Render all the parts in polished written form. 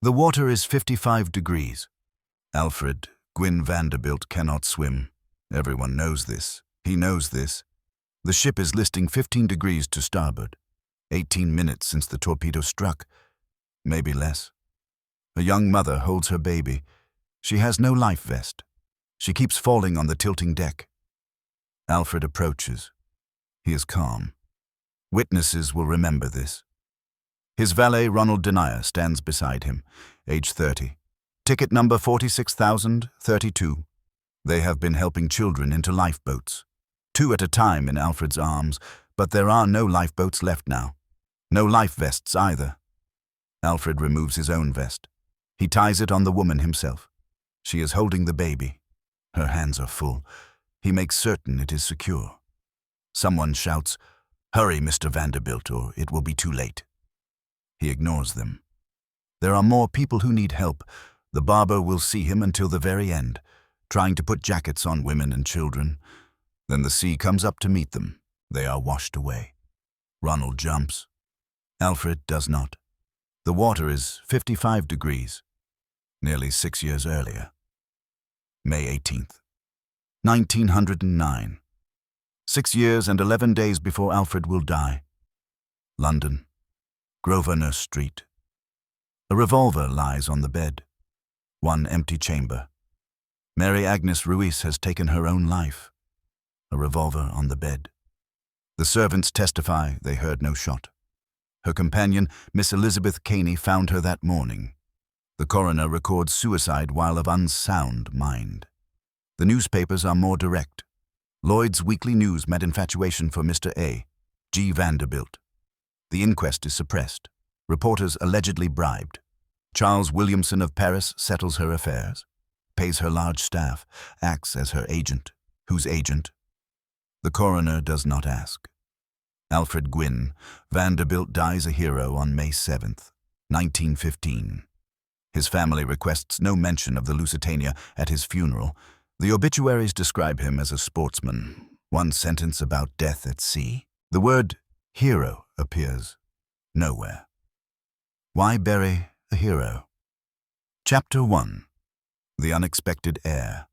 The water is 55 degrees. Alfred Gwyn Vanderbilt cannot swim. Everyone knows this. He knows this. The ship is listing 15 degrees to starboard. 18 minutes since the torpedo struck. Maybe less. A young mother holds her baby. She has no life vest. She keeps falling on the tilting deck. Alfred approaches. He is calm. Witnesses will remember this. His valet, Ronald Denier, stands beside him, age 30. Ticket number 46,032. They have been helping children into lifeboats. 2 at a time in Alfred's arms, but there are no lifeboats left now. No life vests either. Alfred removes his own vest. He ties it on the woman himself. She is holding the baby. Her hands are full. He makes certain it is secure. Someone shouts, "Hurry, Mr. Vanderbilt, or it will be too late." He ignores them. There are more people who need help. The barber will see him until the very end, trying to put jackets on women and children. Then the sea comes up to meet them. They are washed away. Ronald jumps. Alfred does not. The water is 55 degrees, nearly 6 years earlier. May 18th, 1909. 6 years and 11 days before Alfred will die. London, Grosvenor Street. A revolver lies on the bed. One empty chamber. Mary Agnes Ruiz has taken her own life. A revolver on the bed. The servants testify they heard no shot. Her companion, Miss Elizabeth Caney, found her that morning. The coroner records suicide while of unsound mind. The newspapers are more direct. Lloyd's Weekly News met infatuation for Mr. A. G. Vanderbilt. The inquest is suppressed. Reporters allegedly bribed. Charles Williamson of Paris settles her affairs, pays her large staff, acts as her agent. Whose agent? The coroner does not ask. Alfred Gwyn Vanderbilt dies a hero on May 7th, 1915. His family requests no mention of the Lusitania at his funeral. The obituaries describe him as a sportsman. One sentence about death at sea. The word hero appears nowhere. Why bury a hero? Chapter 1. The Unexpected Heir.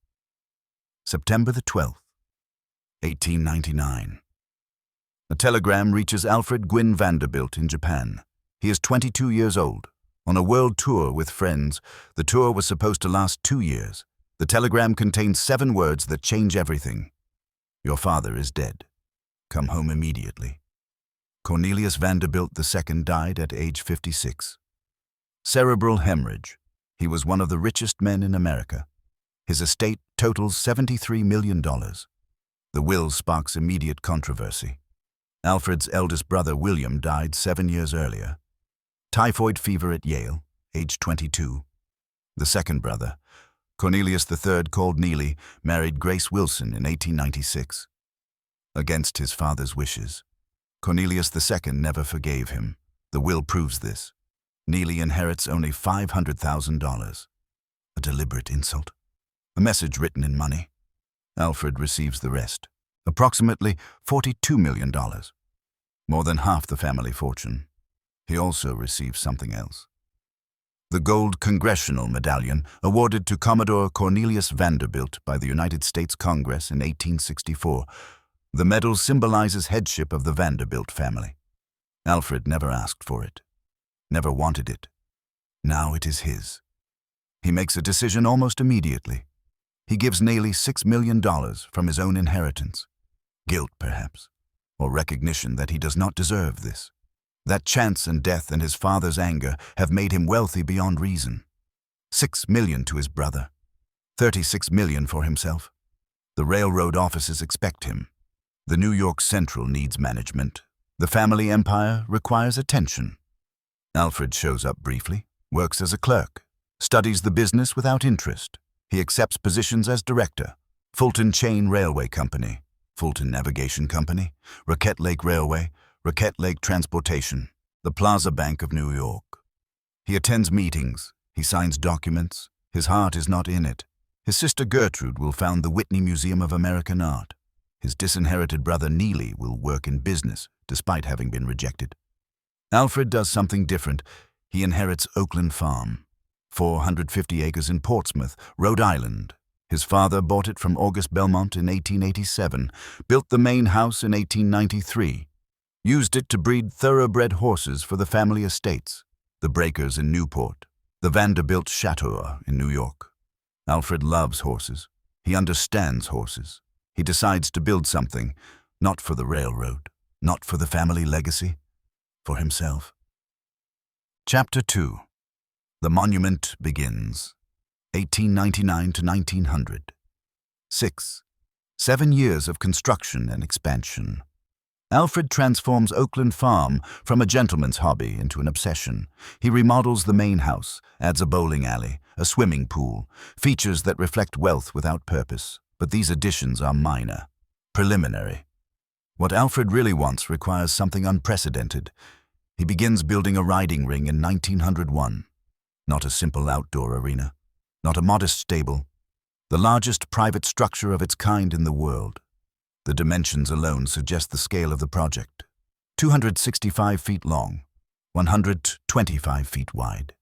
September the 12th, 1899. A telegram reaches Alfred Gwyn Vanderbilt in Japan. He is 22 years old. On a world tour with friends, the tour was supposed to last 2 years. The telegram contains 7 words that change everything. Your father is dead. Come home immediately. Cornelius Vanderbilt II died at age 56. Cerebral hemorrhage. He was one of the richest men in America. His estate totals $73 million. The will sparks immediate controversy. Alfred's eldest brother William died 7 years earlier. Typhoid fever at Yale, age 22. The second brother, Cornelius III, called Neely, married Grace Wilson in 1896. Against his father's wishes. Cornelius II never forgave him. The will proves this. Neely inherits only $500,000. A deliberate insult. A message written in money. Alfred receives the rest. Approximately $42 million. More than half the family fortune. He also receives something else. The Gold Congressional Medallion, awarded to Commodore Cornelius Vanderbilt by the United States Congress in 1864. The medal symbolizes headship of the Vanderbilt family. Alfred never asked for it. Never wanted it. Now it is his. He makes a decision almost immediately. He gives Neely $6 million from his own inheritance. Guilt, perhaps, or recognition that he does not deserve this. That chance and death and his father's anger have made him wealthy beyond reason. $6 million to his brother. $36 million for himself. The railroad offices expect him. The New York Central needs management. The family empire requires attention. Alfred shows up briefly, works as a clerk, studies the business without interest. He accepts positions as director, Fulton Chain Railway Company, Fulton Navigation Company, Roquette Lake Railway, Roquette Lake Transportation, the Plaza Bank of New York. He attends meetings, he signs documents, his heart is not in it. His sister Gertrude will found the Whitney Museum of American Art. His disinherited brother Neely will work in business, despite having been rejected. Alfred does something different. He inherits Oakland Farm. 450 acres in Portsmouth, Rhode Island. His father bought it from August Belmont in 1887, built the main house in 1893, used it to breed thoroughbred horses for the family estates, the Breakers in Newport, the Vanderbilt Chateau in New York. Alfred loves horses. He understands horses. He decides to build something, not for the railroad, not for the family legacy, for himself. Chapter 2. The monument begins. 1899 to 1900. 6. 7 years of construction and expansion. Alfred transforms Oakland Farm from a gentleman's hobby into an obsession. He remodels the main house, adds a bowling alley, a swimming pool, features that reflect wealth without purpose. But these additions are minor, preliminary. What Alfred really wants requires something unprecedented. He begins building a riding ring in 1901. Not a simple outdoor arena. Not a modest stable, the largest private structure of its kind in the world. The dimensions alone suggest the scale of the project. 265 feet long, 125 feet wide,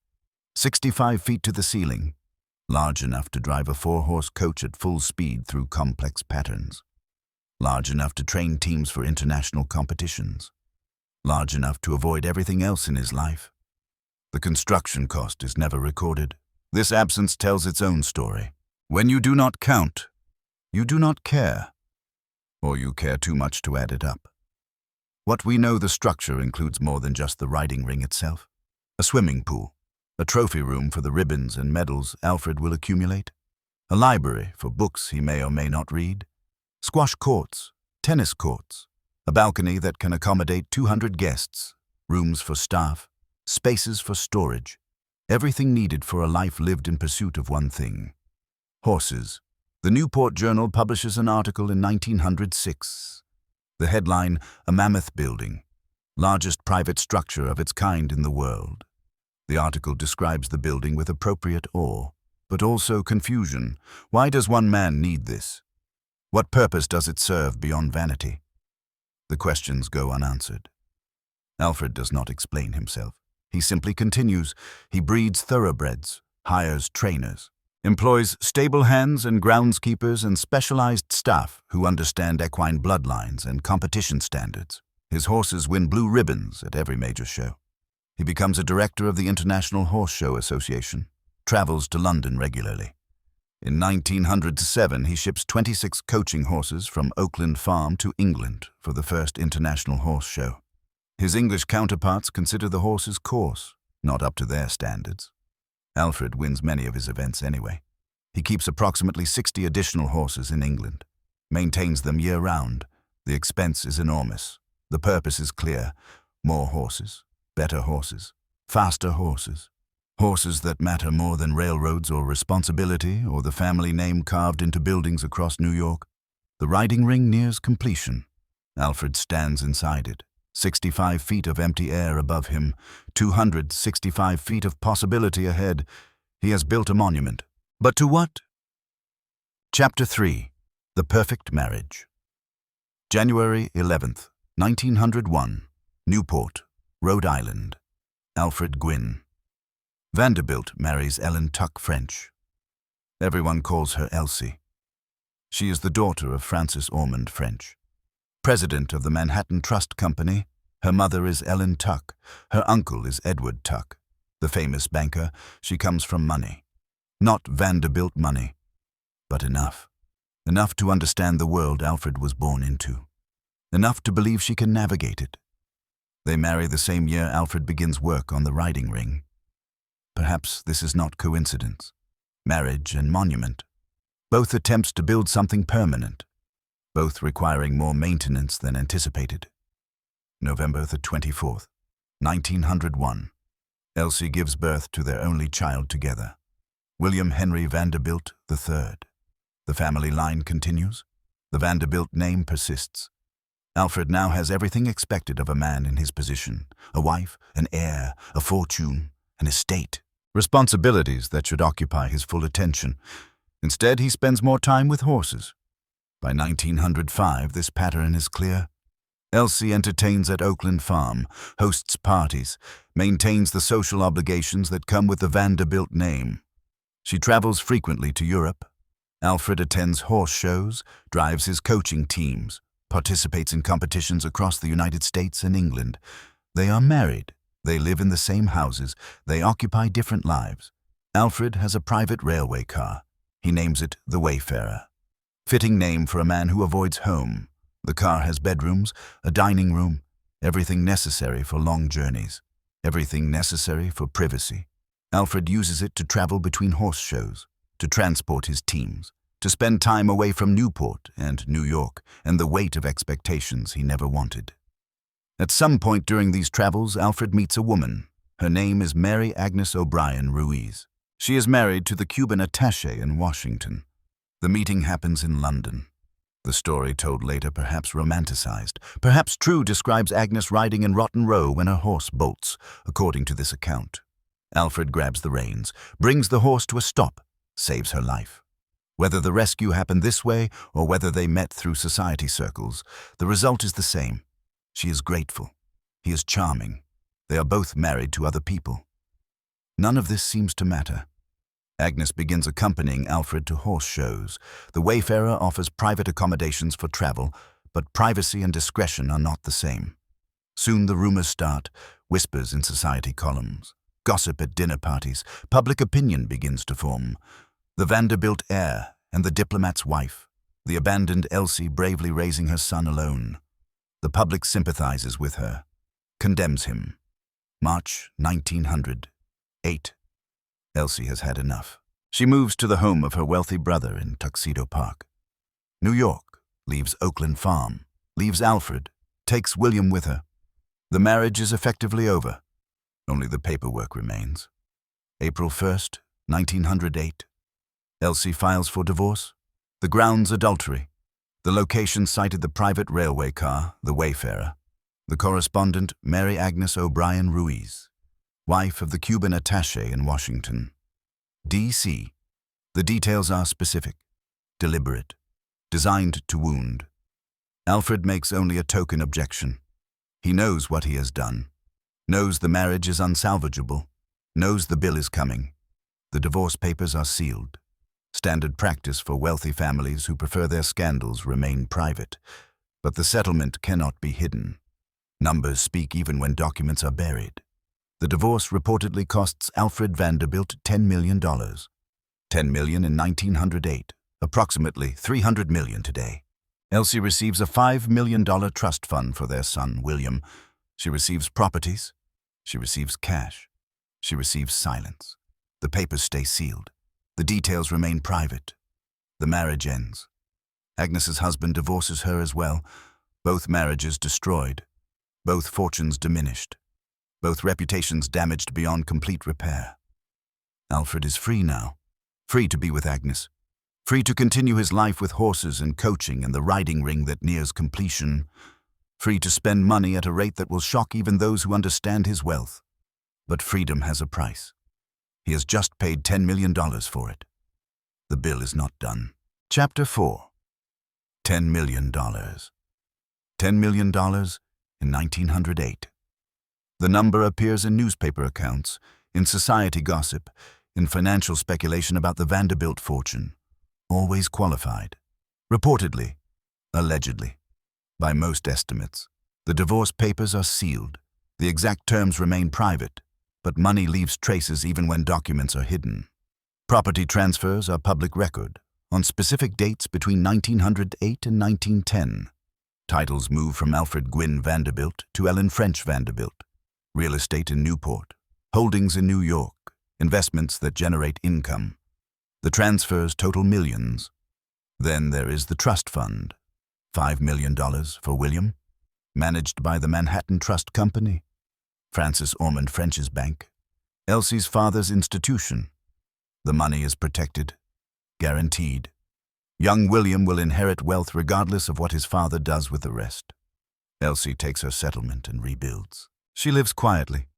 65 feet to the ceiling, large enough to drive a 4-horse coach at full speed through complex patterns, large enough to train teams for international competitions, large enough to avoid everything else in his life. The construction cost is never recorded. This absence tells its own story. When you do not count, you do not care, or you care too much to add it up. What we know, the structure includes more than just the riding ring itself. A swimming pool, a trophy room for the ribbons and medals Alfred will accumulate, a library for books he may or may not read, squash courts, tennis courts, a balcony that can accommodate 200 guests, rooms for staff, spaces for storage. Everything needed for a life lived in pursuit of one thing: horses. The Newport Journal publishes an article in 1906. The headline, "A Mammoth Building, Largest Private Structure of its Kind in the World." The article describes the building with appropriate awe, but also confusion. Why does one man need this? What purpose does it serve beyond vanity? The questions go unanswered. Alfred does not explain himself. He simply continues. He breeds thoroughbreds, hires trainers, employs stable hands and groundskeepers and specialized staff who understand equine bloodlines and competition standards. His horses win blue ribbons at every major show. He becomes a director of the International Horse Show Association, travels to London regularly. In 1907, he ships 26 coaching horses from Oakland Farm to England for the first International Horse Show. His English counterparts consider the horses coarse, not up to their standards. Alfred wins many of his events anyway. He keeps approximately 60 additional horses in England, maintains them year-round. The expense is enormous. The purpose is clear: more horses, better horses, faster horses. Horses that matter more than railroads or responsibility or the family name carved into buildings across New York. The riding ring nears completion. Alfred stands inside it. 65 feet of empty air above him, 265 feet of possibility ahead. He has built a monument. But to what? Chapter 3. The Perfect Marriage. January 11th, 1901. Newport, Rhode Island. Alfred Gwynn. Vanderbilt marries Ellen Tuck French. Everyone calls her Elsie. She is the daughter of Francis Ormond French, president of the Manhattan Trust Company. Her mother is Ellen Tuck. Her uncle is Edward Tuck, the famous banker. She comes from money. Not Vanderbilt money, but enough. Enough to understand the world Alfred was born into. Enough to believe she can navigate it. They marry the same year Alfred begins work on the riding ring. Perhaps this is not coincidence. Marriage and monument. Both attempts to build something permanent. Both requiring more maintenance than anticipated. November the 24th, 1901. Elsie gives birth to their only child together, William Henry Vanderbilt III. The family line continues. The Vanderbilt name persists. Alfred now has everything expected of a man in his position: a wife, an heir, a fortune, an estate, responsibilities that should occupy his full attention. Instead, he spends more time with horses. By 1905, this pattern is clear. Elsie entertains at Oakland Farm, hosts parties, maintains the social obligations that come with the Vanderbilt name. She travels frequently to Europe. Alfred attends horse shows, drives his coaching teams, participates in competitions across the United States and England. They are married. They live in the same houses. They occupy different lives. Alfred has a private railway car. He names it the Wayfarer. Fitting name for a man who avoids home. The car has bedrooms, a dining room, everything necessary for long journeys, everything necessary for privacy. Alfred uses it to travel between horse shows, to transport his teams, to spend time away from Newport and New York and the weight of expectations he never wanted. At some point during these travels, Alfred meets a woman. Her name is Mary Agnes O'Brien Ruiz. She is married to the Cuban attaché in Washington. The meeting happens in London. The story told later, perhaps romanticized, perhaps true, describes Agnes riding in Rotten Row when her horse bolts, according to this account. Alfred grabs the reins, brings the horse to a stop, saves her life. Whether the rescue happened this way or whether they met through society circles, the result is the same. She is grateful. He is charming. They are both married to other people. None of this seems to matter. Agnes begins accompanying Alfred to horse shows. The Wayfarer offers private accommodations for travel, but privacy and discretion are not the same. Soon the rumors start, whispers in society columns, gossip at dinner parties, public opinion begins to form. The Vanderbilt heir and the diplomat's wife, the abandoned Elsie bravely raising her son alone. The public sympathizes with her, condemns him. March 1908. Elsie has had enough. She moves to the home of her wealthy brother in Tuxedo Park. New York, leaves Oakland Farm, leaves Alfred, takes William with her. The marriage is effectively over. Only the paperwork remains. April 1st, 1908. Elsie files for divorce. The grounds adultery. The location cited the private railway car, the Wayfarer. The correspondent, Mary Agnes O'Brien Ruiz, wife of the Cuban attaché in Washington. D.C. The details are specific, deliberate, designed to wound. Alfred makes only a token objection. He knows what he has done, knows the marriage is unsalvageable, knows the bill is coming. The divorce papers are sealed. Standard practice for wealthy families who prefer their scandals remain private, but the settlement cannot be hidden. Numbers speak even when documents are buried. The divorce reportedly costs Alfred Vanderbilt $10 million. $10 million in 1908, approximately $300 million today. Elsie receives a $5 million trust fund for their son, William. She receives properties. She receives cash. She receives silence. The papers stay sealed. The details remain private. The marriage ends. Agnes's husband divorces her as well. Both marriages destroyed. Both fortunes diminished. Both reputations damaged beyond complete repair. Alfred is free now. Free to be with Agnes. Free to continue his life with horses and coaching and the riding ring that nears completion. Free to spend money at a rate that will shock even those who understand his wealth. But freedom has a price. He has just paid $10 million for it. The bill is not done. Chapter 4. $10 million. $10 million in 1908. The number appears in newspaper accounts, in society gossip, in financial speculation about the Vanderbilt fortune. Always qualified. Reportedly, allegedly, by most estimates. The divorce papers are sealed. The exact terms remain private, but money leaves traces even when documents are hidden. Property transfers are public record, on specific dates between 1908 and 1910. Titles move from Alfred Gwynne Vanderbilt to Ellen French Vanderbilt. Real estate in Newport, holdings in New York, investments that generate income. The transfers total millions. Then there is the trust fund, $5 million for William, managed by the Manhattan Trust Company, Francis Ormond French's bank, Elsie's father's institution. The money is protected, guaranteed. Young William will inherit wealth regardless of what his father does with the rest. Elsie takes her settlement and rebuilds. She lives quietly,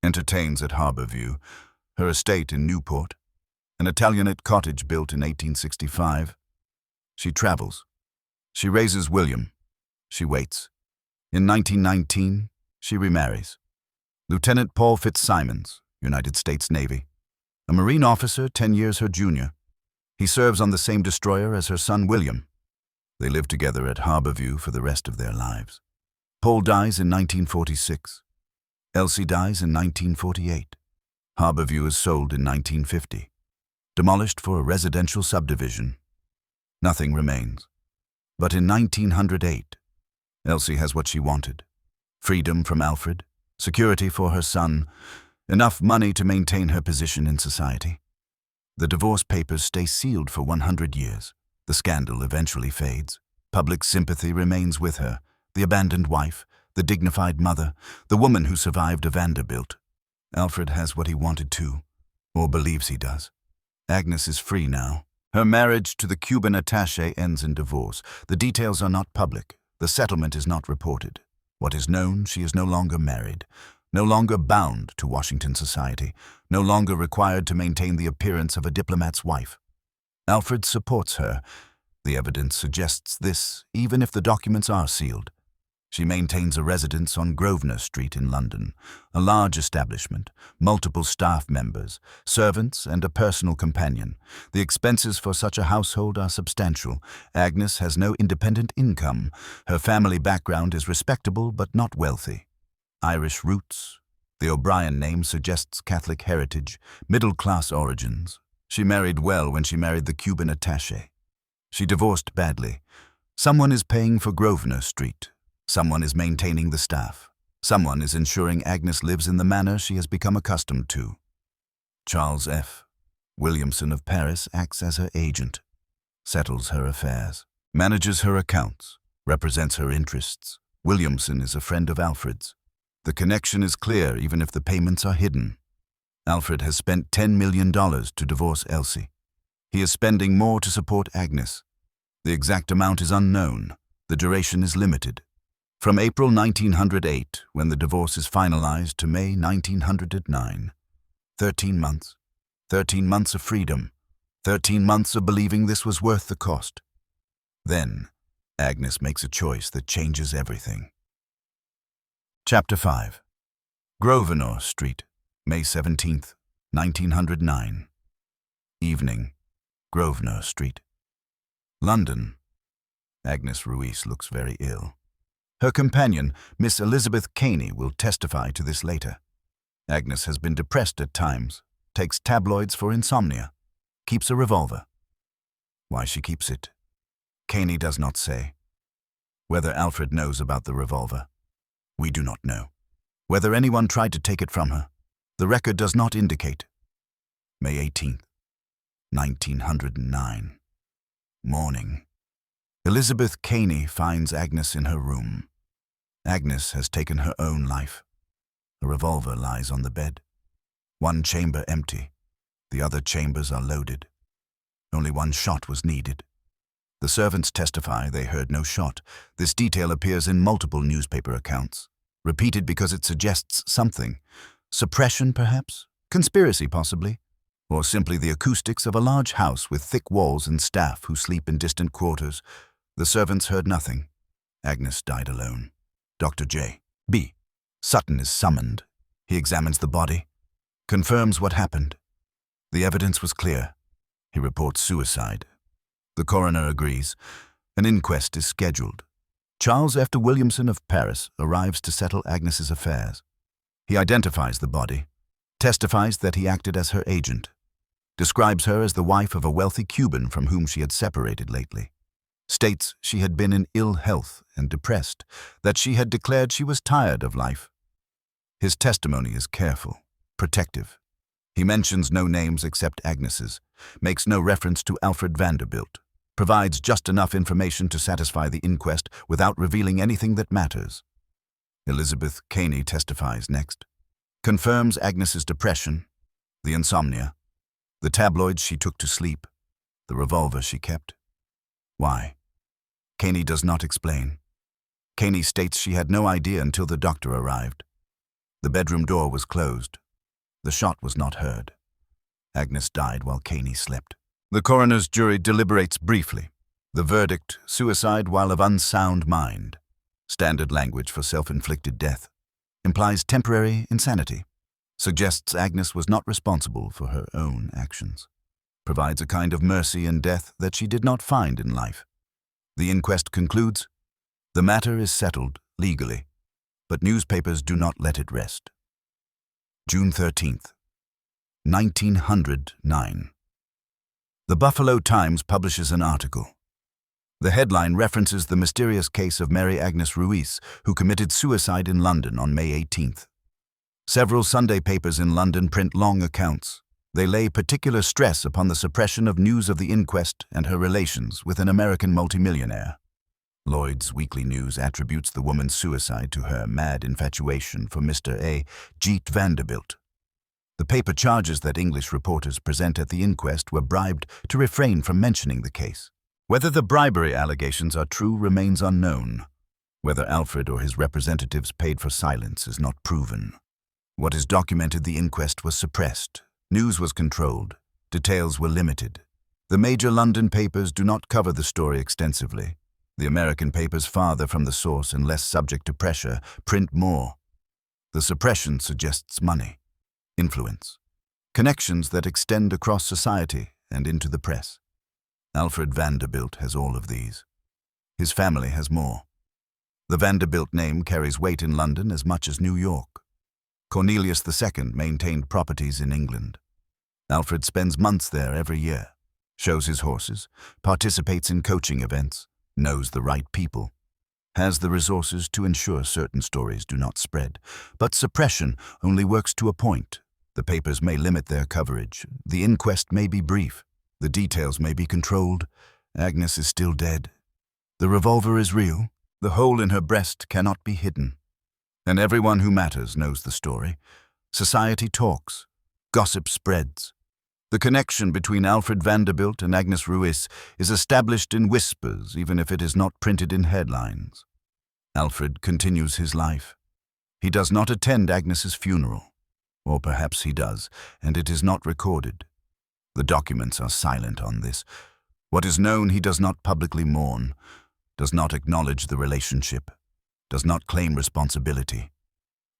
entertains at Harborview, her estate in Newport, an Italianate cottage built in 1865. She travels. She raises William. She waits. In 1919, she remarries. Lieutenant Paul Fitzsimons, United States Navy. A Marine officer 10 years her junior. He serves on the same destroyer as her son William. They live together at Harborview for the rest of their lives. Paul dies in 1946. Elsie dies in 1948. Harborview is sold in 1950. Demolished for a residential subdivision. Nothing remains. But in 1908, Elsie has what she wanted. Freedom from Alfred, security for her son, enough money to maintain her position in society. The divorce papers stay sealed for 100 years. The scandal eventually fades. Public sympathy remains with her, the abandoned wife, the dignified mother, the woman who survived a Vanderbilt. Alfred has what he wanted too, or believes he does. Agnes is free now. Her marriage to the Cuban attaché ends in divorce. The details are not public. The settlement is not reported. What is known, she is no longer married, no longer bound to Washington society, no longer required to maintain the appearance of a diplomat's wife. Alfred supports her. The evidence suggests this, even if the documents are sealed. She maintains a residence on Grosvenor Street in London, a large establishment, multiple staff members, servants, and a personal companion. The expenses for such a household are substantial. Agnes has no independent income. Her family background is respectable but not wealthy. Irish roots. The O'Brien name suggests Catholic heritage, middle-class origins. She married well when she married the Cuban attaché. She divorced badly. Someone is paying for Grosvenor Street. Someone is maintaining the staff. Someone is ensuring Agnes lives in the manner she has become accustomed to. Charles F. Williamson of Paris acts as her agent, settles her affairs, manages her accounts, represents her interests. Williamson is a friend of Alfred's. The connection is clear even if the payments are hidden. Alfred has spent $10 million to divorce Elsie. He is spending more to support Agnes. The exact amount is unknown. The duration is limited. From April 1908, when the divorce is finalized, to May 1909. 13 months. 13 months of freedom. 13 months of believing this was worth the cost. Then, Agnes makes a choice that changes everything. Chapter 5. Grosvenor Street, May 17, 1909. Evening, Grosvenor Street. London. Agnes Ruiz looks very ill. Her companion, Miss Elizabeth Caney, will testify to this later. Agnes has been depressed at times, takes tabloids for insomnia, keeps a revolver. Why she keeps it, Caney does not say. Whether Alfred knows about the revolver, we do not know. Whether anyone tried to take it from her, the record does not indicate. May 18, 1909. Morning. Elizabeth Caney finds Agnes in her room. Agnes has taken her own life. A revolver lies on the bed. One chamber empty. The other chambers are loaded. Only one shot was needed. The servants testify they heard no shot. This detail appears in multiple newspaper accounts. Repeated because it suggests something. Suppression, perhaps? Conspiracy, possibly? Or simply the acoustics of a large house with thick walls and staff who sleep in distant quarters. The servants heard nothing. Agnes died alone. Dr. J.B. Sutton is summoned. He examines the body, confirms what happened. The evidence was clear. He reports suicide. The coroner agrees. An inquest is scheduled. Charles F. Williamson of Paris arrives to settle Agnes's affairs. He identifies the body, testifies that he acted as her agent, describes her as the wife of a wealthy Cuban from whom she had separated lately, states she had been in ill health and depressed, that she had declared she was tired of life. His testimony is careful, protective. He mentions no names except Agnes's, makes no reference to Alfred Vanderbilt, provides just enough information to satisfy the inquest without revealing anything that matters. Elizabeth Caney testifies next, confirms Agnes's depression, the insomnia, the tabloids she took to sleep, the revolver she kept. Why? Caney does not explain. Caney states she had no idea until the doctor arrived. The bedroom door was closed. The shot was not heard. Agnes died while Caney slept. The coroner's jury deliberates briefly. The verdict, suicide while of unsound mind. Standard language for self-inflicted death. Implies temporary insanity. Suggests Agnes was not responsible for her own actions. Provides a kind of mercy in death that she did not find in life. The inquest concludes, the matter is settled legally, but newspapers do not let it rest. June 13th, 1909. The Buffalo Times publishes an article. The headline references the mysterious case of Mary Agnes Ruiz, who committed suicide in London on May 18th. Several Sunday papers in London print long accounts. They lay particular stress upon the suppression of news of the inquest and her relations with an American multimillionaire. Lloyd's Weekly News attributes the woman's suicide to her mad infatuation for Mr. A. G. Vanderbilt. The paper charges that English reporters present at the inquest were bribed to refrain from mentioning the case. Whether the bribery allegations are true remains unknown. Whether Alfred or his representatives paid for silence is not proven. What is documented, the inquest was suppressed. News was controlled. Details were limited. The major London papers do not cover the story extensively. The American papers, farther from the source and less subject to pressure, print more. The suppression suggests money, influence, connections that extend across society and into the press. Alfred Vanderbilt has all of these. His family has more. The Vanderbilt name carries weight in London as much as New York. Cornelius II maintained properties in England. Alfred spends months there every year, shows his horses, participates in coaching events, knows the right people, has the resources to ensure certain stories do not spread. But suppression only works to a point. The papers may limit their coverage. The inquest may be brief. The details may be controlled. Agnes is still dead. The revolver is real. The hole in her breast cannot be hidden. And everyone who matters knows the story. Society talks. Gossip spreads. The connection between Alfred Vanderbilt and Agnes Ruiz is established in whispers, even if it is not printed in headlines. Alfred continues his life. He does not attend Agnes's funeral. Or perhaps he does, and it is not recorded. The documents are silent on this. What is known, he does not publicly mourn, does not acknowledge the relationship, does not claim responsibility.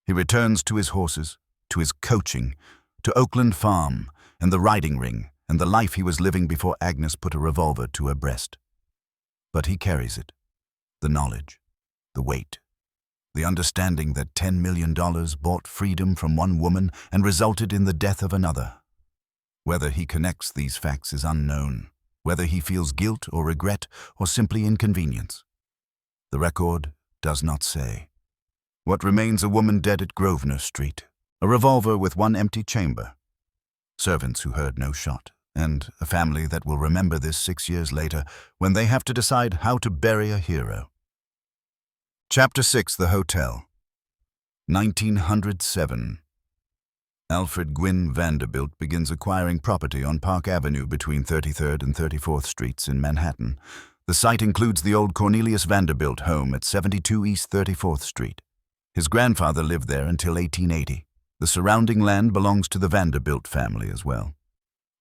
He returns to his horses, to his coaching, to Oakland Farm, and the riding ring, and the life he was living before Agnes put a revolver to her breast. But he carries it, the knowledge, the weight, the understanding that $10 million bought freedom from one woman and resulted in the death of another. Whether he connects these facts is unknown, whether he feels guilt or regret or simply inconvenience. The record does not say. What remains, a woman dead at Grosvenor Street, a revolver with one empty chamber, servants who heard no shot, and a family that will remember this 6 years later when they have to decide how to bury a hero. Chapter 6, The Hotel. 1907. Alfred Gwynne Vanderbilt begins acquiring property on Park Avenue between 33rd and 34th Streets in Manhattan. The site includes the old Cornelius Vanderbilt home at 72 East 34th Street. His grandfather lived there until 1880. The surrounding land belongs to the Vanderbilt family as well.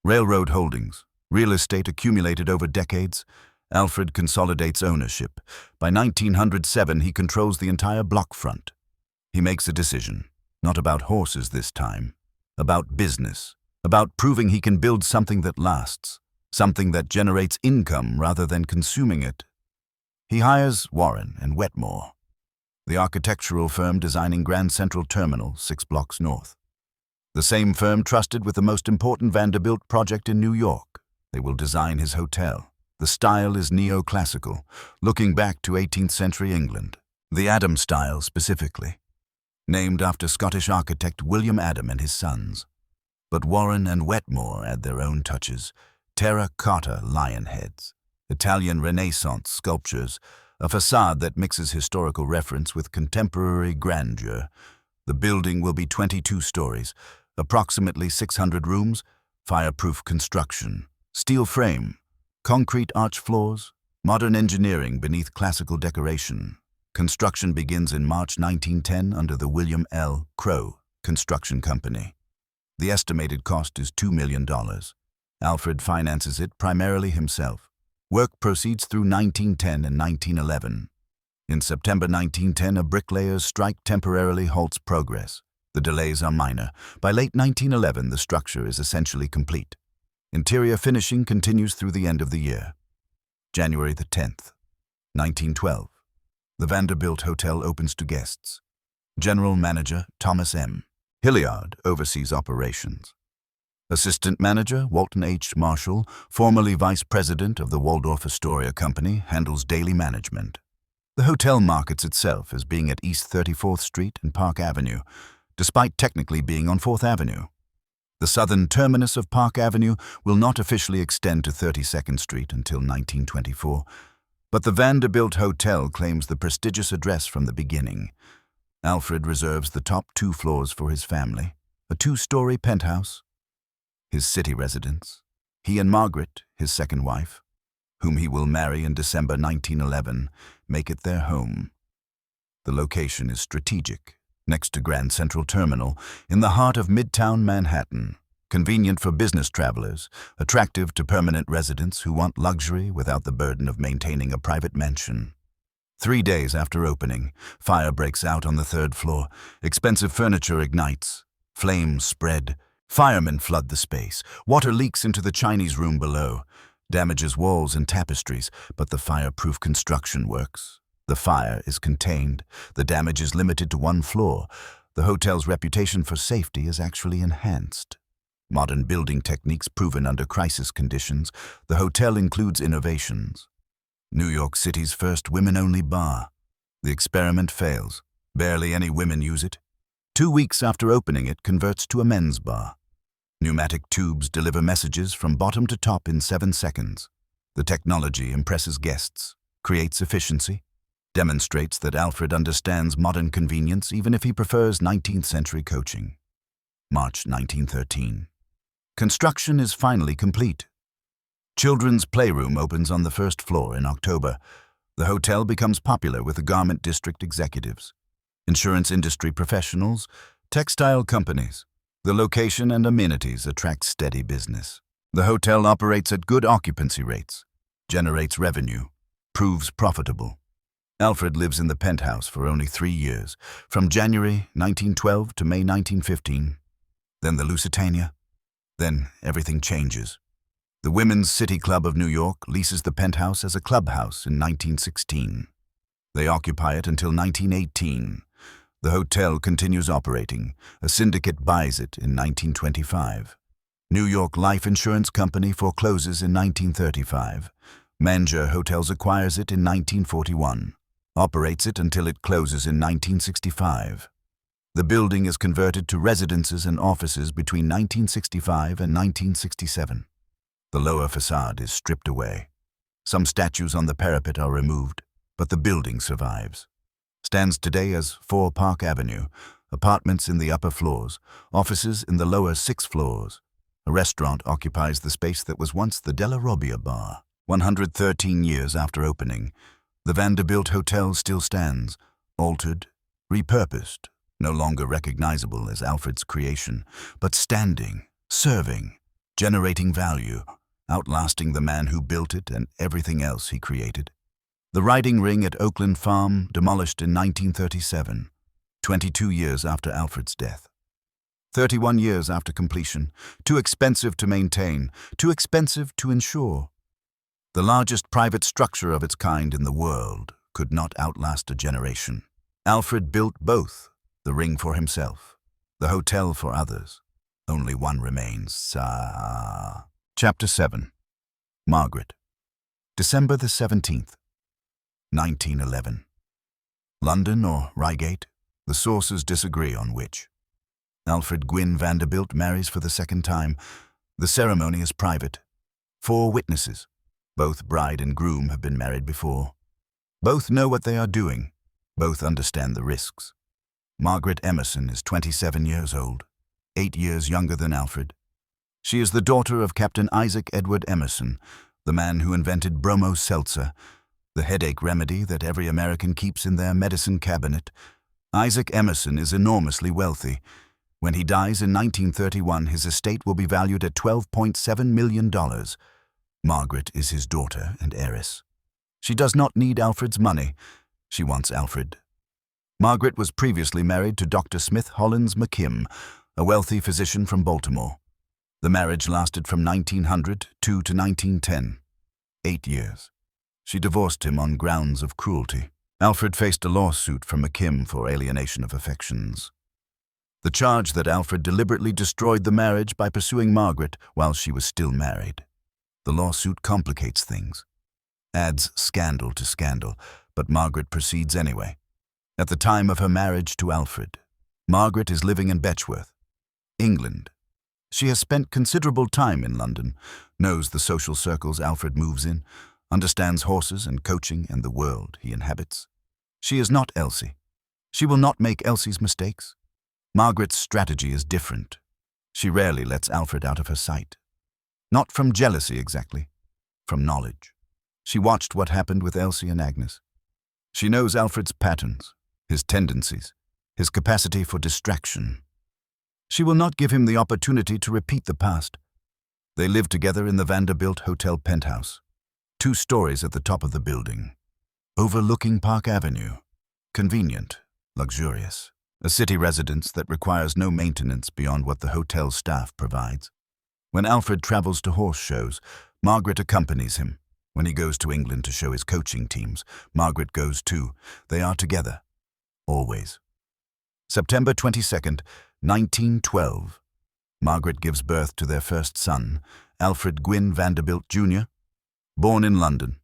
Railroad holdings, real estate accumulated over decades. Alfred consolidates ownership. By 1907, he controls the entire block front. He makes a decision, not about horses this time, about business, about proving he can build something that lasts, something that generates income rather than consuming it. He hires Warren and Wetmore, the architectural firm designing Grand Central Terminal 6 blocks north. The same firm trusted with the most important Vanderbilt project in New York. They will design his hotel. The style is neoclassical, looking back to 18th century England, the Adam style specifically, named after Scottish architect William Adam and his sons. But Warren and Wetmore add their own touches: terracotta lion heads, Italian Renaissance sculptures, a facade that mixes historical reference with contemporary grandeur. The building will be 22 stories, approximately 600 rooms, fireproof construction, steel frame, concrete arch floors, modern engineering beneath classical decoration. Construction begins in March 1910 under the William L. Crowe Construction Company. The estimated cost is $2 million. Alfred finances it primarily himself. Work proceeds through 1910 and 1911. In September 1910, a bricklayer's strike temporarily halts progress. The delays are minor. By late 1911, the structure is essentially complete. Interior finishing continues through the end of the year. January the 10th, 1912. The Vanderbilt Hotel opens to guests. General Manager Thomas M. Hilliard oversees operations. Assistant Manager Walton H. Marshall, formerly Vice President of the Waldorf Astoria Company, handles daily management. The hotel markets itself as being at East 34th Street and Park Avenue, despite technically being on 4th Avenue. The southern terminus of Park Avenue will not officially extend to 32nd Street until 1924, but the Vanderbilt Hotel claims the prestigious address from the beginning. Alfred reserves the top 2 floors for his family, a 2-story penthouse, his city residence. He and Margaret, his second wife, whom he will marry in December 1911, make it their home. The location is strategic, next to Grand Central Terminal, in the heart of Midtown Manhattan, convenient for business travelers, attractive to permanent residents who want luxury without the burden of maintaining a private mansion. 3 days after opening, fire breaks out on the 3rd floor. Expensive furniture ignites. Flames spread. Firemen flood the space. Water leaks into the Chinese room below, damages walls and tapestries, but the fireproof construction works. The fire is contained. The damage is limited to 1 floor. The hotel's reputation for safety is actually enhanced. Modern building techniques proven under crisis conditions, the hotel includes innovations. New York City's first women-only bar. The experiment fails. Barely any women use it. 2 weeks after opening, it converts to a men's bar. Pneumatic tubes deliver messages from bottom to top in 7 seconds. The technology impresses guests, creates efficiency, demonstrates that Alfred understands modern convenience even if he prefers 19th century coaching. March 1913. Construction is finally complete. Children's playroom opens on the 1st floor in October. The hotel becomes popular with the garment district executives, insurance industry professionals, textile companies. The location and amenities attract steady business. The hotel operates at good occupancy rates, generates revenue, proves profitable. Alfred lives in the penthouse for only 3 years, from January 1912 to May 1915. Then the Lusitania. Then everything changes. The Women's City Club of New York leases the penthouse as a clubhouse in 1916. They occupy it until 1918. The hotel continues operating. A syndicate buys it in 1925. New York Life Insurance Company forecloses in 1935. Manger Hotels acquires it in 1941. Operates it until it closes in 1965. The building is converted to residences and offices between 1965 and 1967. The lower facade is stripped away. Some statues on the parapet are removed, but the building survives. Stands today as 4 Park Avenue, apartments in the upper floors, offices in the lower 6 floors. A restaurant occupies the space that was once the Della Robbia Bar. 113 years after opening, the Vanderbilt Hotel still stands, altered, repurposed, no longer recognizable as Alfred's creation, but standing, serving, generating value, outlasting the man who built it and everything else he created. The riding ring at Oakland Farm, demolished in 1937, 22 years after Alfred's death. 31 years after completion, too expensive to maintain, too expensive to insure. The largest private structure of its kind in the world could not outlast a generation. Alfred built both, the ring for himself, the hotel for others. Only one remains. Chapter 7. Margaret. December the 17th, 1911. London or Reigate? The sources disagree on which. Alfred Gwynne Vanderbilt marries for the 2nd time. The ceremony is private. 4 witnesses. Both bride and groom have been married before. Both know what they are doing. Both understand the risks. Margaret Emerson is 27 years old, 8 years younger than Alfred. She is the daughter of Captain Isaac Edward Emerson, the man who invented bromo seltzer, the headache remedy that every American keeps in their medicine cabinet. Isaac Emerson is enormously wealthy. When he dies in 1931, his estate will be valued at $12.7 million. Margaret is his daughter and heiress. She does not need Alfred's money. She wants Alfred. Margaret was previously married to Dr. Smith Hollins McKim, a wealthy physician from Baltimore. The marriage lasted from 1902 to 1910, 8 years. She divorced him on grounds of cruelty. Alfred faced a lawsuit from McKim for alienation of affections. The charge that Alfred deliberately destroyed the marriage by pursuing Margaret while she was still married. The lawsuit complicates things, adds scandal to scandal, but Margaret proceeds anyway. At the time of her marriage to Alfred, Margaret is living in Betchworth, England. She has spent considerable time in London, knows the social circles Alfred moves in, understands horses and coaching and the world he inhabits. She is not Elsie. She will not make Elsie's mistakes. Margaret's strategy is different. She rarely lets Alfred out of her sight. Not from jealousy exactly, from knowledge. She watched what happened with Elsie and Agnes. She knows Alfred's patterns, his tendencies, his capacity for distraction. She will not give him the opportunity to repeat the past. They live together in the Vanderbilt Hotel penthouse, 2 stories at the top of the building, overlooking Park Avenue. Convenient, luxurious, a city residence that requires no maintenance beyond what the hotel staff provides. When Alfred travels to horse shows, Margaret accompanies him. When he goes to England to show his coaching teams, Margaret goes too. They are together, always. September 22nd, 1912. Margaret gives birth to their first son, Alfred Gwynne Vanderbilt, Jr., born in London,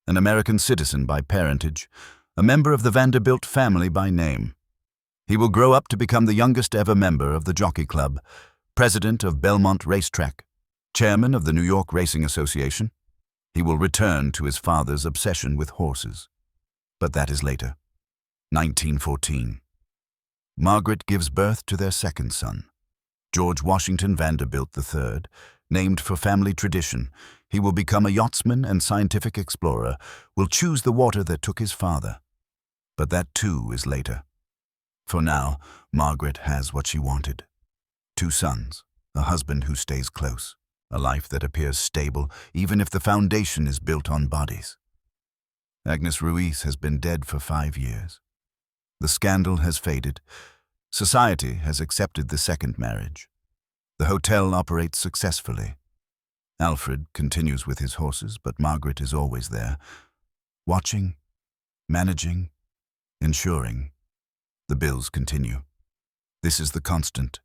an American citizen by parentage, a member of the Vanderbilt family by name. He will grow up to become the youngest ever member of the Jockey Club, president of Belmont Racetrack, chairman of the New York Racing Association. He will return to his father's obsession with horses. But that is later. 1914. Margaret gives birth to their second son, George Washington Vanderbilt III, named for family tradition. He will become a yachtsman and scientific explorer, will choose the water that took his father. But that too is later. For now, Margaret has what she wanted. 2 sons, a husband who stays close, a life that appears stable even if the foundation is built on bodies. Agnes Ruiz has been dead for 5 years. The scandal has faded. Society has accepted the second marriage. The hotel operates successfully. Alfred continues with his horses, but Margaret is always there, watching, managing, ensuring. The bills continue. This is the constant,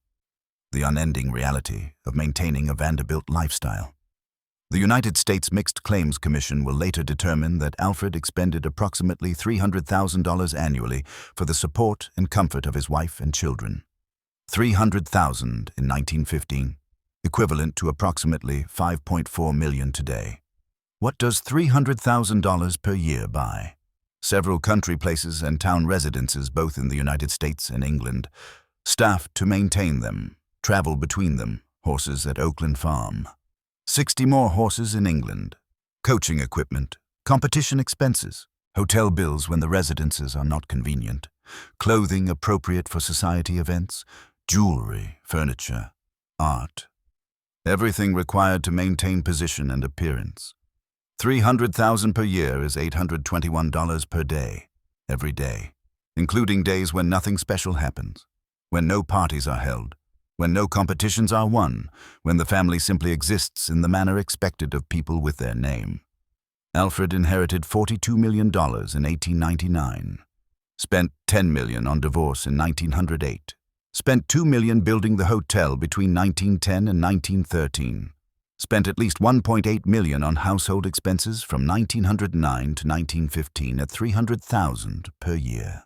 the unending reality of maintaining a Vanderbilt lifestyle. The United States Mixed Claims Commission will later determine that Alfred expended approximately $300,000 annually for the support and comfort of his wife and children. $300,000 in 1915, equivalent to approximately $5.4 million today. What does $300,000 per year buy? Several country places and town residences both in the United States and England, staff to maintain them, travel between them, horses at Oakland Farm. 60 more horses in England, coaching equipment, competition expenses, hotel bills when the residences are not convenient, clothing appropriate for society events, jewelry, furniture, art. Everything required to maintain position and appearance. $300,000 per year is $821 per day, every day, including days when nothing special happens, when no parties are held, when no competitions are won, when the family simply exists in the manner expected of people with their name. Alfred inherited $42 million in 1899, spent $10 million on divorce in 1908, spent $2 million building the hotel between 1910 and 1913, spent at least $1.8 million on household expenses from 1909 to 1915 at $300,000 per year.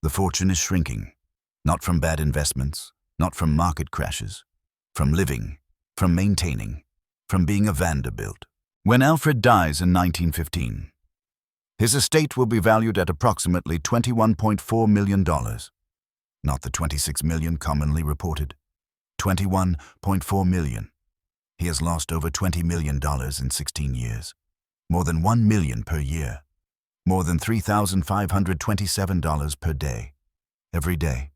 The fortune is shrinking, not from bad investments, not from market crashes, from living, from maintaining, from being a Vanderbilt. When Alfred dies in 1915, his estate will be valued at approximately $21.4 million, not the $26 million commonly reported. $21.4 million. He has lost over $20 million in 16 years, more than $1 million per year, more than $3,527 per day, every day,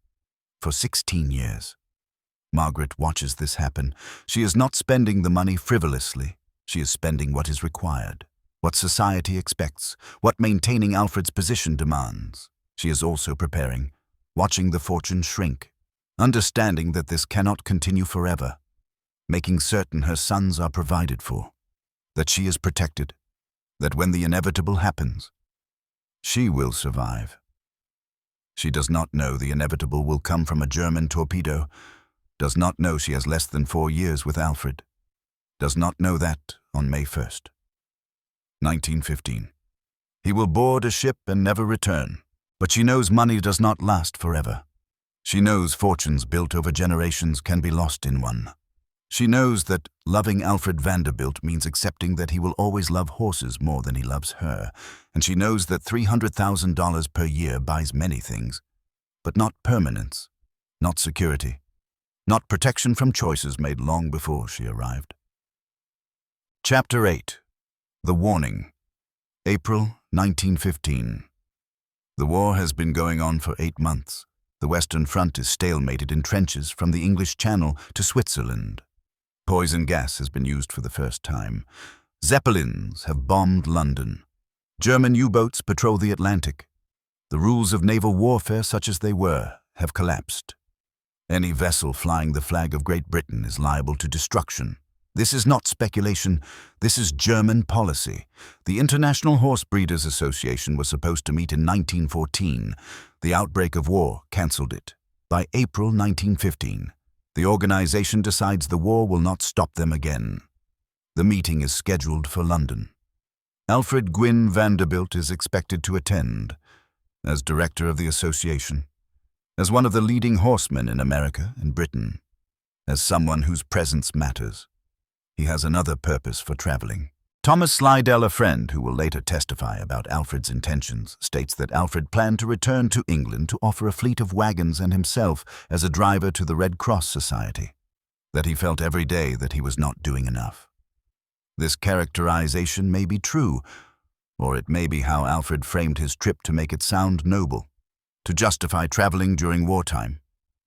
for 16 years. Margaret watches this happen. She is not spending the money frivolously. She is spending what is required, what society expects, what maintaining Alfred's position demands. She is also preparing, watching the fortune shrink, understanding that this cannot continue forever, making certain her sons are provided for, that she is protected, that when the inevitable happens, she will survive. She does not know the inevitable will come from a German torpedo, does not know she has less than 4 years with Alfred, does not know that on May 1st, 1915. He will board a ship and never return, but she knows money does not last forever. She knows fortunes built over generations can be lost in one. She knows that loving Alfred Vanderbilt means accepting that he will always love horses more than he loves her, and she knows that $300,000 per year buys many things, but not permanence, not security, not protection from choices made long before she arrived. Chapter 8. The Warning. April 1915. The war has been going on for 8 months. The Western Front is stalemated in trenches from the English Channel to Switzerland. Poison gas has been used for the first time. Zeppelins have bombed London. German U-boats patrol the Atlantic. The rules of naval warfare, such as they were, have collapsed. Any vessel flying the flag of Great Britain is liable to destruction. This is not speculation, this is German policy. The International Horse Breeders' Association was supposed to meet in 1914. The outbreak of war cancelled it. By April 1915, the organization decides the war will not stop them again. The meeting is scheduled for London. Alfred Gwynne Vanderbilt is expected to attend, as director of the association, as one of the leading horsemen in America and Britain, as someone whose presence matters. He has another purpose for traveling. Thomas Slidell, a friend who will later testify about Alfred's intentions, states that Alfred planned to return to England to offer a fleet of wagons and himself as a driver to the Red Cross Society, that he felt every day that he was not doing enough. This characterization may be true, or it may be how Alfred framed his trip to make it sound noble, to justify traveling during wartime,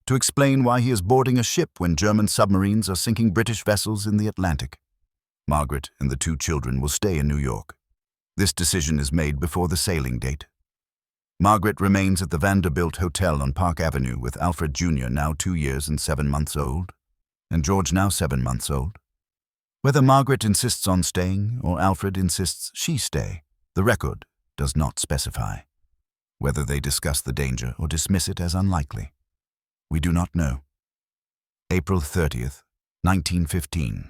to explain why he is boarding a ship when German submarines are sinking British vessels in the Atlantic. Margaret and the 2 children will stay in New York. This decision is made before the sailing date. Margaret remains at the Vanderbilt Hotel on Park Avenue with Alfred Jr., now 2 years and 7 months old, and George, now 7 months old. Whether Margaret insists on staying or Alfred insists she stay, the record does not specify. Whether they discuss the danger or dismiss it as unlikely, we do not know. April 30th, 1915.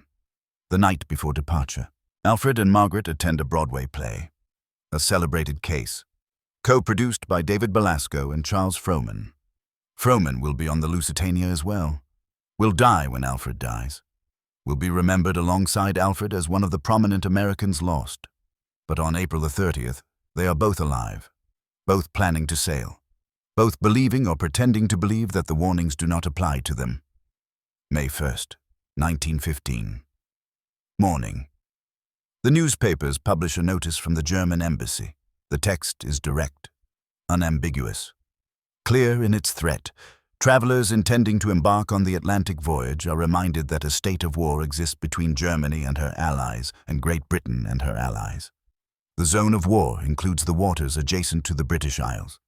The night before departure, Alfred and Margaret attend a Broadway play, A Celebrated Case, co-produced by David Belasco and Charles Frohman. Frohman will be on the Lusitania as well, will die when Alfred dies, will be remembered alongside Alfred as one of the prominent Americans lost. But on April the 30th, they are both alive, both planning to sail, both believing or pretending to believe that the warnings do not apply to them. May 1st, 1915. Morning. The newspapers publish a notice from the German embassy. The text is direct, unambiguous, clear in its threat. Travelers intending to embark on the Atlantic voyage are reminded that a state of war exists between Germany and her allies and Great Britain and her allies. The zone of war includes the waters adjacent to the British Isles.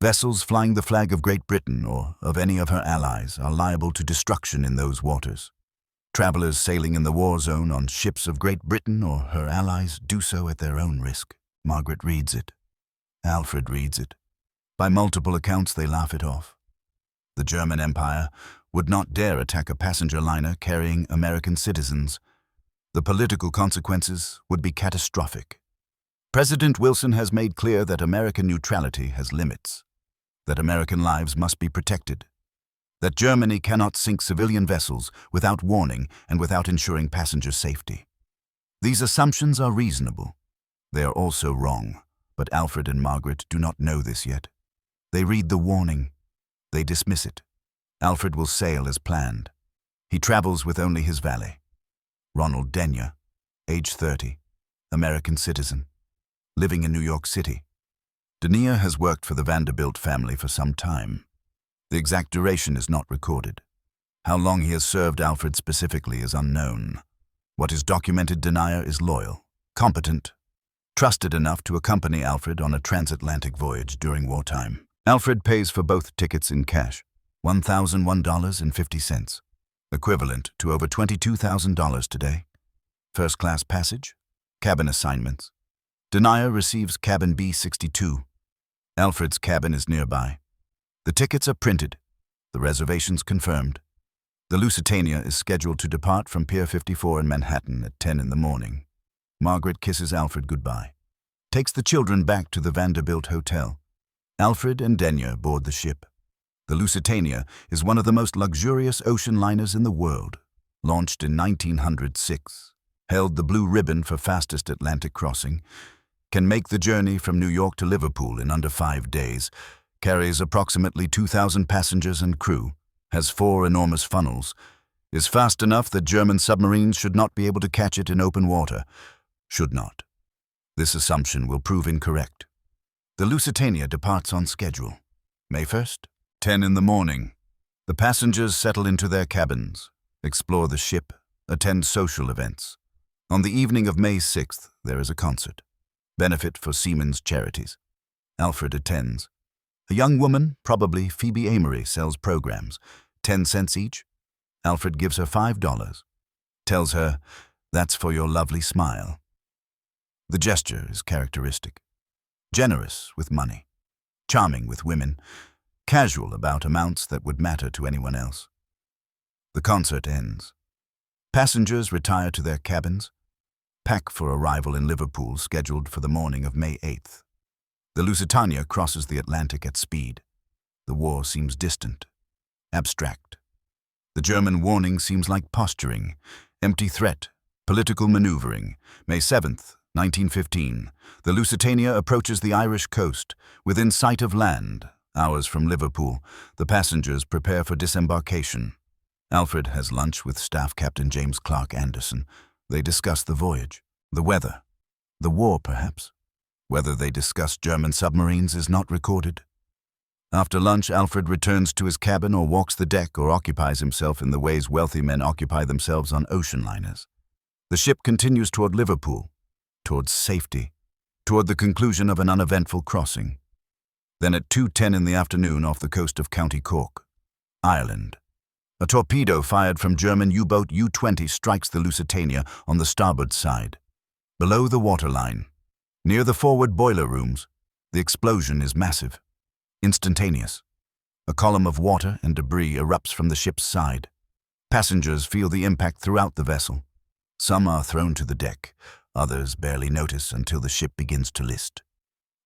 Vessels flying the flag of Great Britain or of any of her allies are liable to destruction in those waters. Travelers sailing in the war zone on ships of Great Britain or her allies do so at their own risk. Margaret reads it. Alfred reads it. By multiple accounts, they laugh it off. The German Empire would not dare attack a passenger liner carrying American citizens. The political consequences would be catastrophic. President Wilson has made clear that American neutrality has limits, that American lives must be protected, that Germany cannot sink civilian vessels without warning and without ensuring passenger safety. These assumptions are reasonable. They are also wrong, but Alfred and Margaret do not know this yet. They read the warning. They dismiss it. Alfred will sail as planned. He travels with only his valet, Ronald Denyer, age 30, American citizen, living in New York City. Denyer has worked for the Vanderbilt family for some time. The exact duration is not recorded. How long he has served Alfred specifically is unknown. What is documented, Denyer is loyal, competent, trusted enough to accompany Alfred on a transatlantic voyage during wartime. Alfred pays for both tickets in cash, $1,001.50, equivalent to over $22,000 today. First-class passage, cabin assignments. Denier receives cabin B62. Alfred's cabin is nearby. The tickets are printed, the reservations confirmed. The Lusitania is scheduled to depart from Pier 54 in Manhattan at 10 in the morning. Margaret kisses Alfred goodbye, takes the children back to the Vanderbilt Hotel. Alfred and Denier board the ship. The Lusitania is one of the most luxurious ocean liners in the world. Launched in 1906, held the blue ribbon for fastest Atlantic crossing, can make the journey from New York to Liverpool in under 5 days, carries approximately 2,000 passengers and crew, has 4 enormous funnels, is fast enough that German submarines should not be able to catch it in open water. Should not. This assumption will prove incorrect. The Lusitania departs on schedule. May 1st, 10 in the morning. The passengers settle into their cabins, explore the ship, attend social events. On the evening of May 6th, there is a concert. Benefit for Seamen's Charities. Alfred attends. A young woman, probably Phoebe Amory, sells programs, 10 cents each. Alfred gives her $5. Tells her, "That's for your lovely smile." The gesture is characteristic. Generous with money, charming with women, casual about amounts that would matter to anyone else. The concert ends. Passengers retire to their cabins, pack for arrival in Liverpool scheduled for the morning of May 8th. The Lusitania crosses the Atlantic at speed. The war seems distant, abstract. The German warning seems like posturing, empty threat, political maneuvering. May 7th, 1915, the Lusitania approaches the Irish coast, within sight of land. Hours from Liverpool, the passengers prepare for disembarkation. Alfred has lunch with Staff Captain James Clark Anderson. They discuss the voyage, the weather, the war perhaps. Whether they discuss German submarines is not recorded. After lunch, Alfred returns to his cabin or walks the deck or occupies himself in the ways wealthy men occupy themselves on ocean liners. The ship continues toward Liverpool, towards safety, toward the conclusion of an uneventful crossing. Then at 2:10 in the afternoon off the coast of County Cork, Ireland, a torpedo fired from German U-boat U-20 strikes the Lusitania on the starboard side. Below the waterline, near the forward boiler rooms, the explosion is massive, instantaneous. A column of water and debris erupts from the ship's side. Passengers feel the impact throughout the vessel. Some are thrown to the deck. Others barely notice until the ship begins to list.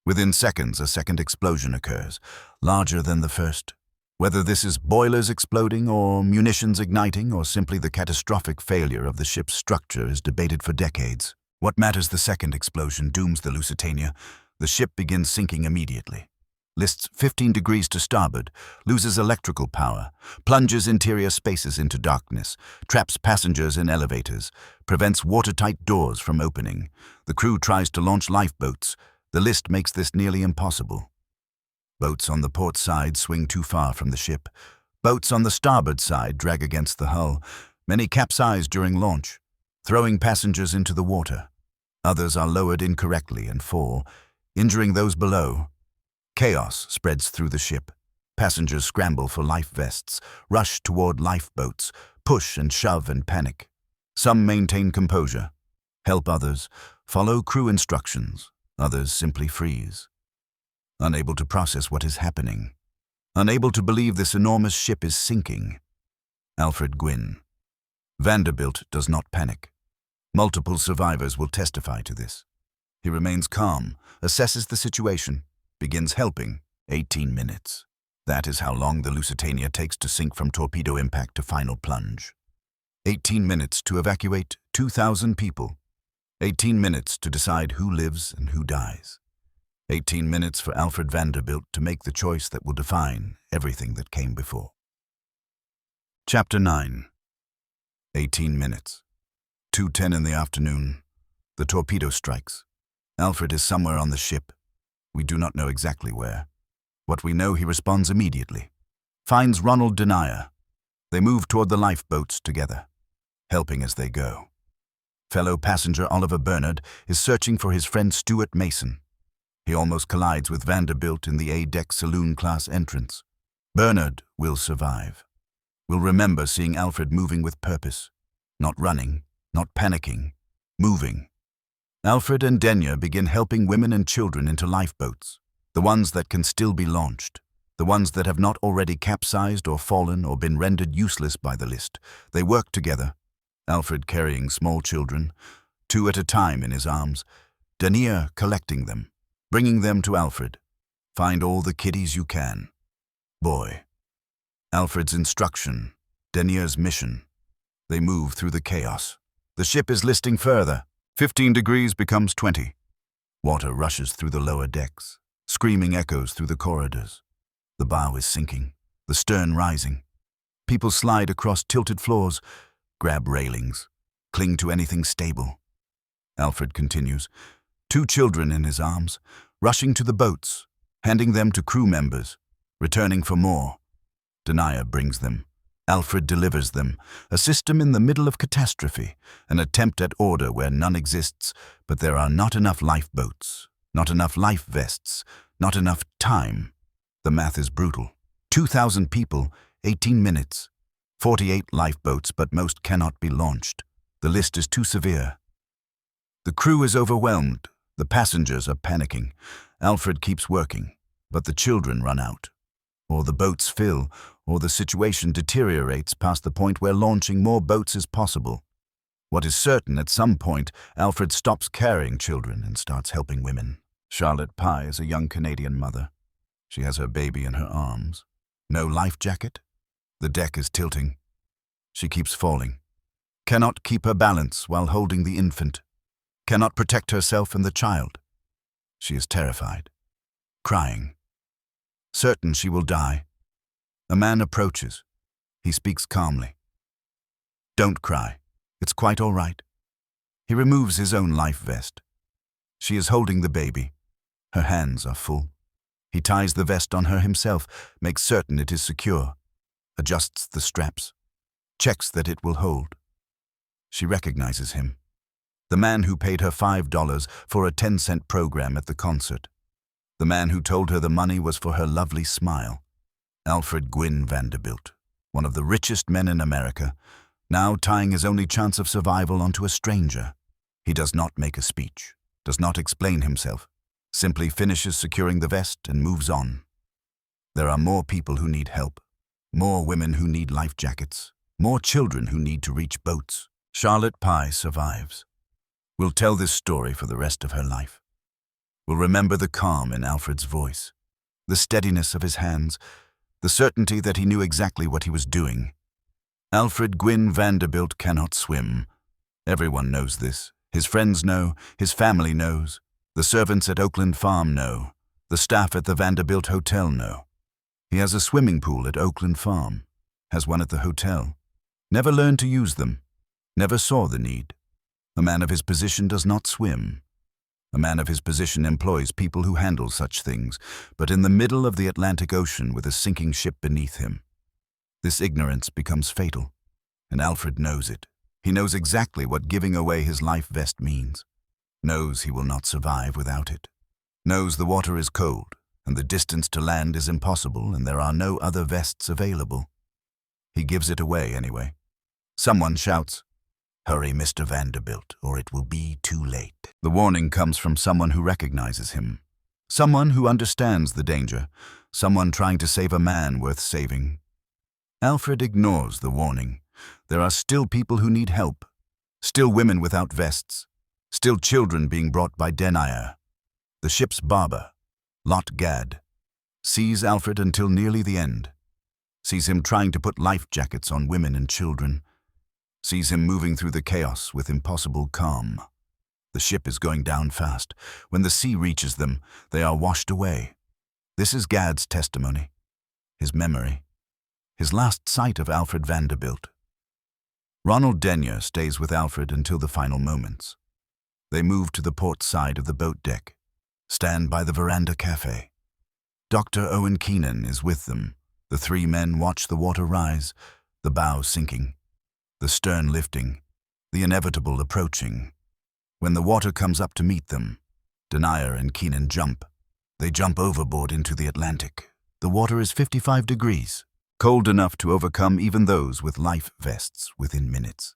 Within seconds, a second explosion occurs, larger than the first. Whether this is boilers exploding or munitions igniting or simply the catastrophic failure of the ship's structure is debated for decades. What matters, the second explosion dooms the Lusitania. The ship begins sinking immediately. Lists 15 degrees to starboard, loses electrical power, plunges interior spaces into darkness, traps passengers in elevators, prevents watertight doors from opening. The crew tries to launch lifeboats. The list makes this nearly impossible. Boats on the port side swing too far from the ship. Boats on the starboard side drag against the hull. Many capsize during launch, throwing passengers into the water. Others are lowered incorrectly and fall, injuring those below. Chaos spreads through the ship. Passengers scramble for life vests, rush toward lifeboats, push and shove and panic. Some maintain composure, help others, follow crew instructions. Others simply freeze. Unable to process what is happening. Unable to believe this enormous ship is sinking. Alfred Gwynne. Vanderbilt does not panic. Multiple survivors will testify to this. He remains calm, assesses the situation, begins helping. 18 minutes. That is how long the Lusitania takes to sink from torpedo impact to final plunge. 18 minutes to evacuate 2,000 people. 18 minutes to decide who lives and who dies. 18 minutes for Alfred Vanderbilt to make the choice that will define everything that came before. Chapter 9. 18 minutes. 2:10 in the afternoon. The torpedo strikes. Alfred is somewhere on the ship. We do not know exactly where. What we know, he responds immediately. Finds Ronald Denier. They move toward the lifeboats together, helping as they go. Fellow passenger Oliver Bernard is searching for his friend Stuart Mason. He almost collides with Vanderbilt in the A-deck saloon class entrance. Bernard will survive. Will remember seeing Alfred moving with purpose. Not running, not panicking, moving. Alfred and Denya begin helping women and children into lifeboats, the ones that can still be launched, the ones that have not already capsized or fallen or been rendered useless by the list. They work together, Alfred carrying small children, 2 at a time in his arms, Denya collecting them, bringing them to Alfred. Find all the kiddies you can. Boy. Alfred's instruction, Denya's mission. They move through the chaos. The ship is listing further. 15 degrees becomes 20. Water rushes through the lower decks. Screaming echoes through the corridors. The bow is sinking, the stern rising. People slide across tilted floors, grab railings, cling to anything stable. Alfred continues, 2 children in his arms, rushing to the boats, handing them to crew members, returning for more. Denia brings them. Alfred delivers them, a system in the middle of catastrophe, an attempt at order where none exists, but there are not enough lifeboats, not enough life vests, not enough time. The math is brutal. 2,000 people, 18 minutes. 48 lifeboats, but most cannot be launched. The list is too severe. The crew is overwhelmed. The passengers are panicking. Alfred keeps working, but the children run out. Or the boats fill, or the situation deteriorates past the point where launching more boats is possible. What is certain, at some point, Alfred stops carrying children and starts helping women. Charlotte Pye is a young Canadian mother. She has her baby in her arms. No life jacket. The deck is tilting. She keeps falling. Cannot keep her balance while holding the infant. Cannot protect herself and the child. She is terrified. Crying. Certain she will die. A man approaches. He speaks calmly. Don't cry. It's quite all right. He removes his own life vest. She is holding the baby. Her hands are full. He ties the vest on her himself, makes certain it is secure, adjusts the straps, checks that it will hold. She recognizes him. The man who paid her $5 for a 10-cent program at the concert. The man who told her the money was for her lovely smile. Alfred Gwynne Vanderbilt, one of the richest men in America, now tying his only chance of survival onto a stranger. He does not make a speech, does not explain himself, simply finishes securing the vest and moves on. There are more people who need help, more women who need life jackets, more children who need to reach boats. Charlotte Pye survives. Will tell this story for the rest of her life. Will remember the calm in Alfred's voice, the steadiness of his hands, the certainty that he knew exactly what he was doing. Alfred Gwynne Vanderbilt cannot swim. Everyone knows this. His friends know, his family knows. The servants at Oakland Farm know. The staff at the Vanderbilt Hotel know. He has a swimming pool at Oakland Farm, has one at the hotel. Never learned to use them. Never saw the need. A man of his position does not swim. A man of his position employs people who handle such things, but in the middle of the Atlantic Ocean with a sinking ship beneath him. This ignorance becomes fatal, and Alfred knows it. He knows exactly what giving away his life vest means. Knows he will not survive without it. Knows the water is cold, and the distance to land is impossible, and there are no other vests available. He gives it away anyway. Someone shouts, "Hurry, Mr. Vanderbilt, or it will be too late." The warning comes from someone who recognizes him. Someone who understands the danger. Someone trying to save a man worth saving. Alfred ignores the warning. There are still people who need help. Still women without vests. Still children being brought by Denia. The ship's barber, Lot Gad, sees Alfred until nearly the end. Sees him trying to put life jackets on women and children. Sees him moving through the chaos with impossible calm. The ship is going down fast. When the sea reaches them, they are washed away. This is Gad's testimony, his memory, his last sight of Alfred Vanderbilt. Ronald Denya stays with Alfred until the final moments. They move to the port side of the boat deck, stand by the veranda cafe. Dr. Owen Keenan is with them. The 3 men watch the water rise, the bow sinking, the stern lifting, the inevitable approaching. When the water comes up to meet them, Denier and Keenan jump. They jump overboard into the Atlantic. The water is 55 degrees, cold enough to overcome even those with life vests within minutes.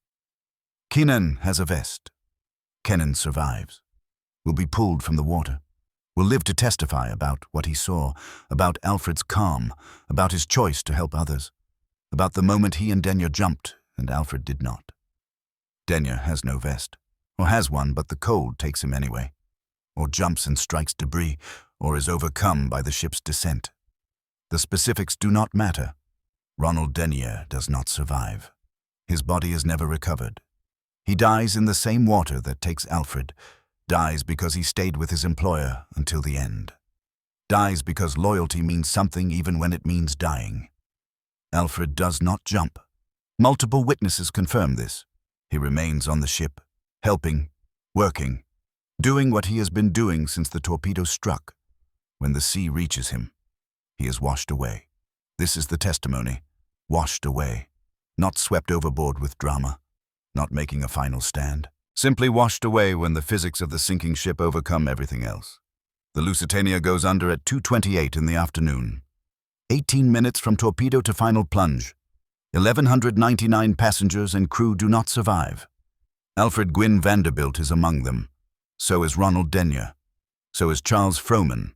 Keenan has a vest. Kenan survives, will be pulled from the water, will live to testify about what he saw, about Alfred's calm, about his choice to help others, about the moment he and Denier jumped and Alfred did not. Denier has no vest, or has one but the cold takes him anyway, or jumps and strikes debris, or is overcome by the ship's descent. The specifics do not matter. Ronald Denier does not survive. His body is never recovered. He dies in the same water that takes Alfred, dies because he stayed with his employer until the end. Dies because loyalty means something even when it means dying. Alfred does not jump. Multiple witnesses confirm this. He remains on the ship, helping, working, doing what he has been doing since the torpedo struck. When the sea reaches him, he is washed away. This is the testimony. Washed away. Not swept overboard with drama. Not making a final stand. Simply washed away when the physics of the sinking ship overcome everything else. The Lusitania goes under at 2:28 in the afternoon. 18 minutes from torpedo to final plunge. 1,199 passengers and crew do not survive. Alfred Gwynne Vanderbilt is among them. So is Ronald Denier. So is Charles Frohman,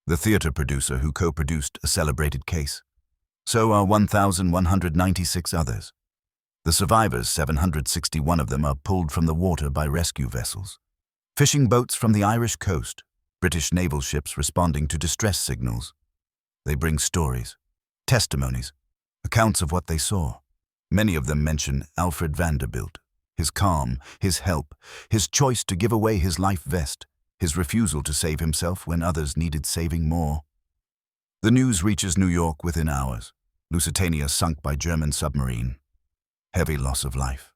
the theater producer who co-produced A Celebrated Case. So are 1,196 others. The survivors, 761 of them, are pulled from the water by rescue vessels. Fishing boats from the Irish coast, British naval ships responding to distress signals. They bring stories, testimonies, accounts of what they saw. Many of them mention Alfred Vanderbilt, his calm, his help, his choice to give away his life vest, his refusal to save himself when others needed saving more. The news reaches New York within hours. Lusitania sunk by German submarine. Heavy loss of life.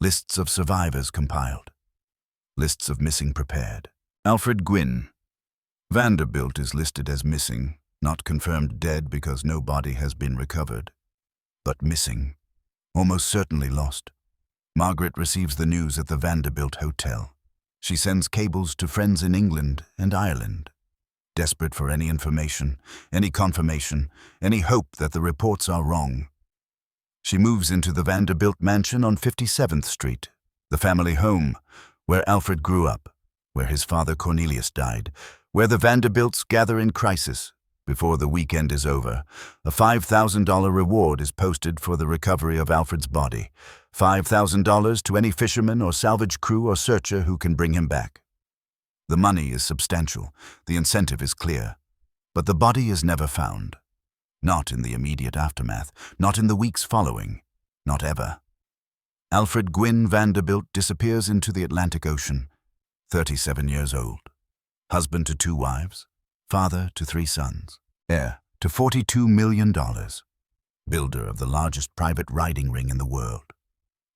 Lists of survivors compiled. Lists of missing prepared. Alfred Gwynne Vanderbilt is listed as missing, not confirmed dead because no body has been recovered. But missing. Almost certainly lost. Margaret receives the news at the Vanderbilt Hotel. She sends cables to friends in England and Ireland. Desperate for any information, any confirmation, any hope that the reports are wrong. She moves into the Vanderbilt mansion on 57th Street, the family home, where Alfred grew up, where his father Cornelius died, where the Vanderbilts gather in crisis. Before the weekend is over, a $5,000 reward is posted for the recovery of Alfred's body. $5,000 to any fisherman or salvage crew or searcher who can bring him back. The money is substantial, the incentive is clear, but the body is never found. Not in the immediate aftermath, not in the weeks following, not ever. Alfred Gwynne Vanderbilt disappears into the Atlantic Ocean, 37 years old. Husband to 2 wives, father to 3 sons, heir to $42 million, builder of the largest private riding ring in the world,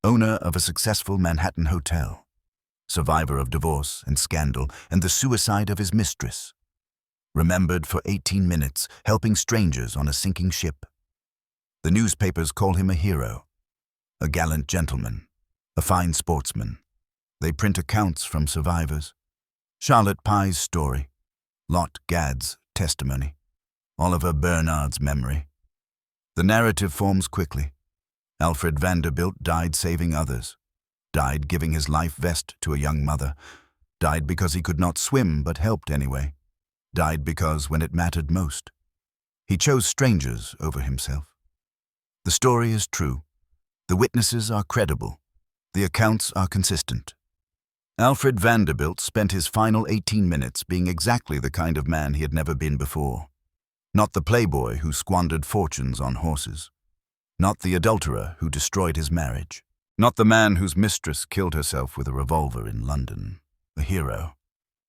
owner of a successful Manhattan hotel, survivor of divorce and scandal and the suicide of his mistress. Remembered for 18 minutes, helping strangers on a sinking ship. The newspapers call him a hero, a gallant gentleman, a fine sportsman. They print accounts from survivors. Charlotte Pye's story, Lot Gadd's testimony, Oliver Bernard's memory. The narrative forms quickly. Alfred Vanderbilt died saving others, died giving his life vest to a young mother, died because he could not swim but helped anyway. Died because when it mattered most, he chose strangers over himself. The story is true. The witnesses are credible. The accounts are consistent. Alfred Vanderbilt spent his final 18 minutes being exactly the kind of man he had never been before. Not the playboy who squandered fortunes on horses. Not the adulterer who destroyed his marriage. Not the man whose mistress killed herself with a revolver in London. A hero.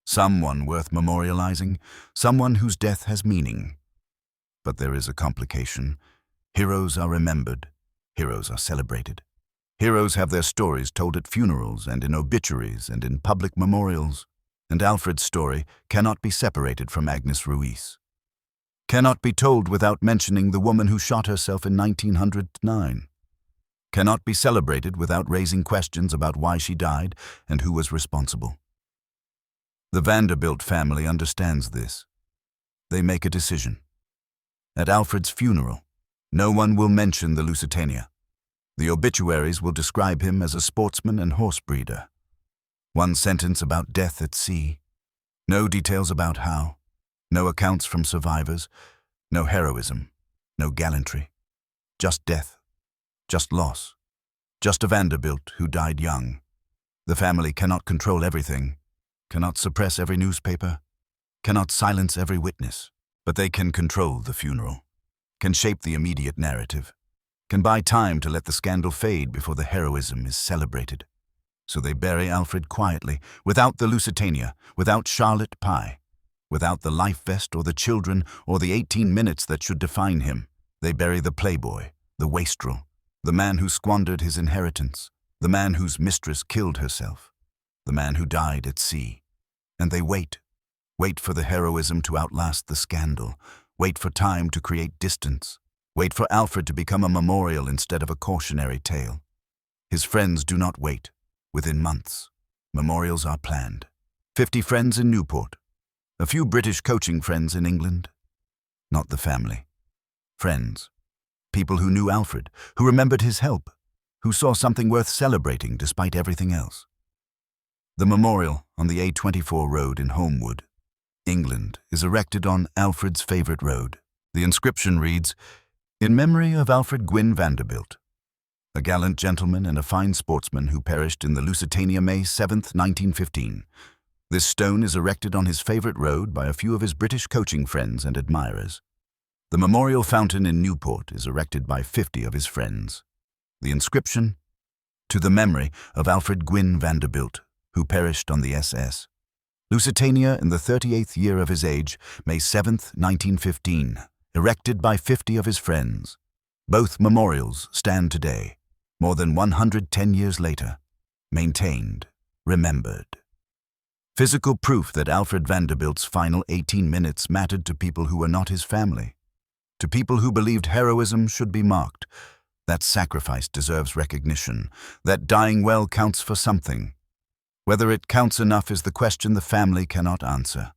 Someone worth memorializing, someone whose death has meaning. But there is a complication. Heroes are remembered. Heroes are celebrated. Heroes have their stories told at funerals and in obituaries and in public memorials. And Alfred's story cannot be separated from Agnes Ruiz. Cannot be told without mentioning the woman who shot herself in 1909. cannot be celebrated without raising questions about why she died and who was responsible. The Vanderbilt family understands this. They make a decision. At Alfred's funeral, no one will mention the Lusitania. The obituaries will describe him as a sportsman and horse breeder. One sentence about death at sea. No details about how. No accounts from survivors. No heroism. No gallantry. Just death. Just loss. Just a Vanderbilt who died young. The family cannot control everything, cannot suppress every newspaper, cannot silence every witness, but they can control the funeral, can shape the immediate narrative, can buy time to let the scandal fade before the heroism is celebrated. So they bury Alfred quietly, without the Lusitania, without Charlotte Pye, without the life vest or the children or the 18 minutes that should define him. They bury the playboy, the wastrel, the man who squandered his inheritance, the man whose mistress killed herself, the man who died at sea. And they wait for the heroism to outlast the scandal, wait for time to create distance, wait for Alfred to become a memorial instead of a cautionary tale. His friends do not wait. Within months, memorials are planned. 50 friends in Newport, a few British coaching friends in England. Not the family. Friends. People who knew Alfred, who remembered his help, who saw something worth celebrating despite everything else. The memorial on the A24 road in Homewood, England, is erected on Alfred's favorite road. The inscription reads, "In memory of Alfred Gwynne Vanderbilt, a gallant gentleman and a fine sportsman who perished in the Lusitania May 7, 1915. This stone is erected on his favorite road by a few of his British coaching friends and admirers. The memorial fountain in Newport is erected by 50 of his friends. The inscription, to the memory of Alfred Gwynne Vanderbilt, who perished on the SS. Lusitania in the 38th year of his age, May 7, 1915, erected by 50 of his friends. Both memorials stand today, more than 110 years later, maintained, remembered." Physical proof that Alfred Vanderbilt's final 18 minutes mattered to people who were not his family. To people who believed heroism should be marked, that sacrifice deserves recognition, that dying well counts for something. Whether it counts enough is the question the family cannot answer.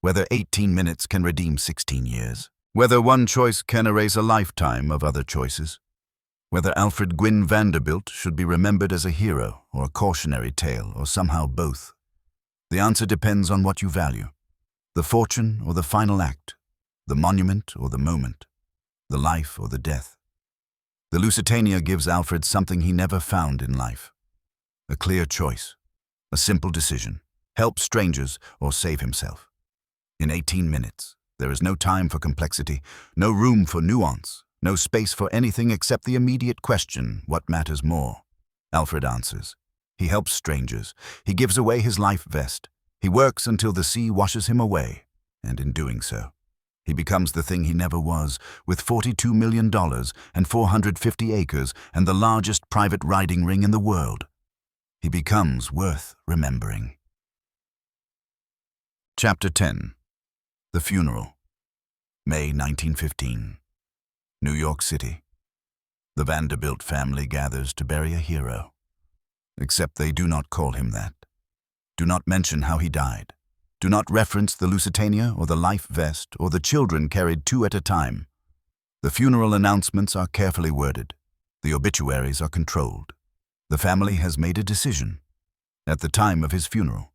Whether 18 minutes can redeem 16 years. Whether one choice can erase a lifetime of other choices. Whether Alfred Gwynne Vanderbilt should be remembered as a hero or a cautionary tale or somehow both. The answer depends on what you value. The fortune or the final act. The monument or the moment, the life or the death. The Lusitania gives Alfred something he never found in life. A clear choice, a simple decision, help strangers or save himself. In 18 minutes, there is no time for complexity, no room for nuance, no space for anything except the immediate question, what matters more? Alfred answers. He helps strangers. He gives away his life vest. He works until the sea washes him away, and in doing so, he becomes the thing he never was, with $42 million and 450 acres and the largest private riding ring in the world. He becomes worth remembering. Chapter 10. The Funeral. May 1915. New York City. The Vanderbilt family gathers to bury a hero. Except they do not call him that. Do not mention how he died. Do not reference the Lusitania or the life vest or the children carried 2 at a time. The funeral announcements are carefully worded. The obituaries are controlled. The family has made a decision. At the time of his funeral,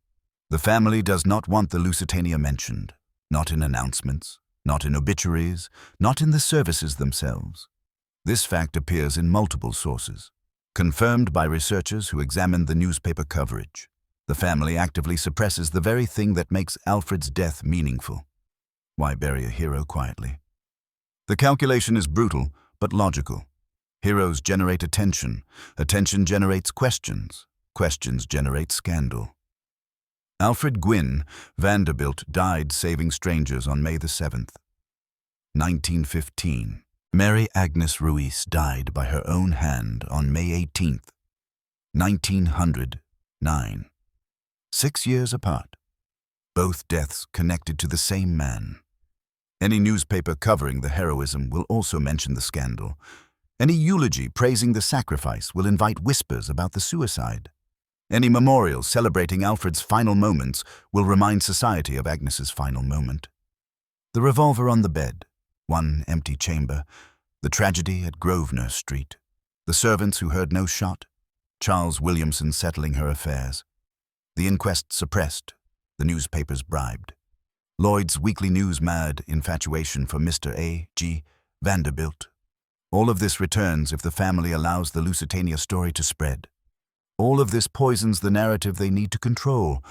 the family does not want the Lusitania mentioned, not in announcements, not in obituaries, not in the services themselves. This fact appears in multiple sources, confirmed by researchers who examined the newspaper coverage. The family actively suppresses the very thing that makes Alfred's death meaningful. Why bury a hero quietly? The calculation is brutal, but logical. Heroes generate attention. Attention generates questions. Questions generate scandal. Alfred Gwynne Vanderbilt died saving strangers on May the 7th, 1915. Mary Agnes Ruiz died by her own hand on May 18th, 1909. 6 years apart. Both deaths connected to the same man. Any newspaper covering the heroism will also mention the scandal. Any eulogy praising the sacrifice will invite whispers about the suicide. Any memorial celebrating Alfred's final moments will remind society of Agnes's final moment. The revolver on the bed, one empty chamber, the tragedy at Grosvenor Street, the servants who heard no shot, Charles Williamson settling her affairs, the inquest suppressed, the newspapers bribed, Lloyd's weekly news mad infatuation for Mr. A. G. Vanderbilt. All of this returns if the family allows the Lusitania story to spread. All of this poisons the narrative they need to control,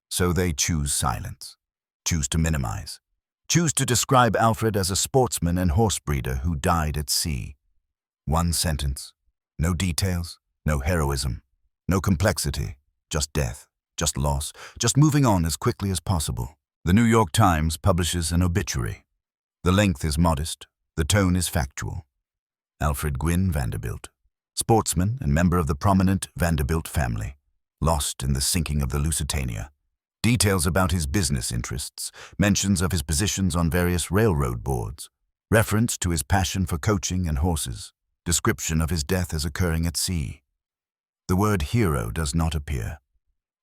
so they choose silence, choose to minimize, choose to describe Alfred as a sportsman and horse breeder who died at sea. One sentence, no details, no heroism, no complexity, just death, just loss, just moving on as quickly as possible. The New York Times publishes an obituary. The length is modest, the tone is factual. Alfred Gwynne Vanderbilt, sportsman and member of the prominent Vanderbilt family, lost in the sinking of the Lusitania. Details about his business interests, mentions of his positions on various railroad boards, reference to his passion for coaching and horses, description of his death as occurring at sea. The word hero does not appear.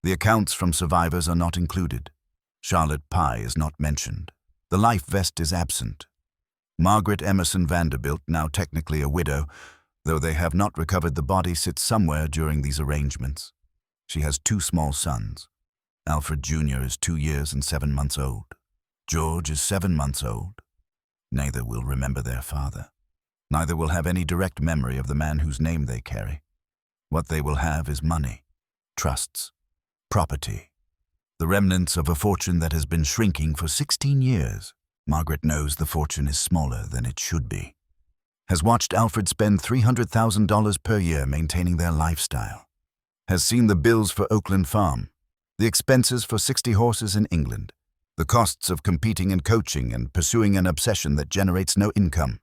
The accounts from survivors are not included. Charlotte Pye is not mentioned. The life vest is absent. Margaret Emerson Vanderbilt, now technically a widow, though they have not recovered the body, sits somewhere during these arrangements. She has 2 small sons. Alfred Jr. is 2 years and 7 months old. George is 7 months old. Neither will remember their father. Neither will have any direct memory of the man whose name they carry. What they will have is money, trusts, property, the remnants of a fortune that has been shrinking for 16 years. Margaret knows the fortune is smaller than it should be. Has watched Alfred spend $300,000 per year maintaining their lifestyle. Has seen the bills for Oakland Farm, the expenses for 60 horses in England, the costs of competing and coaching and pursuing an obsession that generates no income.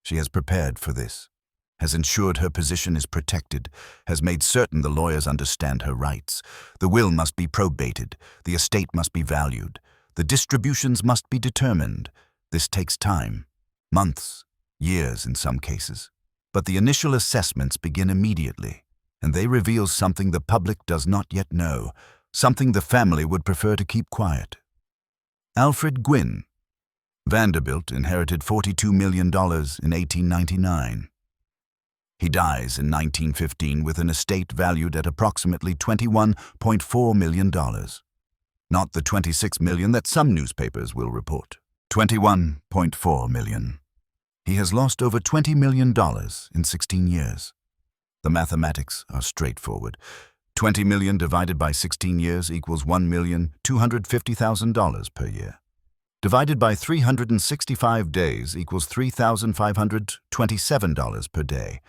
She has prepared for this, has ensured her position is protected, has made certain the lawyers understand her rights. The will must be probated, the estate must be valued, the distributions must be determined. This takes time, months, years in some cases. But the initial assessments begin immediately, and they reveal something the public does not yet know, something the family would prefer to keep quiet. Alfred Gwynne Vanderbilt inherited $42 million in 1899. He dies in 1915 with an estate valued at approximately $21.4 million. Not the $26 million that some newspapers will report. $21.4 million. He has lost over $20 million in 16 years. The mathematics are straightforward. 20 million divided by 16 years equals $1,250,000 per year. Divided by 365 days equals $3,527 per day,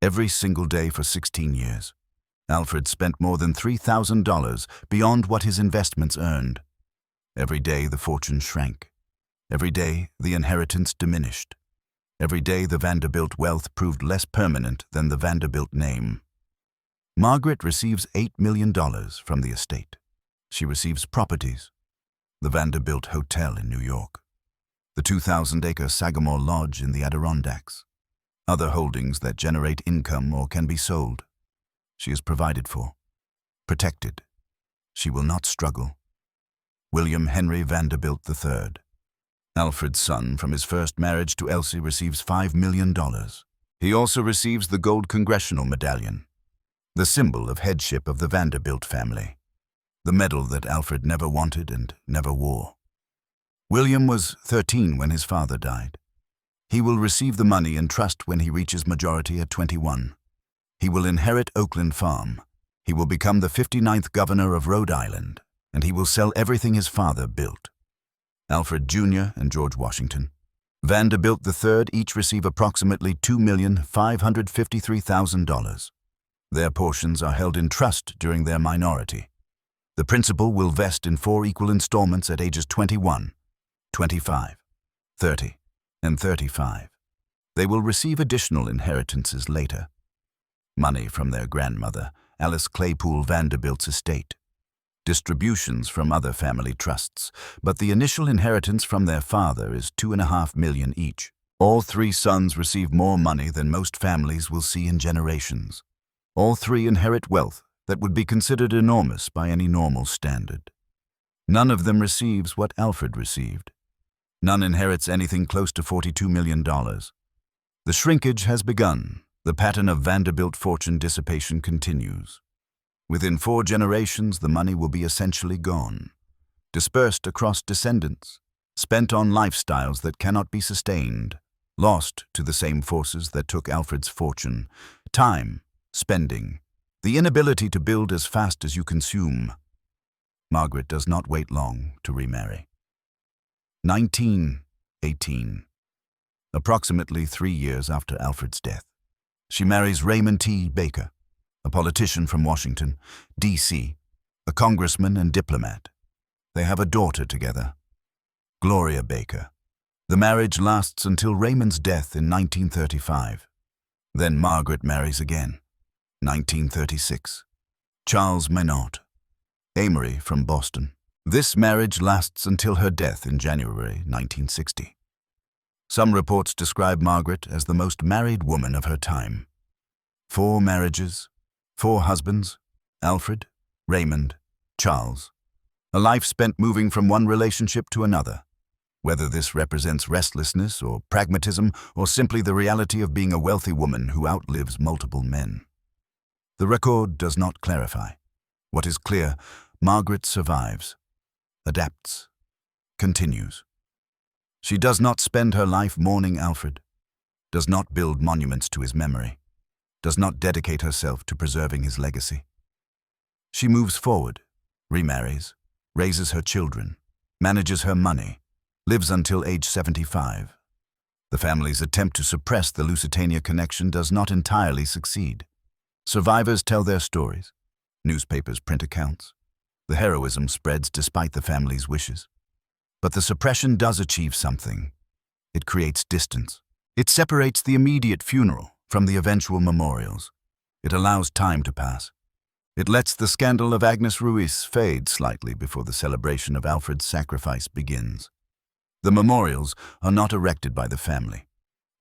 every single day for 16 years. Alfred spent more than $3,000 beyond what his investments earned. Every day the fortune shrank. Every day the inheritance diminished. Every day the Vanderbilt wealth proved less permanent than the Vanderbilt name. Margaret receives $8 million from the estate. She receives properties: the Vanderbilt Hotel in New York, the 2,000-acre Sagamore Lodge in the Adirondacks, other holdings that generate income or can be sold. She is provided for, protected. She will not struggle. William Henry Vanderbilt III. Alfred's son from his first marriage to Elsie receives $5 million. He also receives the Gold Congressional Medallion, the symbol of headship of the Vanderbilt family, the medal that Alfred never wanted and never wore. William was 13 when his father died. He will receive the money in trust when he reaches majority at 21. He will inherit Oakland Farm. He will become the 59th governor of Rhode Island, and he will sell everything his father built. Alfred Jr. and George Washington Vanderbilt III each receive approximately $2,553,000. Their portions are held in trust during their minority. The principal will vest in 4 equal installments at ages 21, 25, 30, and 35. They will receive additional inheritances later. Money from their grandmother, Alice Claypool Vanderbilt's estate. Distributions from other family trusts, but the initial inheritance from their father is $2.5 million each. All three sons receive more money than most families will see in generations. All three inherit wealth that would be considered enormous by any normal standard. None of them receives what Alfred received. None inherits anything close to $42 million. The shrinkage has begun. The pattern of Vanderbilt fortune dissipation continues. Within 4 generations, the money will be essentially gone, dispersed across descendants, spent on lifestyles that cannot be sustained, lost to the same forces that took Alfred's fortune: time, spending, the inability to build as fast as you consume. Margaret does not wait long to remarry. 1918. Approximately 3 years after Alfred's death, she marries Raymond T. Baker, a politician from Washington, D.C., a congressman and diplomat. They have a daughter together, Gloria Baker. The marriage lasts until Raymond's death in 1935. Then Margaret marries again, 1936. Charles Minot, Amory from Boston. This marriage lasts until her death in January 1960. Some reports describe Margaret as the most married woman of her time. 4 marriages, 4 husbands: Alfred, Raymond, Charles. A life spent moving from one relationship to another. Whether this represents restlessness or pragmatism or simply the reality of being a wealthy woman who outlives multiple men. The record does not clarify. What is clear: Margaret survives, adapts, continues. She does not spend her life mourning Alfred, does not build monuments to his memory, does not dedicate herself to preserving his legacy. She moves forward, remarries, raises her children, manages her money, lives until age 75. The family's attempt to suppress the Lusitania connection does not entirely succeed. Survivors tell their stories. Newspapers print accounts. The heroism spreads despite the family's wishes. But the suppression does achieve something. It creates distance. It separates the immediate funeral from the eventual memorials. It allows time to pass. It lets the scandal of Agnes Ruiz fade slightly before the celebration of Alfred's sacrifice begins. The memorials are not erected by the family.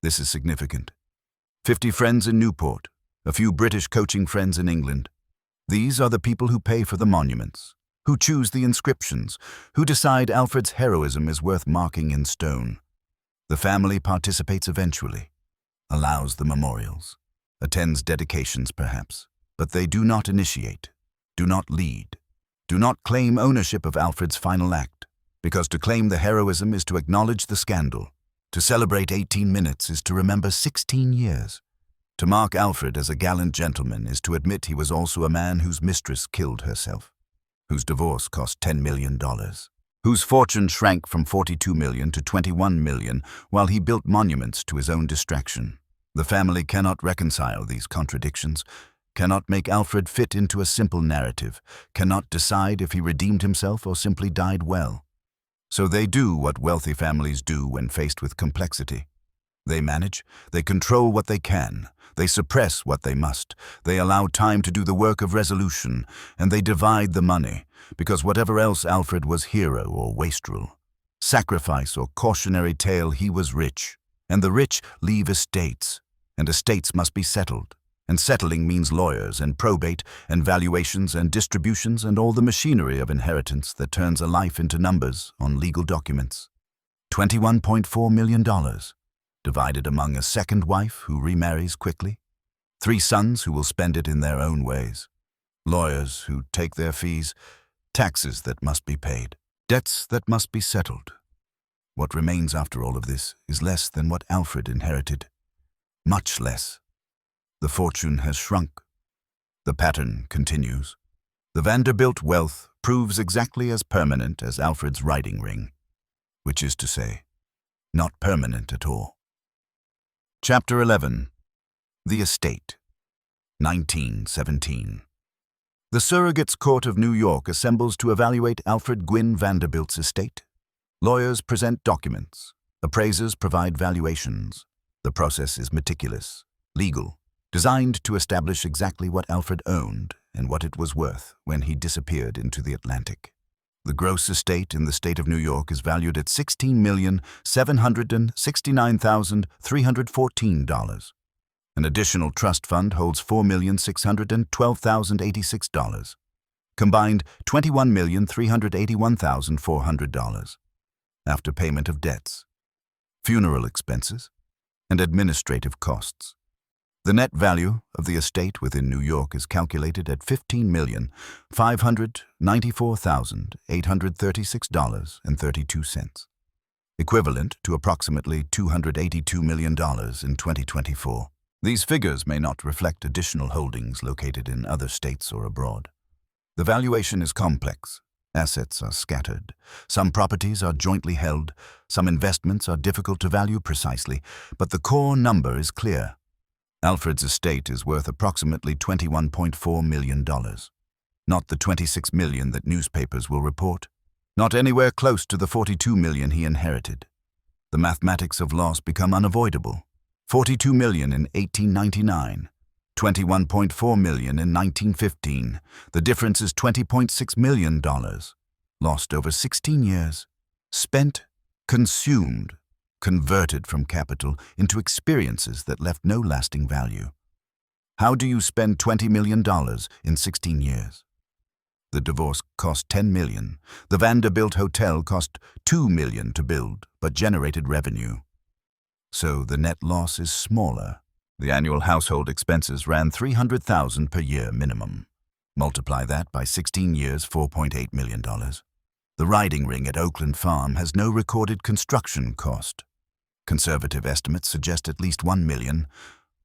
This is significant. 50 friends in Newport, a few British coaching friends in England. These are the people who pay for the monuments, who choose the inscriptions, who decide Alfred's heroism is worth marking in stone. The family participates eventually, allows the memorials, attends dedications perhaps, but they do not initiate, do not lead, do not claim ownership of Alfred's final act, because to claim the heroism is to acknowledge the scandal. To celebrate 18 minutes is to remember 16 years. To mark Alfred as a gallant gentleman is to admit he was also a man whose mistress killed herself, whose divorce cost $10 million, whose fortune shrank from $42 million to $21 million while he built monuments to his own distraction. The family cannot reconcile these contradictions, cannot make Alfred fit into a simple narrative, cannot decide if he redeemed himself or simply died well. So they do what wealthy families do when faced with complexity. They manage, they control what they can, they suppress what they must, they allow time to do the work of resolution, and they divide the money, because whatever else Alfred was hero or wastrel, sacrifice or cautionary tale, he was rich, and the rich leave estates, and estates must be settled, and settling means lawyers and probate and valuations and distributions and all the machinery of inheritance that turns a life into numbers on legal documents. $21.4 million. Divided among a second wife who remarries quickly, 3 sons who will spend it in their own ways, lawyers who take their fees, taxes that must be paid, debts that must be settled. What remains after all of this is less than what Alfred inherited. Much less. The fortune has shrunk. The pattern continues. The Vanderbilt wealth proves exactly as permanent as Alfred's riding ring, which is to say, not permanent at all. Chapter 11. The Estate. 1917. The Surrogates Court of New York assembles to evaluate Alfred Gwynne Vanderbilt's estate. Lawyers present documents. Appraisers provide valuations. The process is meticulous, legal, designed to establish exactly what Alfred owned and what it was worth when he disappeared into the Atlantic. The gross estate in the state of New York is valued at $16,769,314. An additional trust fund holds $4,612,086. Combined $21,381,400. After payment of debts, funeral expenses, and administrative costs. The net value of the estate within New York is calculated at $15,594,836.32, equivalent to approximately $282 million in 2024. These figures may not reflect additional holdings located in other states or abroad. The valuation is complex. Assets are scattered. Some properties are jointly held. Some investments are difficult to value precisely, but the core number is clear. Alfred's estate is worth approximately $21.4 million. Not the $26 million that newspapers will report. Not anywhere close to the $42 million he inherited. The mathematics of loss become unavoidable. $42 million in 1899. $21.4 million in 1915. The difference is $20.6 million. Lost over 16 years. Spent, consumed, converted from capital into experiences that left no lasting value. How do you spend $20 million in 16 years? The divorce cost $10 million. The Vanderbilt Hotel cost $2 million to build, but generated revenue. So the net loss is smaller. The annual household expenses ran $300,000 per year minimum. Multiply that by 16 years, $4.8 million. The riding ring at Oakland Farm has no recorded construction cost. Conservative estimates suggest at least $1 million,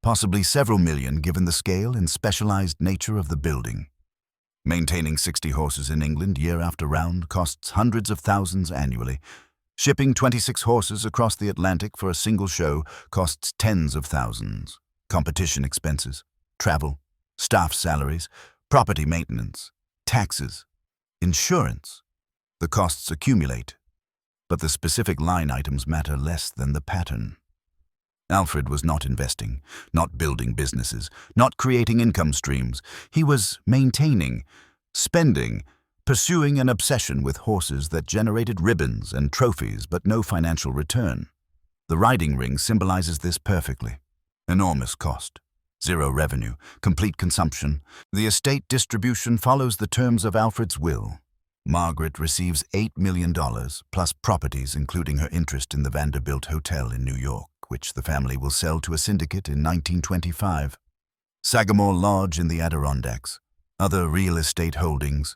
possibly several million given the scale and specialized nature of the building. Maintaining 60 horses in England year after round costs hundreds of thousands annually. Shipping 26 horses across the Atlantic for a single show costs tens of thousands. Competition expenses, travel, staff salaries, property maintenance, taxes, insurance. The costs accumulate, but the specific line items matter less than the pattern. Alfred was not investing, not building businesses, not creating income streams. He was maintaining, spending, pursuing an obsession with horses that generated ribbons and trophies but no financial return. The riding ring symbolizes this perfectly. Enormous cost, zero revenue, complete consumption. The estate distribution follows the terms of Alfred's will. Margaret receives $8 million plus properties including her interest in the Vanderbilt Hotel in New York, which the family will sell to a syndicate in 1925. Sagamore Lodge in the Adirondacks. Other real estate holdings.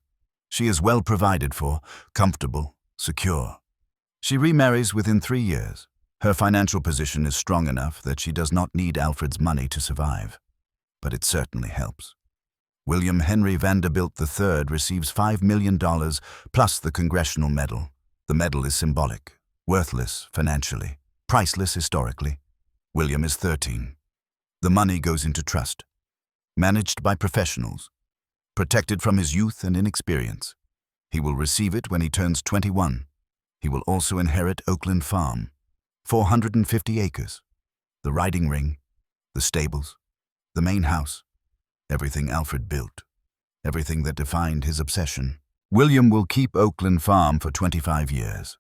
She is well provided for, comfortable, secure. She remarries within 3 years. Her financial position is strong enough that she does not need Alfred's money to survive. But it certainly helps. William Henry Vanderbilt III receives $5 million plus the Congressional Medal. The medal is symbolic, worthless financially, priceless historically. William is 13. The money goes into trust, managed by professionals, protected from his youth and inexperience. He will receive it when he turns 21. He will also inherit Oakland Farm, 450 acres, the riding ring, the stables, the main house, everything Alfred built, everything that defined his obsession. William will keep Oakland Farm for 25 years,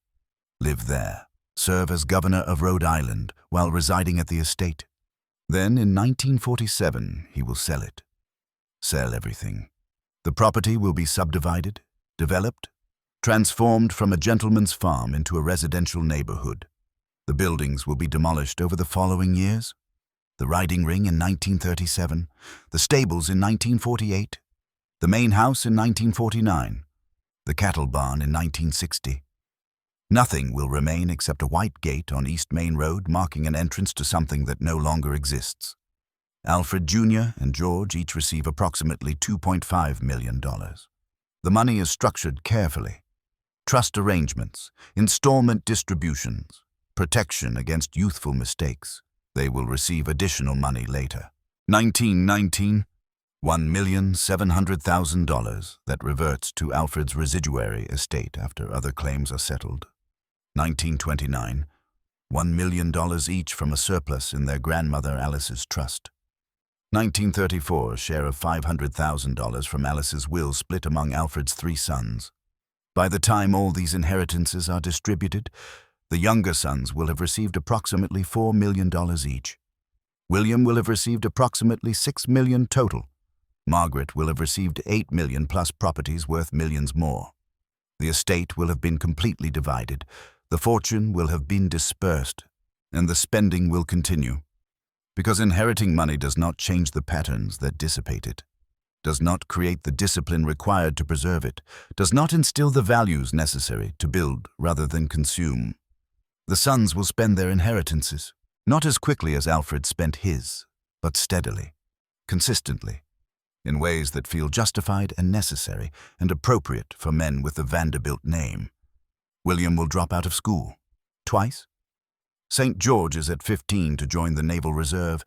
live there, serve as governor of Rhode Island while residing at the estate. Then in 1947, he will sell it. Sell everything. The property will be subdivided, developed, transformed from a gentleman's farm into a residential neighborhood. The buildings will be demolished over the following years. The riding ring in 1937, the stables in 1948, the main house in 1949, the cattle barn in 1960. Nothing will remain except a white gate on East Main Road marking an entrance to something that no longer exists. Alfred Jr. and George each receive approximately $2.5 million. The money is structured carefully. Trust arrangements, installment distributions, protection against youthful mistakes. They will receive additional money later. 1919, $1,700,000 that reverts to Alfred's residuary estate after other claims are settled. 1929, $1 million each from a surplus in their grandmother Alice's trust. 1934, share of $500,000 from Alice's will split among Alfred's 3 sons. By the time all these inheritances are distributed, the younger sons will have received approximately $4 million each. William will have received approximately $6 million total. Margaret will have received $8 million plus properties worth millions more. The estate will have been completely divided, the fortune will have been dispersed, and the spending will continue. Because inheriting money does not change the patterns that dissipate it, does not create the discipline required to preserve it, does not instill the values necessary to build rather than consume. The sons will spend their inheritances, not as quickly as Alfred spent his, but steadily, consistently, in ways that feel justified and necessary and appropriate for men with the Vanderbilt name. William will drop out of school. Twice. St. George is at 15 to join the Naval Reserve.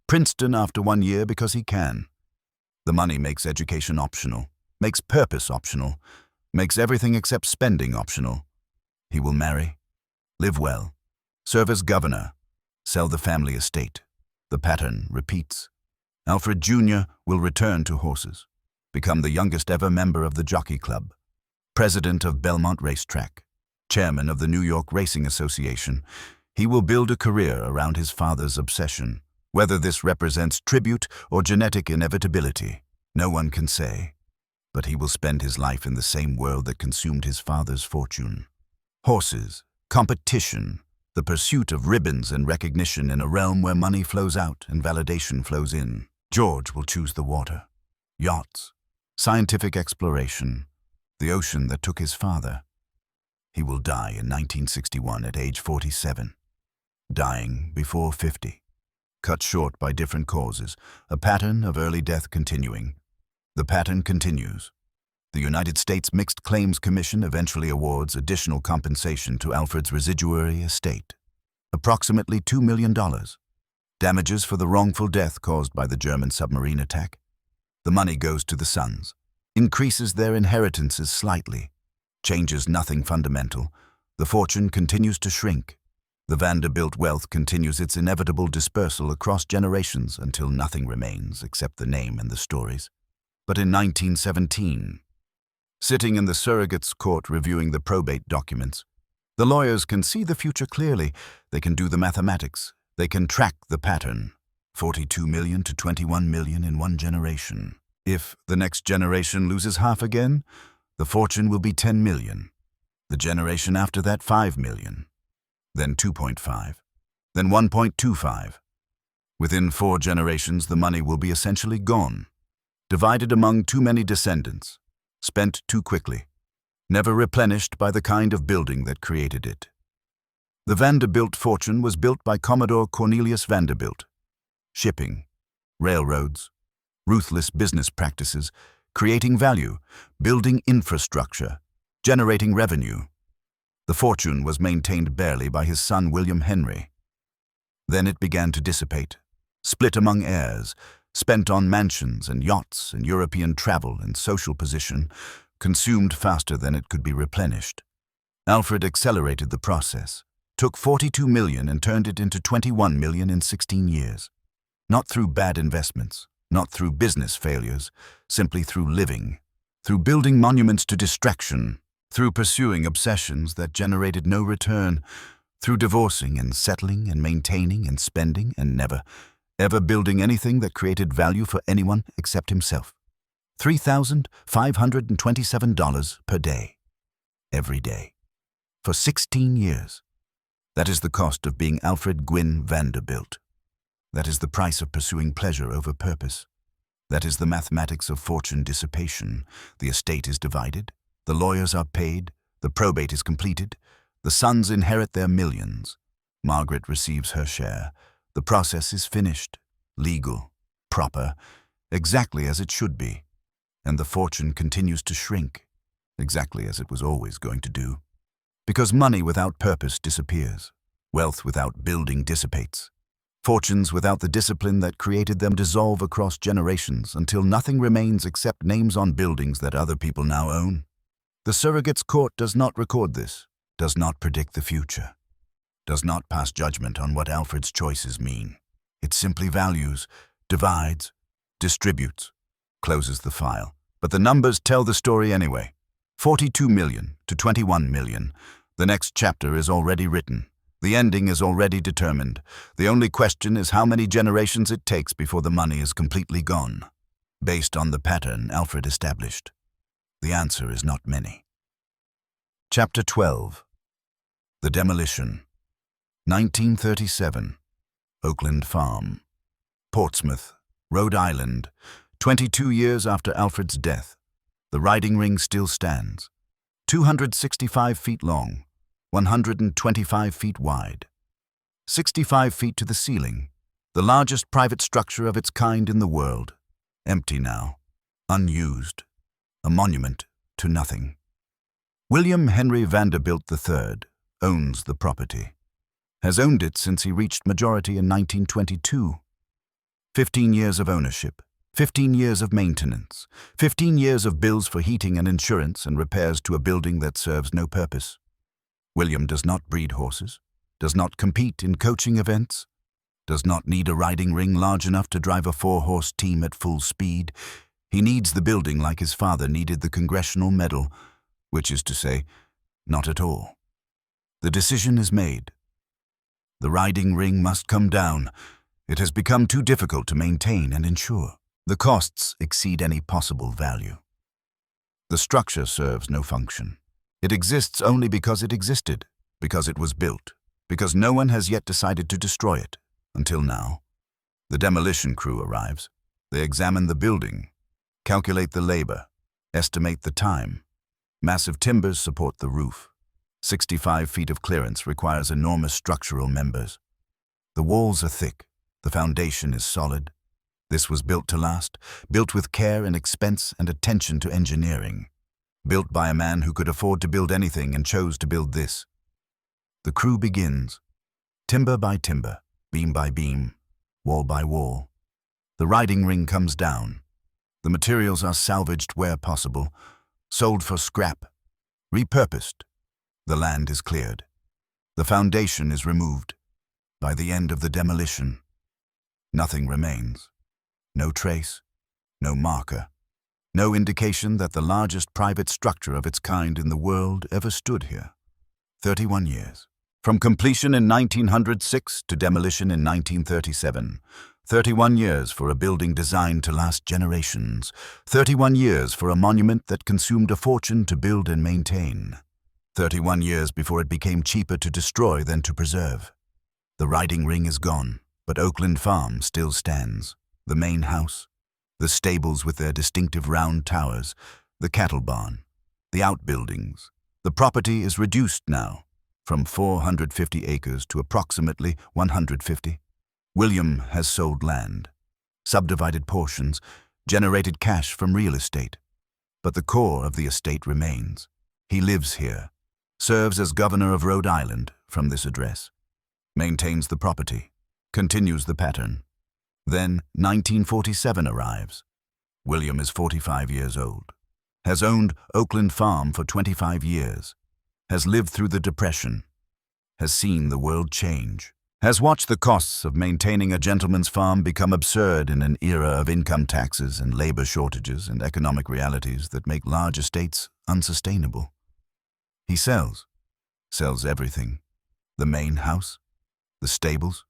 Princeton after 1 year because he can. The money makes education optional, makes purpose optional, makes everything except spending optional. He will marry, live well, serve as governor, sell the family estate. The pattern repeats. Alfred Jr. will return to horses, become the youngest ever member of the Jockey Club, president of Belmont Racetrack, chairman of the New York Racing Association. He will build a career around his father's obsession. Whether this represents tribute or genetic inevitability, no one can say. But he will spend his life in the same world that consumed his father's fortune. Horses, competition, the pursuit of ribbons and recognition in a realm where money flows out and validation flows in. George will choose the water, yachts, scientific exploration, the ocean that took his father. He will die in 1961 at age 47, dying before 50. Cut short by different causes, a pattern of early death continuing. The pattern continues. The United States Mixed Claims Commission eventually awards additional compensation to Alfred's residuary estate, approximately $2 million. Damages for the wrongful death caused by the German submarine attack. The money goes to the sons, increases their inheritances slightly, changes nothing fundamental. The fortune continues to shrink. The Vanderbilt wealth continues its inevitable dispersal across generations until nothing remains except the name and the stories. But in 1917, sitting in the surrogate's court reviewing the probate documents, the lawyers can see the future clearly. They can do the mathematics. They can track the pattern. 42 million to 21 million in one generation. If the next generation loses half again, the fortune will be 10 million. The generation after that, 5 million. Then 2.5, then 1.25. Within 4 generations, the money will be essentially gone, divided among too many descendants, spent too quickly, never replenished by the kind of building that created it. The Vanderbilt fortune was built by Commodore Cornelius Vanderbilt. Shipping, railroads, ruthless business practices, creating value, building infrastructure, generating revenue. The fortune was maintained barely by his son William Henry. Then it began to dissipate, split among heirs, spent on mansions and yachts and European travel and social position, consumed faster than it could be replenished. Alfred accelerated the process, took 42 million and turned it into 21 million in 16 years. Not through bad investments, not through business failures, simply through living, through building monuments to distraction, through pursuing obsessions that generated no return, through divorcing and settling and maintaining and spending and never, ever building anything that created value for anyone except himself. $3,527 per day, every day, for 16 years. That is the cost of being Alfred Gwynne Vanderbilt. That is the price of pursuing pleasure over purpose. That is the mathematics of fortune dissipation. The estate is divided. The lawyers are paid, the probate is completed, the sons inherit their millions. Margaret receives her share. The process is finished, legal, proper, exactly as it should be. And the fortune continues to shrink, exactly as it was always going to do. Because money without purpose disappears. Wealth without building dissipates. Fortunes without the discipline that created them dissolve across generations until nothing remains except names on buildings that other people now own. The surrogate's court does not record this, does not predict the future, does not pass judgment on what Alfred's choices mean. It simply values, divides, distributes, closes the file. But the numbers tell the story anyway. 42 million to 21 million. The next chapter is already written. The ending is already determined. The only question is how many generations it takes before the money is completely gone. Based on the pattern Alfred established, the answer is not many. Chapter 12. The Demolition. 1937. Oakland Farm. Portsmouth, Rhode Island. 22 years after Alfred's death, the riding ring still stands. 265 feet long, 125 feet wide. 65 feet to the ceiling, the largest private structure of its kind in the world. Empty now, unused, a monument to nothing. William Henry Vanderbilt III owns the property. Has owned it since he reached majority in 1922. 15 years of ownership, 15 years of maintenance, 15 years of bills for heating and insurance and repairs to a building that serves no purpose. William does not breed horses, does not compete in coaching events, does not need a riding ring large enough to drive a 4-horse team at full speed. He needs the building like his father needed the Congressional Medal, which is to say, not at all. The decision is made. The riding ring must come down. It has become too difficult to maintain and insure. The costs exceed any possible value. The structure serves no function. It exists only because it existed, because it was built, because no one has yet decided to destroy it, until now. The demolition crew arrives. They examine the building, calculate the labor, estimate the time. Massive timbers support the roof. 65 feet of clearance requires enormous structural members. The walls are thick. The foundation is solid. This was built to last, built with care and expense and attention to engineering. Built by a man who could afford to build anything and chose to build this. The crew begins. Timber by timber, beam by beam, wall by wall. The riding ring comes down. The materials are salvaged where possible, sold for scrap, repurposed. The land is cleared. The foundation is removed. By the end of the demolition, nothing remains. No trace, no marker, no indication that the largest private structure of its kind in the world ever stood here. 31 years. From completion in 1906 to demolition in 1937. 31 years for a building designed to last generations. 31 years for a monument that consumed a fortune to build and maintain. 31 years before it became cheaper to destroy than to preserve. The riding ring is gone, but Oakland Farm still stands. The main house, the stables with their distinctive round towers, the cattle barn, the outbuildings. The property is reduced now from 450 acres to approximately 150. William has sold land, subdivided portions, generated cash from real estate. But the core of the estate remains. He lives here, serves as governor of Rhode Island from this address, maintains the property, continues the pattern. Then 1947 arrives. William is 45 years old, has owned Oakland Farm for 25 years, has lived through the Depression, has seen the world change, has watched the costs of maintaining a gentleman's farm become absurd in an era of income taxes and labor shortages and economic realities that make large estates unsustainable. He sells everything, the main house, the stables,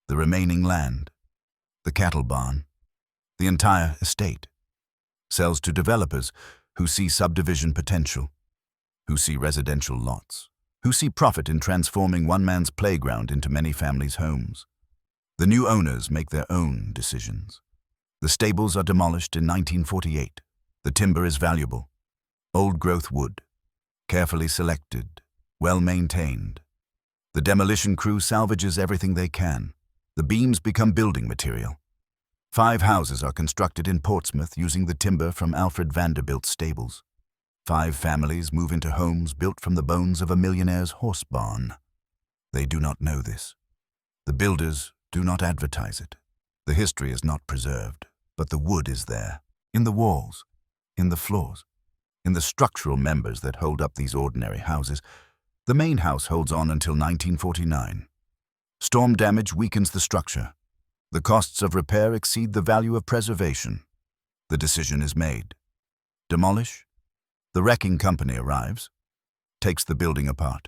the remaining land, the cattle barn, the entire estate. Sells to developers who see subdivision potential, who see residential lots, who see profit in transforming one man's playground into many families' homes. The new owners make their own decisions. The stables are demolished in 1948. The timber is valuable, old-growth wood, carefully selected, well-maintained. The demolition crew salvages everything they can. The beams become building material. 5 houses are constructed in Portsmouth using the timber from Alfred Vanderbilt's stables. 5 families move into homes built from the bones of a millionaire's horse barn. They do not know this. The builders do not advertise it. The history is not preserved, but the wood is there, in the walls, in the floors, in the structural members that hold up these ordinary houses. The main house holds on until 1949. Storm damage weakens the structure. The costs of repair exceed the value of preservation. The decision is made. Demolish? The wrecking company arrives, takes the building apart.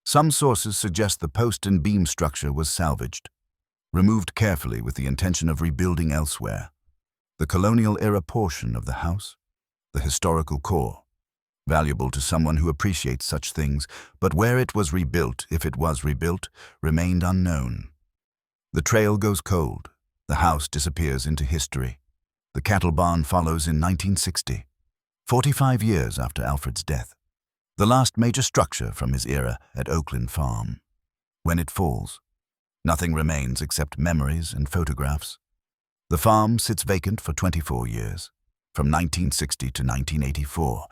Some sources suggest the post and beam structure was salvaged, removed carefully with the intention of rebuilding elsewhere. The colonial-era portion of the house, the historical core, valuable to someone who appreciates such things, but where it was rebuilt, if it was rebuilt, remained unknown. The trail goes cold. The house disappears into history. The cattle barn follows in 1960, 45 years after Alfred's death, the last major structure from his era at Oakland Farm. When it falls, nothing remains except memories and photographs. The farm sits vacant for 24 years, from 1960 to 1984,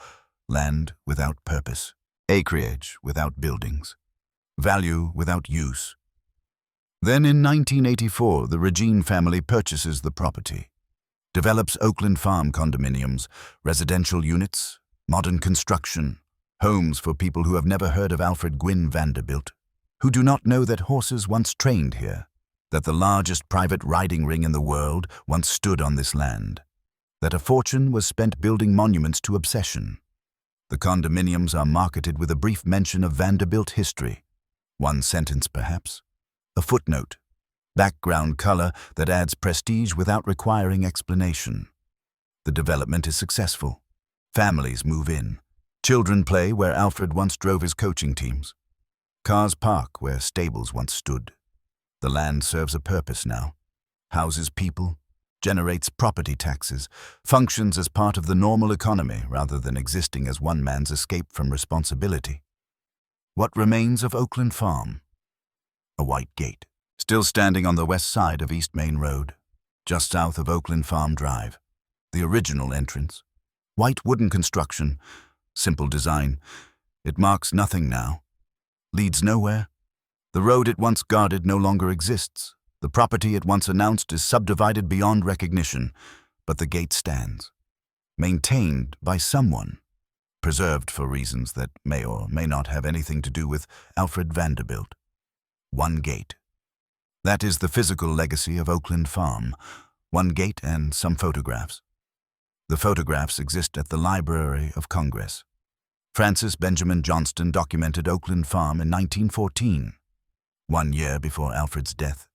land without purpose, acreage without buildings, value without use. Then in 1984, the Regine family purchases the property, develops Oakland Farm condominiums, residential units, modern construction, homes for people who have never heard of Alfred Gwynne Vanderbilt, who do not know that horses once trained here, that the largest private riding ring in the world once stood on this land, that a fortune was spent building monuments to obsession. The condominiums are marketed with a brief mention of Vanderbilt history, one sentence perhaps, a footnote, background color that adds prestige without requiring explanation. The development is successful. Families move in. Children play where Alfred once drove his coaching teams. Cars park where stables once stood. The land serves a purpose now, houses people, generates property taxes, functions as part of the normal economy rather than existing as one man's escape from responsibility. What remains of Oakland Farm? A white gate, still standing on the west side of East Main Road, just south of Oakland Farm Drive. The original entrance. White wooden construction, simple design. It marks nothing now. Leads nowhere. The road it once guarded no longer exists. The property it once announced is subdivided beyond recognition, but the gate stands. Maintained by someone. Preserved for reasons that may or may not have anything to do with Alfred Vanderbilt. One gate. That is the physical legacy of Oakland Farm. One gate and some photographs. The photographs exist at the Library of Congress. Frances Benjamin Johnston documented Oakland Farm in 1914, 1 year before Alfred's death.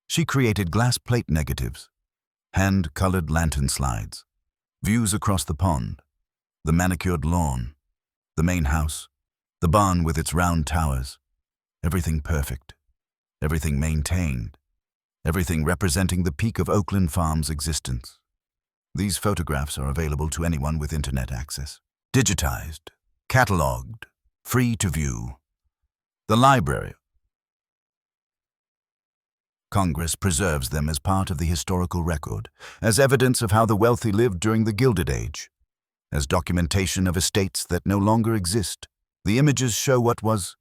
She created glass plate negatives, hand-colored lantern slides, views across the pond, the manicured lawn, the main house, the barn with its round towers. Everything perfect, everything maintained, everything representing the peak of Oakland Farm's existence. These photographs are available to anyone with internet access. Digitized, cataloged, free to view. The Library Congress preserves them as part of the historical record, as evidence of how the wealthy lived during the Gilded Age, as documentation of estates that no longer exist. The images show what was.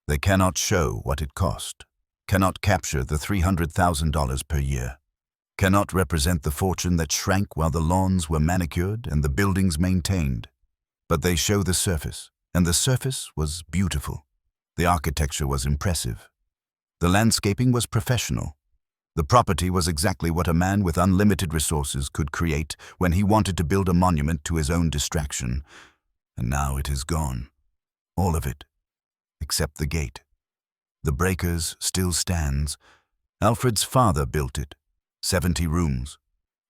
They cannot show what it cost, cannot capture the $300,000 per year, cannot represent the fortune that shrank while the lawns were manicured and the buildings maintained. But they show the surface, and the surface was beautiful. The architecture was impressive. The landscaping was professional. The property was exactly what a man with unlimited resources could create when he wanted to build a monument to his own distraction. And now it is gone. All of it. Except the gate. The breakers still stands. Alfred's father built it. 70 rooms.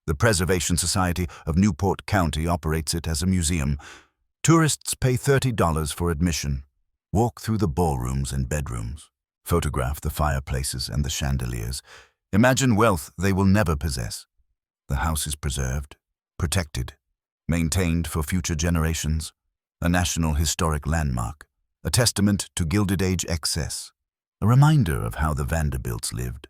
The Preservation Society of Newport County operates it as a museum. Tourists pay $30 for admission. Walk through the ballrooms and bedrooms. Photograph the fireplaces and the chandeliers. Imagine wealth they will never possess. The house is preserved, protected, maintained for future generations. A national historic landmark. A testament to Gilded Age excess. A reminder of how the Vanderbilts lived.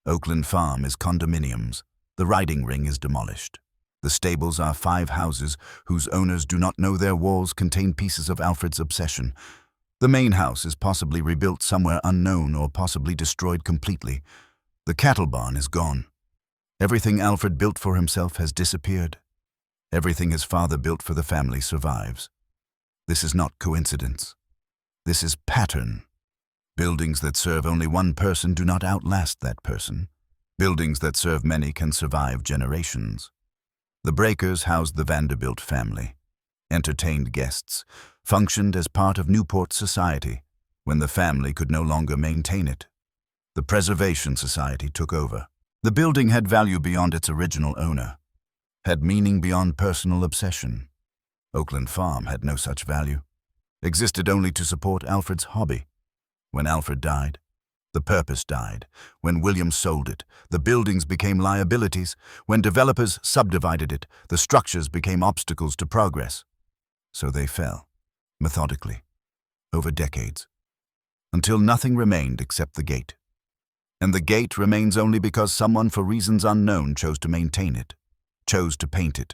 Oakland Farm is condominiums. The riding ring is demolished. The stables are 5 houses whose owners do not know their walls contain pieces of Alfred's obsession. The main house is possibly rebuilt somewhere unknown or possibly destroyed completely. The cattle barn is gone. Everything Alfred built for himself has disappeared. Everything his father built for the family survives. This is not coincidence. This is pattern. Buildings that serve only one person do not outlast that person. Buildings that serve many can survive generations. The breakers housed the Vanderbilt family. entertained guests, functioned as part of Newport society when the family could no longer maintain it. The Preservation Society took over. The building had value beyond its original owner, had meaning beyond personal obsession. Oakland Farm had no such value, existed only to support Alfred's hobby. When Alfred died, the purpose died. When William sold it, the buildings became liabilities. When developers subdivided it, the structures became obstacles to progress. So they fell, methodically, over decades, until nothing remained except the gate. And the gate remains only because someone, for reasons unknown, chose to maintain it, chose to paint it,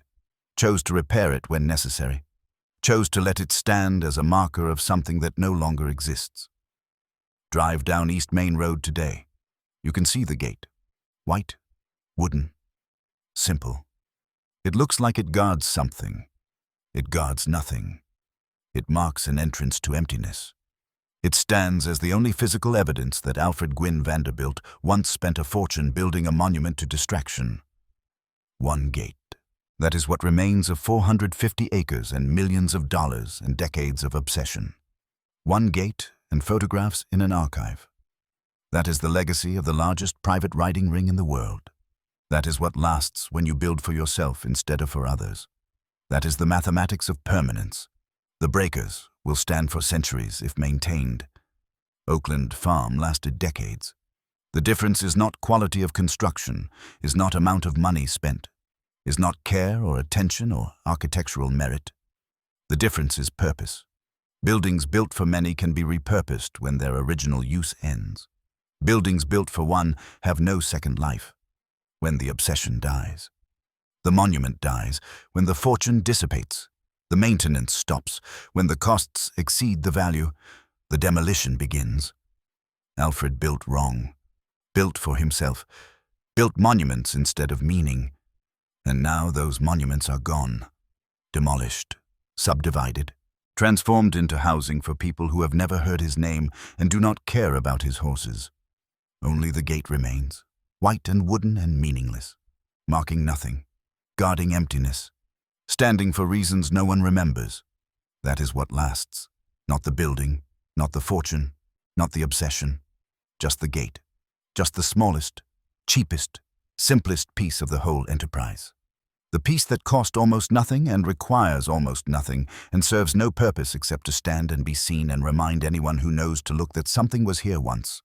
chose to repair it when necessary, chose to let it stand as a marker of something that no longer exists. Drive down East Main Road today. You can see the gate. White, wooden, simple. It looks like it guards something. It guards nothing. It marks an entrance to emptiness. It stands as the only physical evidence that Alfred Gwynne Vanderbilt once spent a fortune building a monument to distraction. One gate. That is what remains of 450 acres and millions of dollars and decades of obsession. One gate and photographs in an archive. That is the legacy of the largest private riding ring in the world. That is what lasts when you build for yourself instead of for others. That is the mathematics of permanence. The breakers will stand for centuries if maintained. Oakland Farm lasted decades. The difference is not quality of construction, is not amount of money spent, is not care or attention or architectural merit. The difference is purpose. Buildings built for many can be repurposed when their original use ends. Buildings built for one have no second life, when the obsession dies. The monument dies when the fortune dissipates. The maintenance stops when the costs exceed the value. The demolition begins. Alfred built wrong, built for himself, built monuments instead of meaning. And now those monuments are gone, demolished, subdivided, transformed into housing for people who have never heard his name and do not care about his horses. Only the gate remains, white and wooden and meaningless, marking nothing, guarding emptiness, standing for reasons no one remembers. That is what lasts. Not the building, not the fortune, not the obsession. Just the gate. Just the smallest, cheapest, simplest piece of the whole enterprise. The piece that cost almost nothing and requires almost nothing and serves no purpose except to stand and be seen and remind anyone who knows to look that something was here once.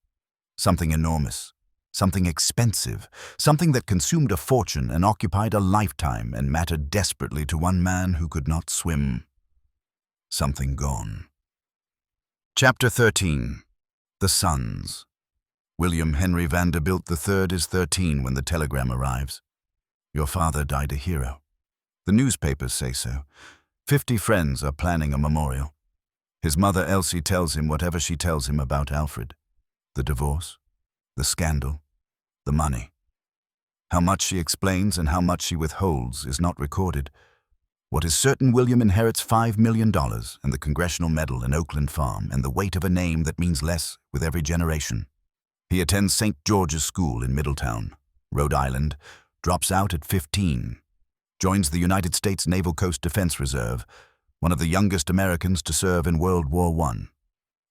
Something enormous. Something expensive, something that consumed a fortune and occupied a lifetime and mattered desperately to one man who could not swim. Something gone. Chapter 13. The Sons. William Henry Vanderbilt III is 13 when the telegram arrives. Your father died a hero. The newspapers say so. 50 friends are planning a memorial. His mother Elsie tells him whatever she tells him about Alfred. The divorce, the scandal, the money. How much she explains and how much she withholds is not recorded. What is certain, William inherits $5 million and the Congressional Medal and Oakland Farm and the weight of a name that means less with every generation. He attends St. George's School in Middletown, Rhode Island, drops out at 15, joins the United States Naval Coast Defense Reserve, one of the youngest Americans to serve in World War I.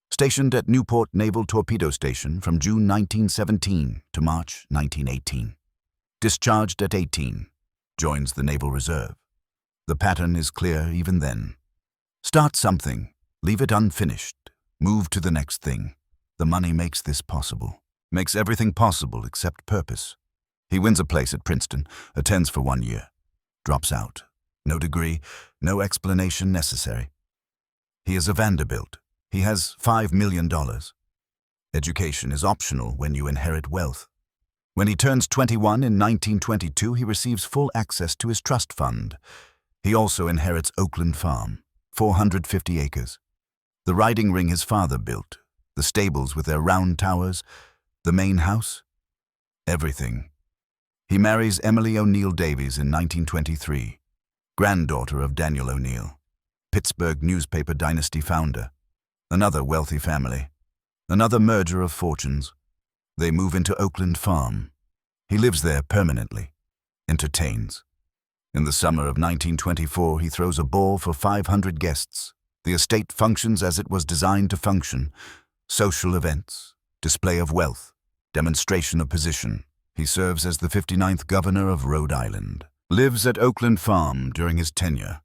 Stationed at Newport Naval Torpedo Station from June 1917 to March 1918. Discharged at 18, joins the Naval Reserve. The pattern is clear even then. Start something, leave it unfinished, move to the next thing. The money makes this possible, makes everything possible except purpose. He wins a place at Princeton, attends for 1 year, drops out. No degree, no explanation necessary. He is a Vanderbilt. He has $5 million. Education is optional when you inherit wealth. When he turns 21 in 1922, he receives full access to his trust fund. He also inherits Oakland Farm, 450 acres. The riding ring his father built, the stables with their round towers, the main house, everything. He marries Emily O'Neill Davies in 1923, granddaughter of Daniel O'Neill, Pittsburgh newspaper dynasty founder. Another wealthy family, another merger of fortunes. They move into Oakland Farm. He lives there permanently, entertains. In the summer of 1924, he throws a ball for 500 guests. The estate functions as it was designed to function. Social events, display of wealth, demonstration of position. He serves as the 59th governor of Rhode Island. Lives at Oakland Farm during his tenure.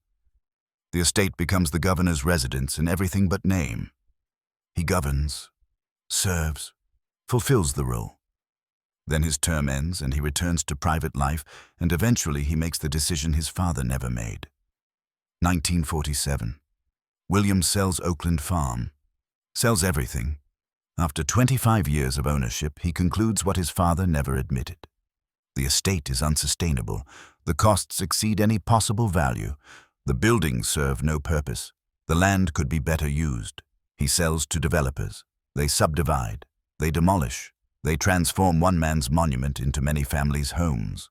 The estate becomes the governor's residence in everything but name. He governs, serves, fulfills the role. Then his term ends and he returns to private life, and eventually he makes the decision his father never made. 1947. William sells Oakland Farm. Sells everything. After 25 years of ownership, he concludes what his father never admitted. The estate is unsustainable. The costs exceed any possible value. The buildings serve no purpose. The land could be better used. He sells to developers. They subdivide. They demolish. They transform one man's monument into many families' homes.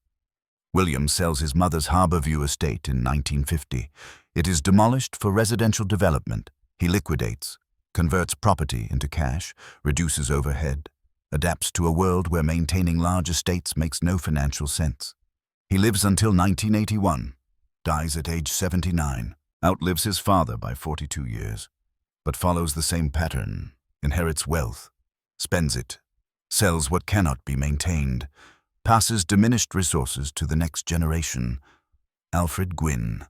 William sells his mother's Harborview estate in 1950. It is demolished for residential development. He liquidates, converts property into cash, reduces overhead, adapts to a world where maintaining large estates makes no financial sense. He lives until 1981, dies at age 79, outlives his father by 42 years, but follows the same pattern, inherits wealth, spends it, sells what cannot be maintained, passes diminished resources to the next generation. Alfred Gwynne.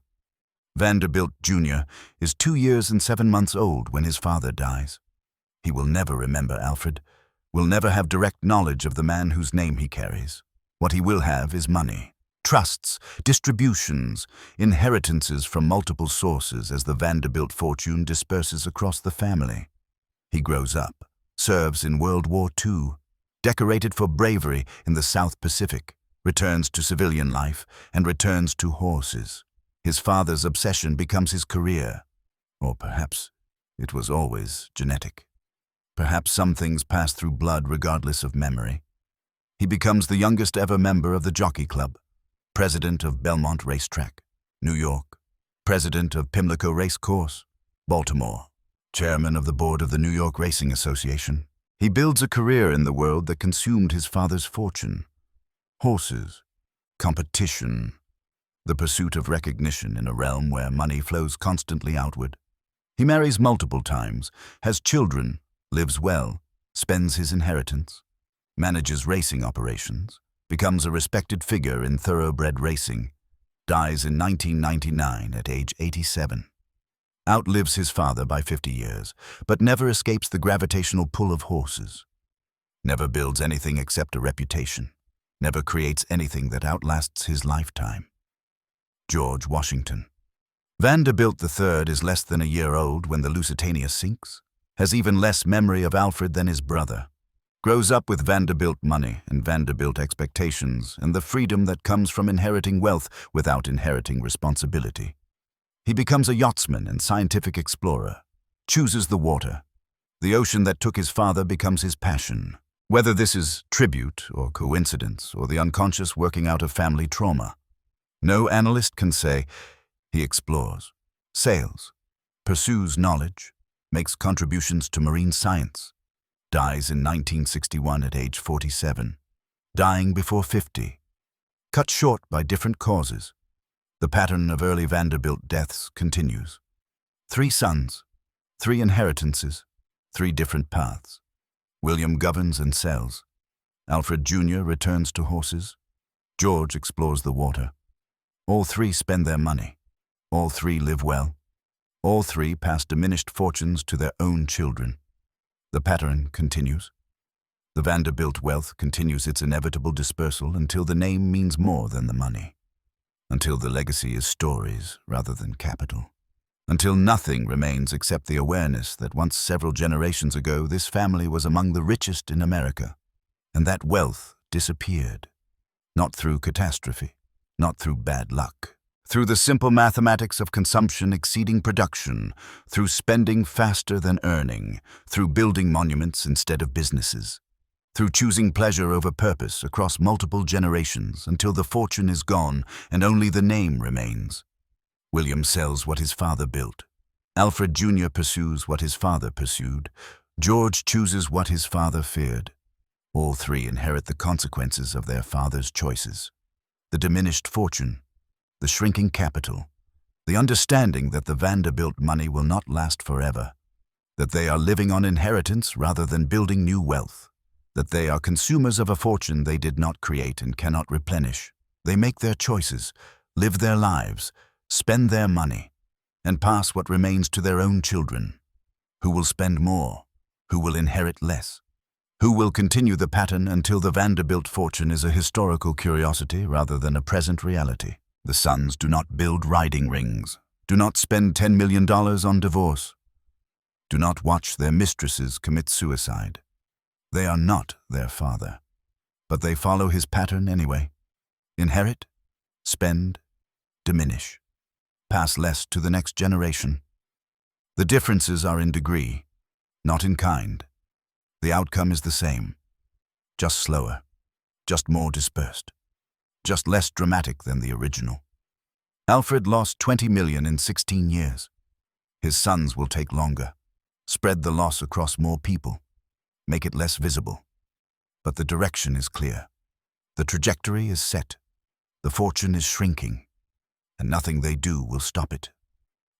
Vanderbilt Jr. is 2 years and 7 months old when his father dies. He will never remember Alfred, will never have direct knowledge of the man whose name he carries. What he will have is money, trusts, distributions, inheritances from multiple sources as the Vanderbilt fortune disperses across the family. He grows up, serves in World War II, decorated for bravery in the South Pacific, returns to civilian life, and returns to horses. His father's obsession becomes his career. Or perhaps it was always genetic. Perhaps some things pass through blood regardless of memory. He becomes the youngest ever member of the Jockey Club, president of Belmont Racetrack, New York, president of Pimlico Race Course, Baltimore, chairman of the board of the New York Racing Association. He builds a career in the world that consumed his father's fortune. Horses, competition, the pursuit of recognition in a realm where money flows constantly outward. He marries multiple times, has children, lives well, spends his inheritance, manages racing operations, becomes a respected figure in thoroughbred racing, dies in 1999 at age 87. Outlives his father by 50 years, but never escapes the gravitational pull of horses. Never builds anything except a reputation. Never creates anything that outlasts his lifetime. George Washington. Vanderbilt III is less than a year old when the Lusitania sinks, has even less memory of Alfred than his brother, grows up with Vanderbilt money and Vanderbilt expectations and the freedom that comes from inheriting wealth without inheriting responsibility. He becomes a yachtsman and scientific explorer, chooses the water. The ocean that took his father becomes his passion. Whether this is tribute or coincidence or the unconscious working out of family trauma, no analyst can say. He explores, sails, pursues knowledge, makes contributions to marine science, dies in 1961 at age 47, dying before 50, cut short by different causes. The pattern of early Vanderbilt deaths continues. 3 sons, 3 inheritances, 3 different paths. William governs and sells. Alfred Jr. returns to horses. George explores the water. All 3 spend their money. All 3 live well. All 3 pass diminished fortunes to their own children. The pattern continues. The Vanderbilt wealth continues its inevitable dispersal until the name means more than the money. Until the legacy is stories rather than capital. Until nothing remains except the awareness that once several generations ago this family was among the richest in America, and that wealth disappeared. Not through catastrophe, not through bad luck. Through the simple mathematics of consumption exceeding production, through spending faster than earning, through building monuments instead of businesses, through choosing pleasure over purpose across multiple generations until the fortune is gone and only the name remains. William sells what his father built. Alfred Jr. pursues what his father pursued. George chooses what his father feared. All 3 inherit the consequences of their father's choices. The diminished fortune, the shrinking capital, the understanding that the Vanderbilt money will not last forever, that they are living on inheritance rather than building new wealth, that they are consumers of a fortune they did not create and cannot replenish. They make their choices, live their lives, spend their money, and pass what remains to their own children. Who will spend more? Who will inherit less? Who will continue the pattern until the Vanderbilt fortune is a historical curiosity rather than a present reality? The sons do not build riding rings, do not spend $10 million on divorce, do not watch their mistresses commit suicide. They are not their father, but they follow his pattern anyway. Inherit, spend, diminish, pass less to the next generation. The differences are in degree, not in kind. The outcome is the same, just slower, just more dispersed, just less dramatic than the original. Alfred lost $20 million in 16 years. His sons will take longer, spread the loss across more people, make it less visible. But the direction is clear. The trajectory is set. The fortune is shrinking, and nothing they do will stop it.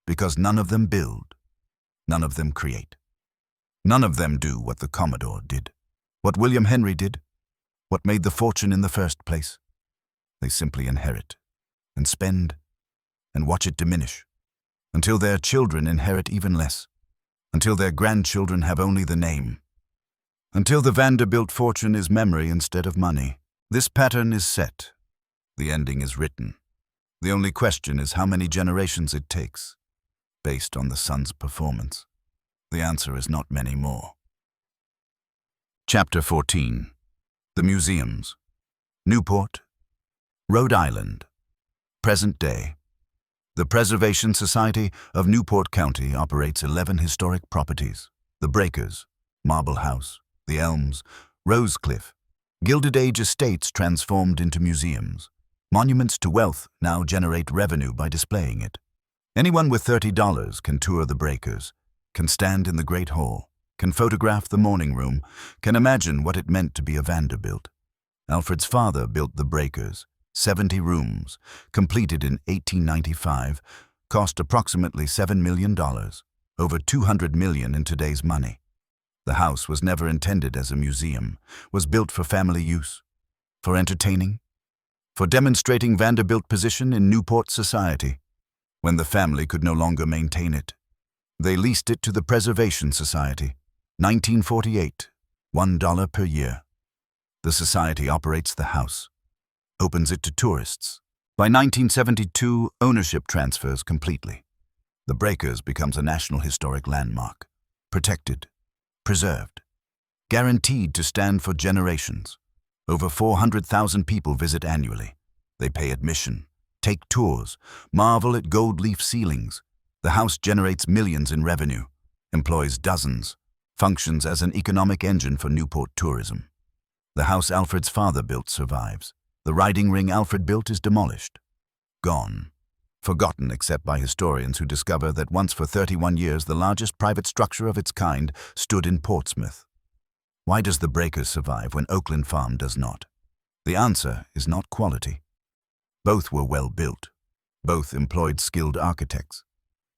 Because none of them build, none of them create. None of them do what the Commodore did, what William Henry did, what made the fortune in the first place. They simply inherit, and spend, and watch it diminish, until their children inherit even less, until their grandchildren have only the name, until the Vanderbilt fortune is memory instead of money. This pattern is set. The ending is written. The only question is how many generations it takes, based on the son's performance. The answer is not many more. Chapter 14. The Museums. Newport, Rhode Island. Present day. The Preservation Society of Newport County operates 11 historic properties: the Breakers, Marble House, the Elms, Rosecliff, Gilded Age estates transformed into museums. Monuments to wealth now generate revenue by displaying it. Anyone with $30 can tour the Breakers, can stand in the Great Hall, can photograph the morning room, can imagine what it meant to be a Vanderbilt. Alfred's father built the Breakers, 70 rooms, completed in 1895, cost approximately $7 million, over $200 million in today's money. The house was never intended as a museum, was built for family use, for entertaining, for demonstrating Vanderbilt position in Newport society. When the family could no longer maintain it, they leased it to the Preservation Society, 1948, $1 per year. The society operates the house, opens it to tourists. By 1972, ownership transfers completely. The Breakers becomes a National Historic Landmark, protected, preserved, guaranteed to stand for generations. Over 400,000 people visit annually. They pay admission, take tours, marvel at gold leaf ceilings. The house generates millions in revenue, employs dozens, functions as an economic engine for Newport tourism. The house Alfred's father built survives. The riding ring Alfred built is demolished. Gone. Forgotten except by historians who discover that once for 31 years the largest private structure of its kind stood in Portsmouth. Why does the Breakers survive when Oakland Farm does not? The answer is not quality. Both were well built. Both employed skilled architects.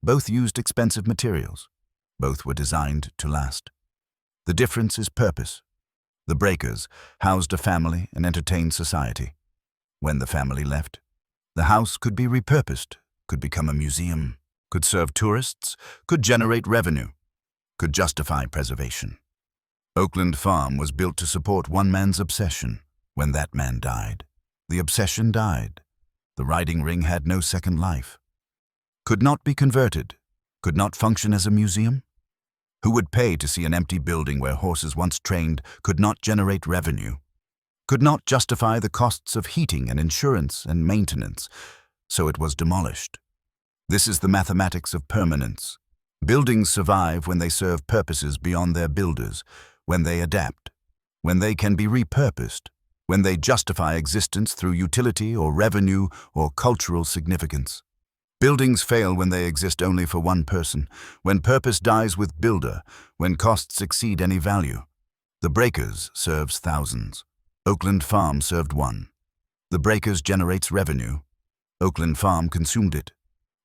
Both used expensive materials. Both were designed to last. The difference is purpose. The Breakers housed a family and entertained society. When the family left, the house could be repurposed, could become a museum, could serve tourists, could generate revenue, could justify preservation. Oakland Farm was built to support one man's obsession. When that man died, the obsession died. The riding ring had no second life. Could not be converted, could not function as a museum. Who would pay to see an empty building where horses once trained could not generate revenue, could not justify the costs of heating and insurance and maintenance, so it was demolished. This is the mathematics of permanence. Buildings survive when they serve purposes beyond their builders, when they adapt, when they can be repurposed, when they justify existence through utility or revenue or cultural significance. Buildings fail when they exist only for one person, when purpose dies with builder, when costs exceed any value. The Breakers serves thousands. Oakland Farm served one. The Breakers generates revenue. Oakland Farm consumed it.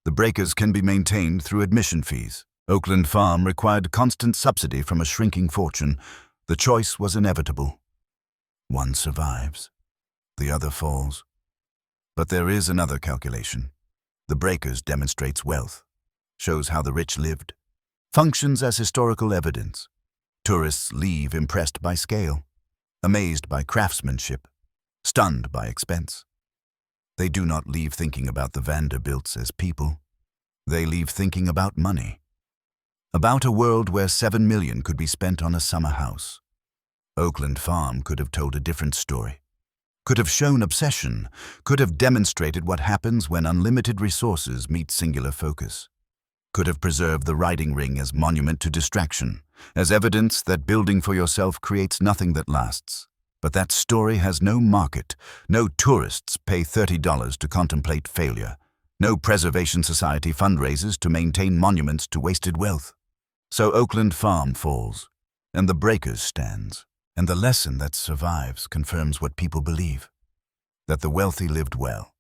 The breakers can be maintained through admission fees. Oakland Farm required constant subsidy from a shrinking fortune. The choice was inevitable. One survives. The other falls. But there is another calculation. The breakers demonstrates wealth, shows how the rich lived, functions as historical evidence. Tourists leave impressed by scale, amazed by craftsmanship, stunned by expense. They do not leave thinking about the Vanderbilts as people. They leave thinking about money. About a world where $7 million could be spent on a summer house. Oakland Farm could have told a different story. Could have shown obsession, could have demonstrated what happens when unlimited resources meet singular focus. Could have preserved the riding ring as monument to distraction, as evidence that building for yourself creates nothing that lasts. But that story has no market. No tourists pay $30 to contemplate failure. No preservation society fundraises to maintain monuments to wasted wealth. So Oakland Farm falls, and the breakers stands. And the lesson that survives confirms what people believe. That the wealthy lived well.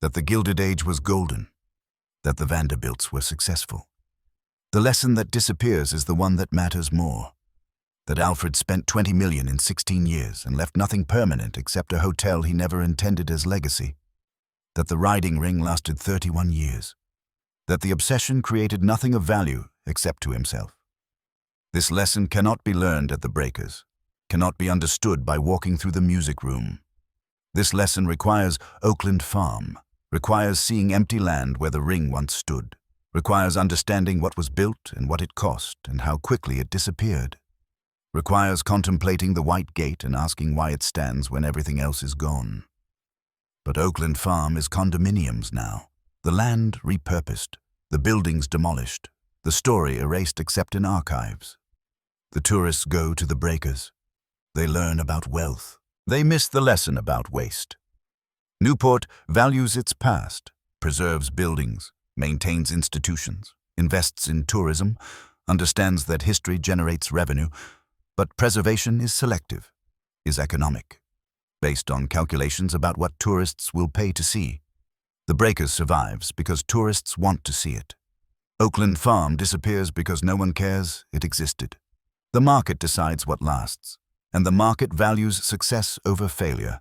That the Gilded Age was golden. That the Vanderbilts were successful. The lesson that disappears is the one that matters more. That Alfred spent $20 million in 16 years and left nothing permanent except a hotel he never intended as legacy. That the riding ring lasted 31 years. That the obsession created nothing of value except to himself. This lesson cannot be learned at the breakers, cannot be understood by walking through the music room. This lesson requires Oakland Farm, requires seeing empty land where the ring once stood, requires understanding what was built and what it cost and how quickly it disappeared, requires contemplating the white gate and asking why it stands when everything else is gone. But Oakland Farm is condominiums now, the land repurposed, the buildings demolished, the story erased except in archives. The tourists go to the breakers. They learn about wealth. They miss the lesson about waste. Newport values its past, preserves buildings, maintains institutions, invests in tourism, understands that history generates revenue, but preservation is selective, is economic, based on calculations about what tourists will pay to see. The breakers survives because tourists want to see it. Oakland Farm disappears because no one cares it existed. The market decides what lasts, and the market values success over failure.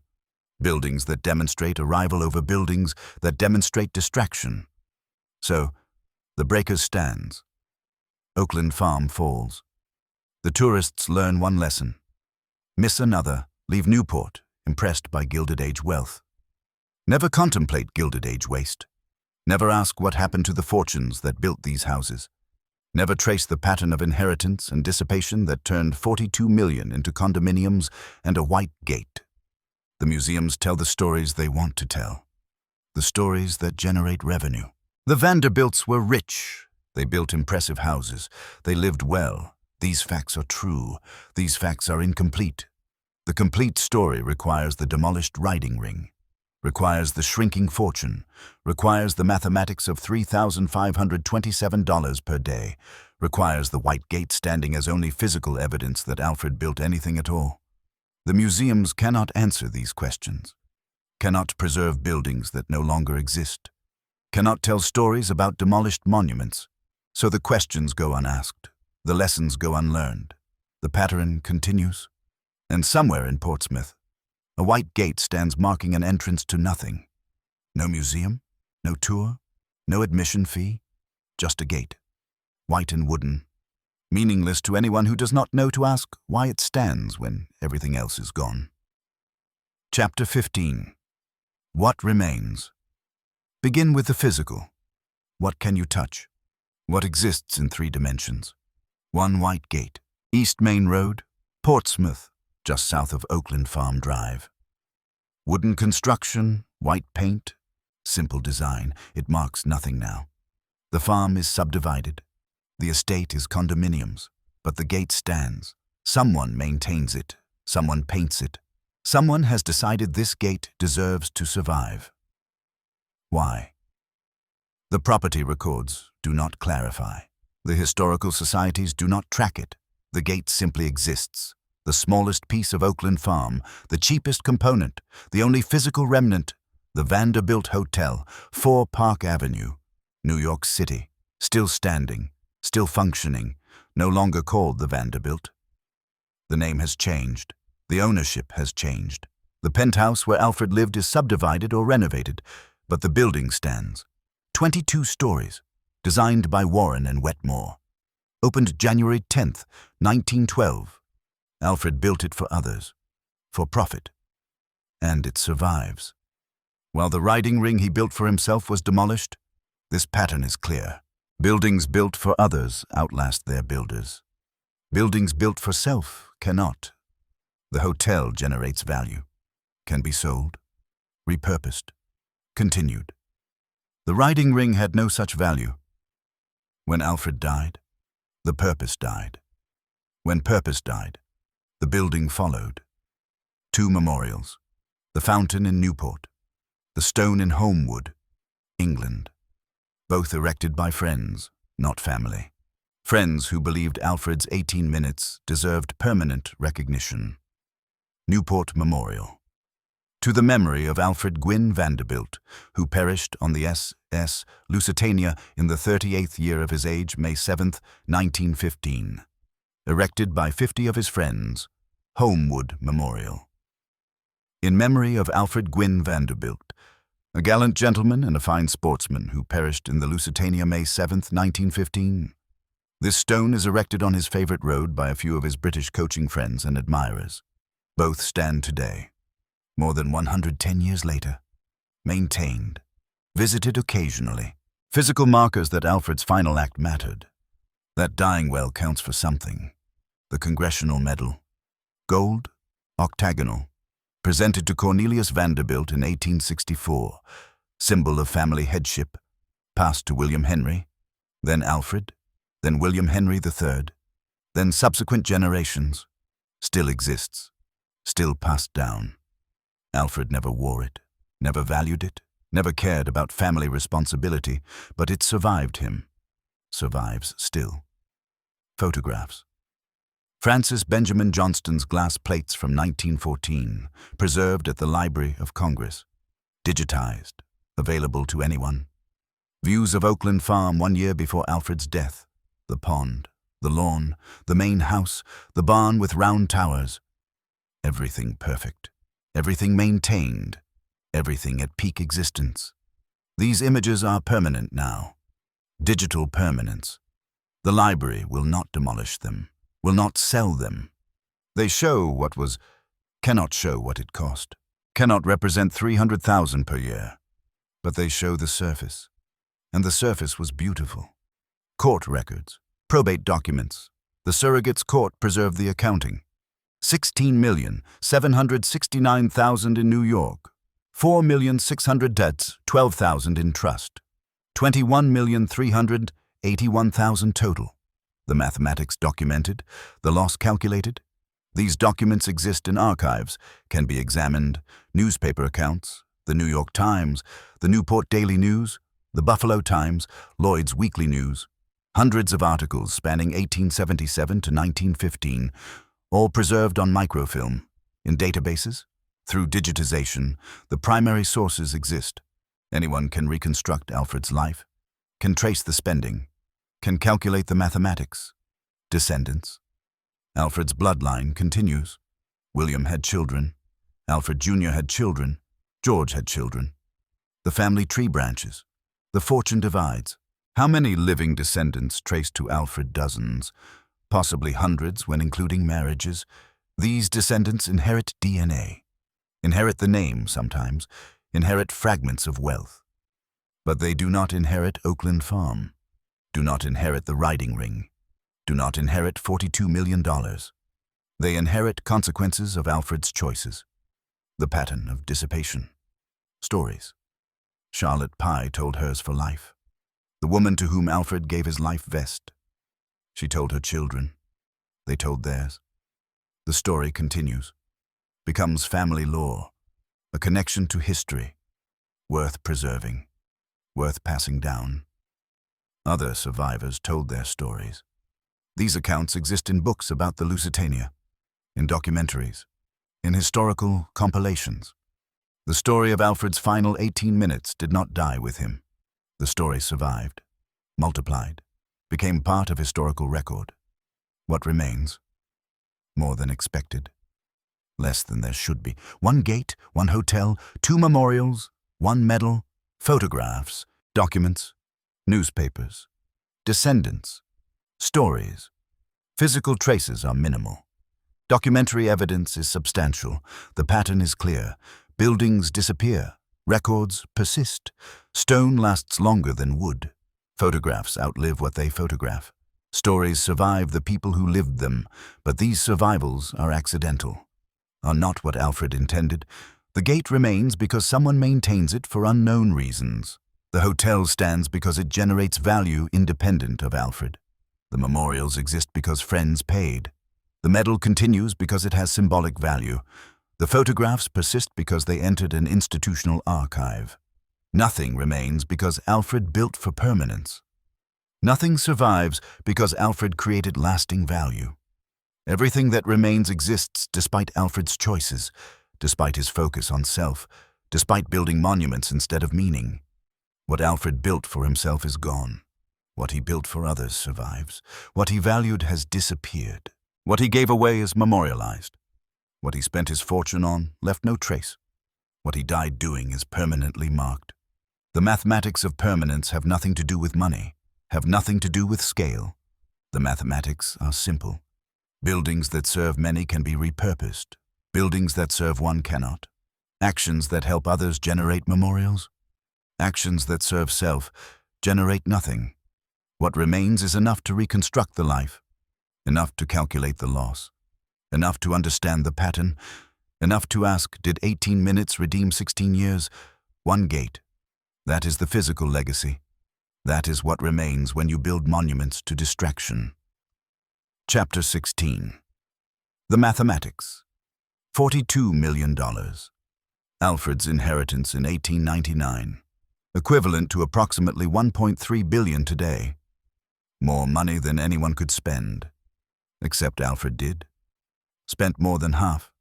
Buildings that demonstrate arrival over buildings that demonstrate distraction. So, the breakers stands. Oakland Farm falls. The tourists learn one lesson. Miss another, leave Newport, impressed by Gilded Age wealth. Never contemplate Gilded Age waste. Never ask what happened to the fortunes that built these houses. Never trace the pattern of inheritance and dissipation that turned $42 million into condominiums and a white gate. The museums tell the stories they want to tell. The stories that generate revenue. The Vanderbilts were rich. They built impressive houses. They lived well. These facts are true. These facts are incomplete. The complete story requires the demolished riding ring, requires the shrinking fortune, requires the mathematics of $3,527 per day, requires the white gate standing as only physical evidence that Alfred built anything at all. The museums cannot answer these questions, cannot preserve buildings that no longer exist, cannot tell stories about demolished monuments, so the questions go unasked, the lessons go unlearned, the pattern continues. And somewhere in Portsmouth, a white gate stands marking an entrance to nothing. No museum, no tour, no admission fee, just a gate, white and wooden, meaningless to anyone who does not know to ask why it stands when everything else is gone. Chapter 15. What remains? Begin with the physical. What can you touch? What exists in 3 dimensions? One white gate, East Main Road, Portsmouth, just south of Oakland Farm Drive. Wooden construction, white paint, simple design. It marks nothing now. The farm is subdivided. The estate is condominiums, but the gate stands. Someone maintains it. Someone paints it. Someone has decided this gate deserves to survive. Why? The property records do not clarify. The historical societies do not track it. The gate simply exists. The smallest piece of Oakland Farm, the cheapest component, the only physical remnant, The Vanderbilt Hotel, 4 Park Avenue, New York City, still standing, still functioning, no longer called the Vanderbilt. The name has changed. The ownership has changed. The penthouse where Alfred lived is subdivided or renovated, but the building stands. 22 stories, designed by Warren and Wetmore. Opened January 10th, 1912. Alfred built it for others, for profit. And it survives. While the riding ring he built for himself was demolished, this pattern is clear. Buildings built for others outlast their builders. Buildings built for self cannot. The hotel generates value, can be sold, repurposed, continued. The riding ring had no such value. When Alfred died, the purpose died. When purpose died, the building followed. 2 memorials, the fountain in Newport, the stone in Homewood, England, both erected by friends, not family. Friends who believed Alfred's 18 minutes deserved permanent recognition. Newport Memorial. To the memory of Alfred Gwynne Vanderbilt, who perished on the SS Lusitania in the 38th year of his age, May 7, 1915. Erected by 50 of his friends, Homewood Memorial. In memory of Alfred Gwynne Vanderbilt, a gallant gentleman and a fine sportsman who perished in the Lusitania, May 7, 1915. This stone is erected on his favorite road by a few of his British coaching friends and admirers. Both stand today, more than 110 years later, maintained, visited occasionally. Physical markers that Alfred's final act mattered. That dying well counts for something. The Congressional Medal, gold, octagonal, presented to Cornelius Vanderbilt in 1864, symbol of family headship, passed to William Henry, then Alfred, then William Henry III, then subsequent generations, still exists, still passed down. Alfred never wore it, never valued it, never cared about family responsibility, but it survived him, survives still. Photographs. Francis Benjamin Johnston's glass plates from 1914, preserved at the Library of Congress, digitized, available to anyone. Views of Oakland Farm 1 year before Alfred's death. The pond, the lawn, the main house, the barn with round towers. Everything perfect, everything maintained, everything at peak existence. These images are permanent now. Digital permanence. The library will not demolish them, will not sell them. They show what was, cannot show what it cost, cannot represent 300,000 per year. But they show the surface, and the surface was beautiful. Court records, probate documents. The surrogate's court preserved the accounting. 16,769,000 in New York. 4,600,000 debts, 12,000 in trust. 21,381,000 total. The mathematics documented, the loss calculated. These documents exist in archives, can be examined, newspaper accounts, the New York Times, the Newport Daily News, the Buffalo Times, Lloyd's Weekly News. Hundreds of articles spanning 1877 to 1915, all preserved on microfilm, in databases. Through digitization, the primary sources exist. Anyone can reconstruct Alfred's life, can trace the spending, can calculate the mathematics. Descendants. Alfred's bloodline continues. William had children. Alfred Jr. had children. George had children. The family tree branches. The fortune divides. How many living descendants traced to Alfred? Dozens, possibly hundreds when including marriages. These descendants inherit DNA, inherit the name sometimes, inherit fragments of wealth. But they do not inherit Oakland Farm, do not inherit the riding ring, do not inherit $42 million. They inherit consequences of Alfred's choices, the pattern of dissipation. Stories. Charlotte Pye told hers for life. The woman to whom Alfred gave his life vest. She told her children. They told theirs. The story continues, becomes family lore, a connection to history, worth preserving, worth passing down. Other survivors told their stories. These accounts exist in books about the Lusitania, in documentaries, in historical compilations. The story of Alfred's final 18 minutes did not die with him. The story survived, multiplied, became part of historical record. What remains? More than expected. Less than there should be. One gate, one hotel, 2 memorials, 1 medal, photographs, documents, newspapers, descendants, stories. Physical traces are minimal. Documentary evidence is substantial. The pattern is clear. Buildings disappear. Records persist. Stone lasts longer than wood. Photographs outlive what they photograph. Stories survive the people who lived them, but these survivals are accidental, are not what Alfred intended. The gate remains because someone maintains it for unknown reasons. The hotel stands because it generates value independent of Alfred. The memorials exist because friends paid. The medal continues because it has symbolic value. The photographs persist because they entered an institutional archive. Nothing remains because Alfred built for permanence. Nothing survives because Alfred created lasting value. Everything that remains exists despite Alfred's choices, despite his focus on self, despite building monuments instead of meaning. What Alfred built for himself is gone. What he built for others survives. What he valued has disappeared. What he gave away is memorialized. What he spent his fortune on left no trace. What he died doing is permanently marked. The mathematics of permanence have nothing to do with money, have nothing to do with scale. The mathematics are simple. Buildings that serve many can be repurposed. Buildings that serve one cannot. Actions that help others generate memorials. Actions that serve self generate nothing. What remains is enough to reconstruct the life, enough to calculate the loss, enough to understand the pattern, enough to ask, did 18 minutes redeem 16 years? One gate. That is the physical legacy. That is what remains when you build monuments to distraction. Chapter 16. The Mathematics. $42 million. Alfred's inheritance in 1899. Equivalent to approximately $1.3 billion today. More money than anyone could spend. Except Alfred did. Spent more than half.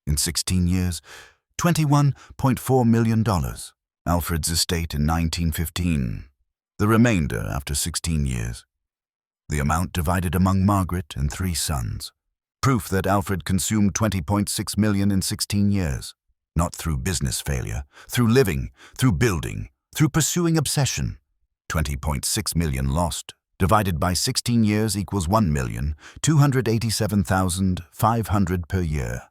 In 16 years, $21.4 million. Alfred's estate in 1915. The remainder after 16 years. The amount divided among Margaret and 3 sons. Proof that Alfred consumed $20.6 million in 16 years. Not through business failure, through living, through building, through pursuing obsession. $20.6 million lost, divided by 16 years equals $1,287,500 per year.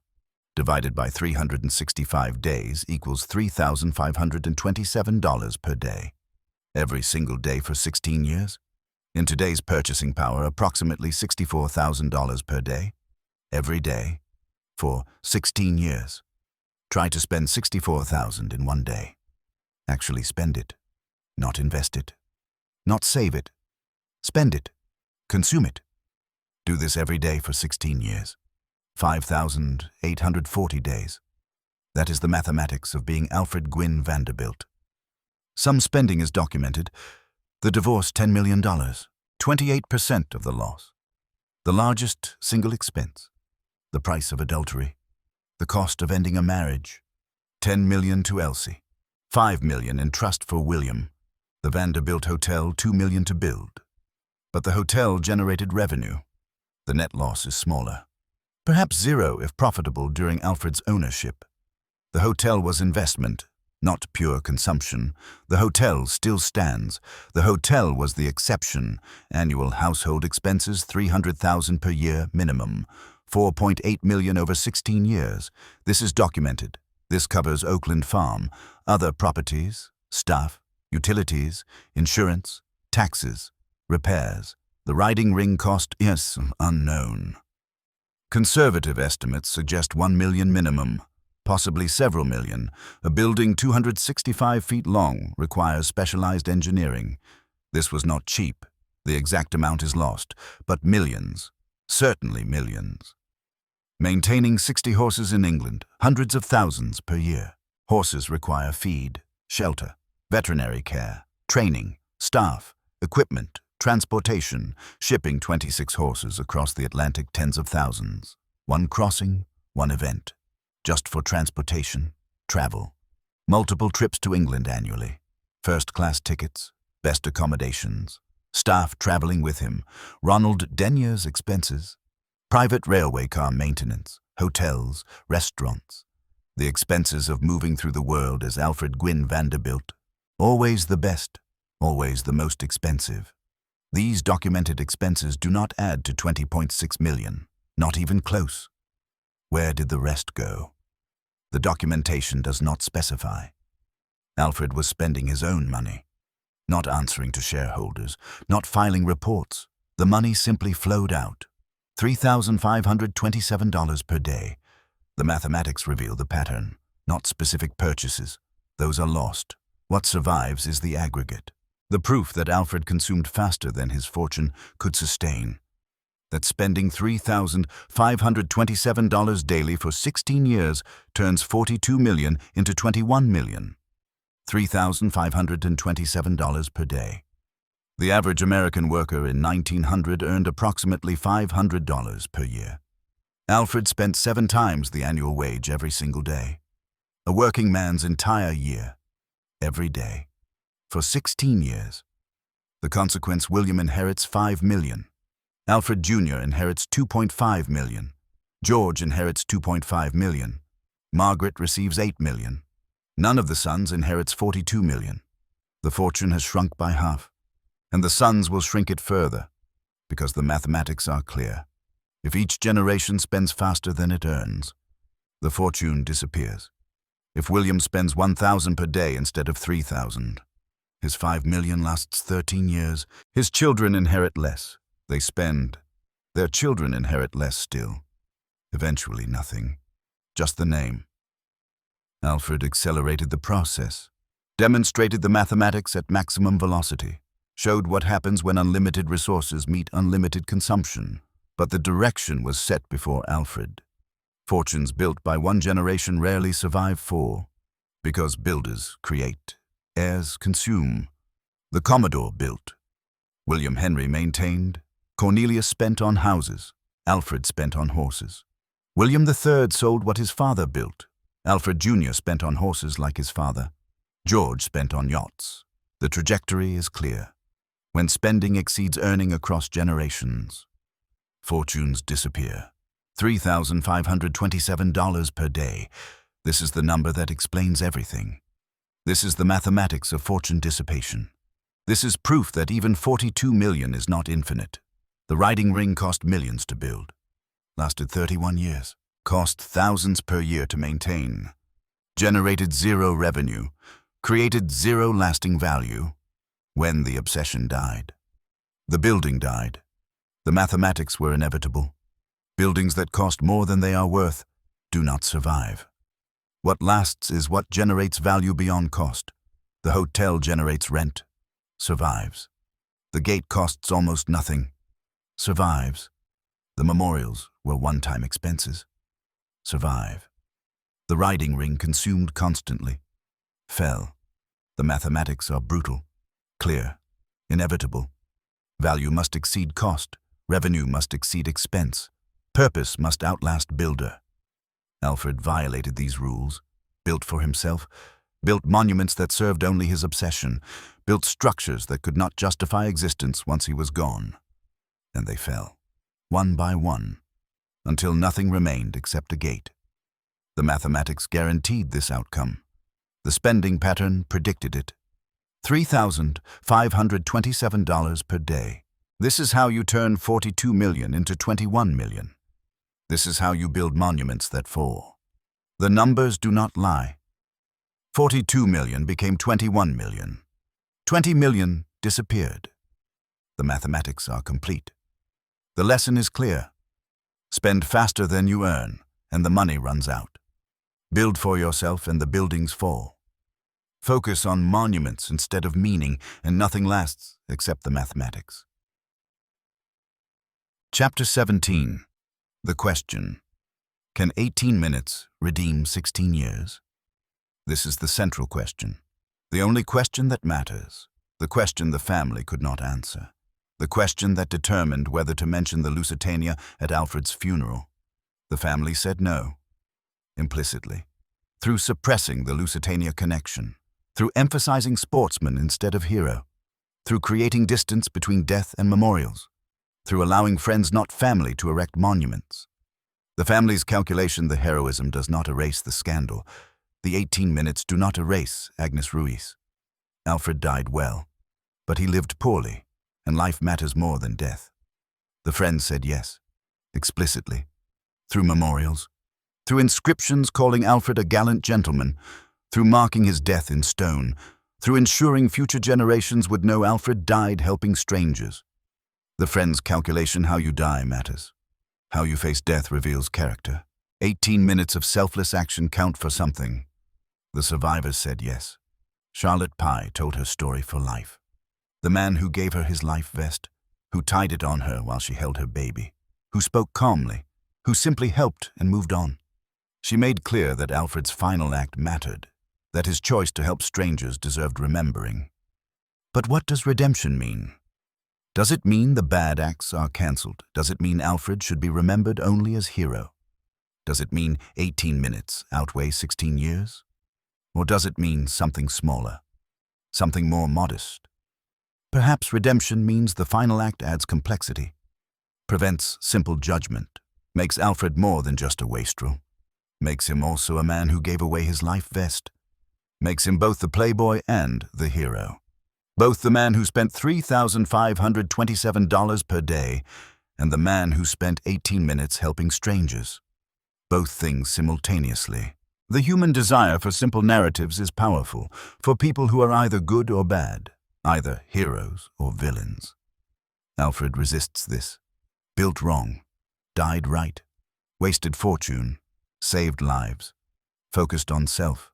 Divided by 365 days equals $3,527 per day. Every single day for 16 years? In today's purchasing power, approximately $64,000 per day. Every day for 16 years. Try to spend $64,000 in one day. Actually spend it, not invest it, not save it. Spend it, consume it. Do this every day for 16 years. 5,840 days. That is the mathematics of being Alfred Gwynne Vanderbilt. Some spending is documented. The divorce, $10 million, 28% of the loss. The largest single expense. The price of adultery. The cost of ending a marriage. $10 million to Elsie. $5 million in trust for William. The Vanderbilt Hotel, $2 million to build. But the hotel generated revenue. The net loss is smaller. Perhaps zero if profitable during Alfred's ownership. The hotel was investment, not pure consumption. The hotel still stands. The hotel was the exception. Annual household expenses, $300,000 per year minimum. $4.8 million over 16 years. This is documented. This covers Oakland Farm, other properties, staff, utilities, insurance, taxes, repairs. The riding ring cost, yes, unknown. Conservative estimates suggest $1 million minimum, possibly several million. A building 265 feet long requires specialized engineering. This was not cheap. The exact amount is lost, but millions, certainly millions. Maintaining 60 horses in England, hundreds of thousands per year. Horses require feed, shelter, veterinary care, training, staff, equipment, transportation, shipping 26 horses across the Atlantic, tens of thousands. One crossing, one event. Just for transportation, travel. Multiple trips to England annually. First-class tickets, best accommodations. Staff traveling with him. Ronald Denier's expenses. Private railway car maintenance. Hotels, restaurants. The expenses of moving through the world as Alfred Gwynne Vanderbilt. Always the best, always the most expensive. These documented expenses do not add to 20.6 million, not even close. Where did the rest go? The documentation does not specify. Alfred was spending his own money, not answering to shareholders, not filing reports. The money simply flowed out. $3,527 per day. The mathematics reveal the pattern, not specific purchases. Those are lost. What survives is the aggregate. The proof that Alfred consumed faster than his fortune could sustain. That spending $3,527 daily for 16 years turns 42 million into 21 million. $3,527 per day. The average American worker in 1900 earned approximately $500 per year. Alfred spent 7 times the annual wage every single day. A working man's entire year, every day, for 16 years. The consequence: William inherits $5 million. Alfred Jr. inherits $2.5 million. George inherits $2.5 million. Margaret receives $8 million. None of the sons inherits $42 million. The fortune has shrunk by half, and the sons will shrink it further, because the mathematics are clear. If each generation spends faster than it earns, the fortune disappears. If William spends $1,000 per day instead of $3,000, his $5 million lasts 13 years. His children inherit less. They spend. Their children inherit less still. Eventually nothing. Just the name. Alfred accelerated the process, demonstrated the mathematics at maximum velocity, showed what happens when unlimited resources meet unlimited consumption. But the direction was set before Alfred. Fortunes built by one generation rarely survive 4, because builders create, heirs consume. The Commodore built. William Henry maintained. Cornelius spent on houses. Alfred spent on horses. William III sold what his father built. Alfred Jr. spent on horses like his father. George spent on yachts. The trajectory is clear. When spending exceeds earning across generations, fortunes disappear. $3,527 per day. This is the number that explains everything. This is the mathematics of fortune dissipation. This is proof that even 42 million is not infinite. The riding ring cost millions to build. Lasted 31 years. Cost thousands per year to maintain. Generated 0 revenue. Created 0 lasting value. When the obsession died. The building died. The mathematics were inevitable. Buildings that cost more than they are worth do not survive. What lasts is what generates value beyond cost. The hotel generates rent. Survives. The gate costs almost nothing. Survives. The memorials were one-time expenses. Survive. The riding ring consumed constantly. Fell. The mathematics are brutal, clear, inevitable. Value must exceed cost. Revenue must exceed expense. Purpose must outlast builder. Alfred violated these rules, built for himself, built monuments that served only his obsession, built structures that could not justify existence once he was gone. And they fell, one by one, until nothing remained except a gate. The mathematics guaranteed this outcome. The spending pattern predicted it. $3,527 per day. This is how you turn 42 million into 21 million. This is how you build monuments that fall. The numbers do not lie. 42 million became 21 million. 20 million disappeared. The mathematics are complete. The lesson is clear. Spend faster than you earn, and the money runs out. Build for yourself, and the buildings fall. Focus on monuments instead of meaning, and nothing lasts except the mathematics. Chapter 17. The question. Can 18 minutes redeem 16 years? This is the central question. The only question that matters. The question the family could not answer. The question that determined whether to mention the Lusitania at Alfred's funeral. The family said no. Implicitly. through suppressing the Lusitania connection, through emphasizing sportsman instead of hero, through creating distance between death and memorials, through allowing friends not family to erect monuments. The family's calculation, the heroism does not erase the scandal. The 18 minutes do not erase Agnes Ruiz. Alfred died well, but he lived poorly, and life matters more than death. The friends said yes, explicitly, through memorials, through inscriptions calling Alfred a gallant gentleman, through marking his death in stone, through ensuring future generations would know Alfred died helping strangers. The friends' calculation, how you die matters. How you face death reveals character. 18 minutes of selfless action count for something. The survivors said yes. Charlotte Pye told her story for life. The man who gave her his life vest, who tied it on her while she held her baby, who spoke calmly, who simply helped and moved on. She made clear that Alfred's final act mattered, that his choice to help strangers deserved remembering. But what does redemption mean? Does it mean the bad acts are cancelled? Does it mean Alfred should be remembered only as hero? Does it mean 18 minutes outweigh 16 years? Or does it mean something smaller, something more modest? Perhaps redemption means the final act adds complexity, prevents simple judgment, makes Alfred more than just a wastrel, makes him also a man who gave away his life vest, makes him both the playboy and the hero, both the man who spent $3,527 per day and the man who spent 18 minutes helping strangers. Both things simultaneously. The human desire for simple narratives is powerful, for people who are either good or bad, either heroes or villains. Alfred resists this. Built wrong, died right, wasted fortune, saved lives, focused on self,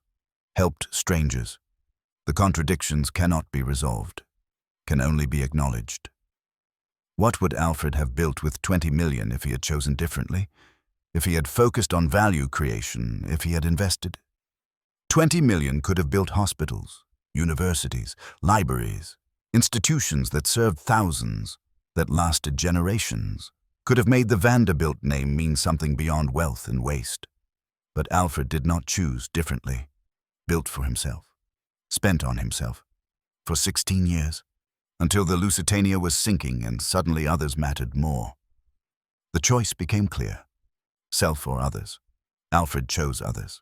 helped strangers. The contradictions cannot be resolved, can only be acknowledged. What would Alfred have built with 20 million if he had chosen differently? If he had focused on value creation, if he had invested? 20 million could have built hospitals, universities, libraries, institutions that served thousands, that lasted generations, could have made the Vanderbilt name mean something beyond wealth and waste. But Alfred did not choose differently. Built for himself, spent on himself, for 16 years, until the Lusitania was sinking and suddenly others mattered more. The choice became clear. Self or others. Alfred chose others.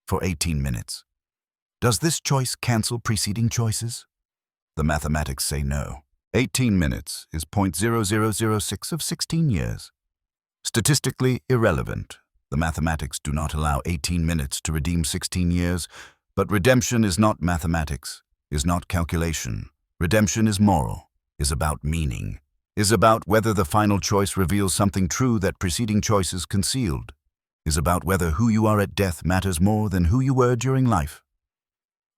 For 18 minutes. Does this choice cancel preceding choices? The mathematics say no. 18 minutes is 0.0006 of 16 years. Statistically irrelevant. The mathematics do not allow 18 minutes to redeem 16 years, but redemption is not mathematics, is not calculation. Redemption is moral, is about meaning, is about whether the final choice reveals something true that preceding choices concealed, is about whether who you are at death matters more than who you were during life.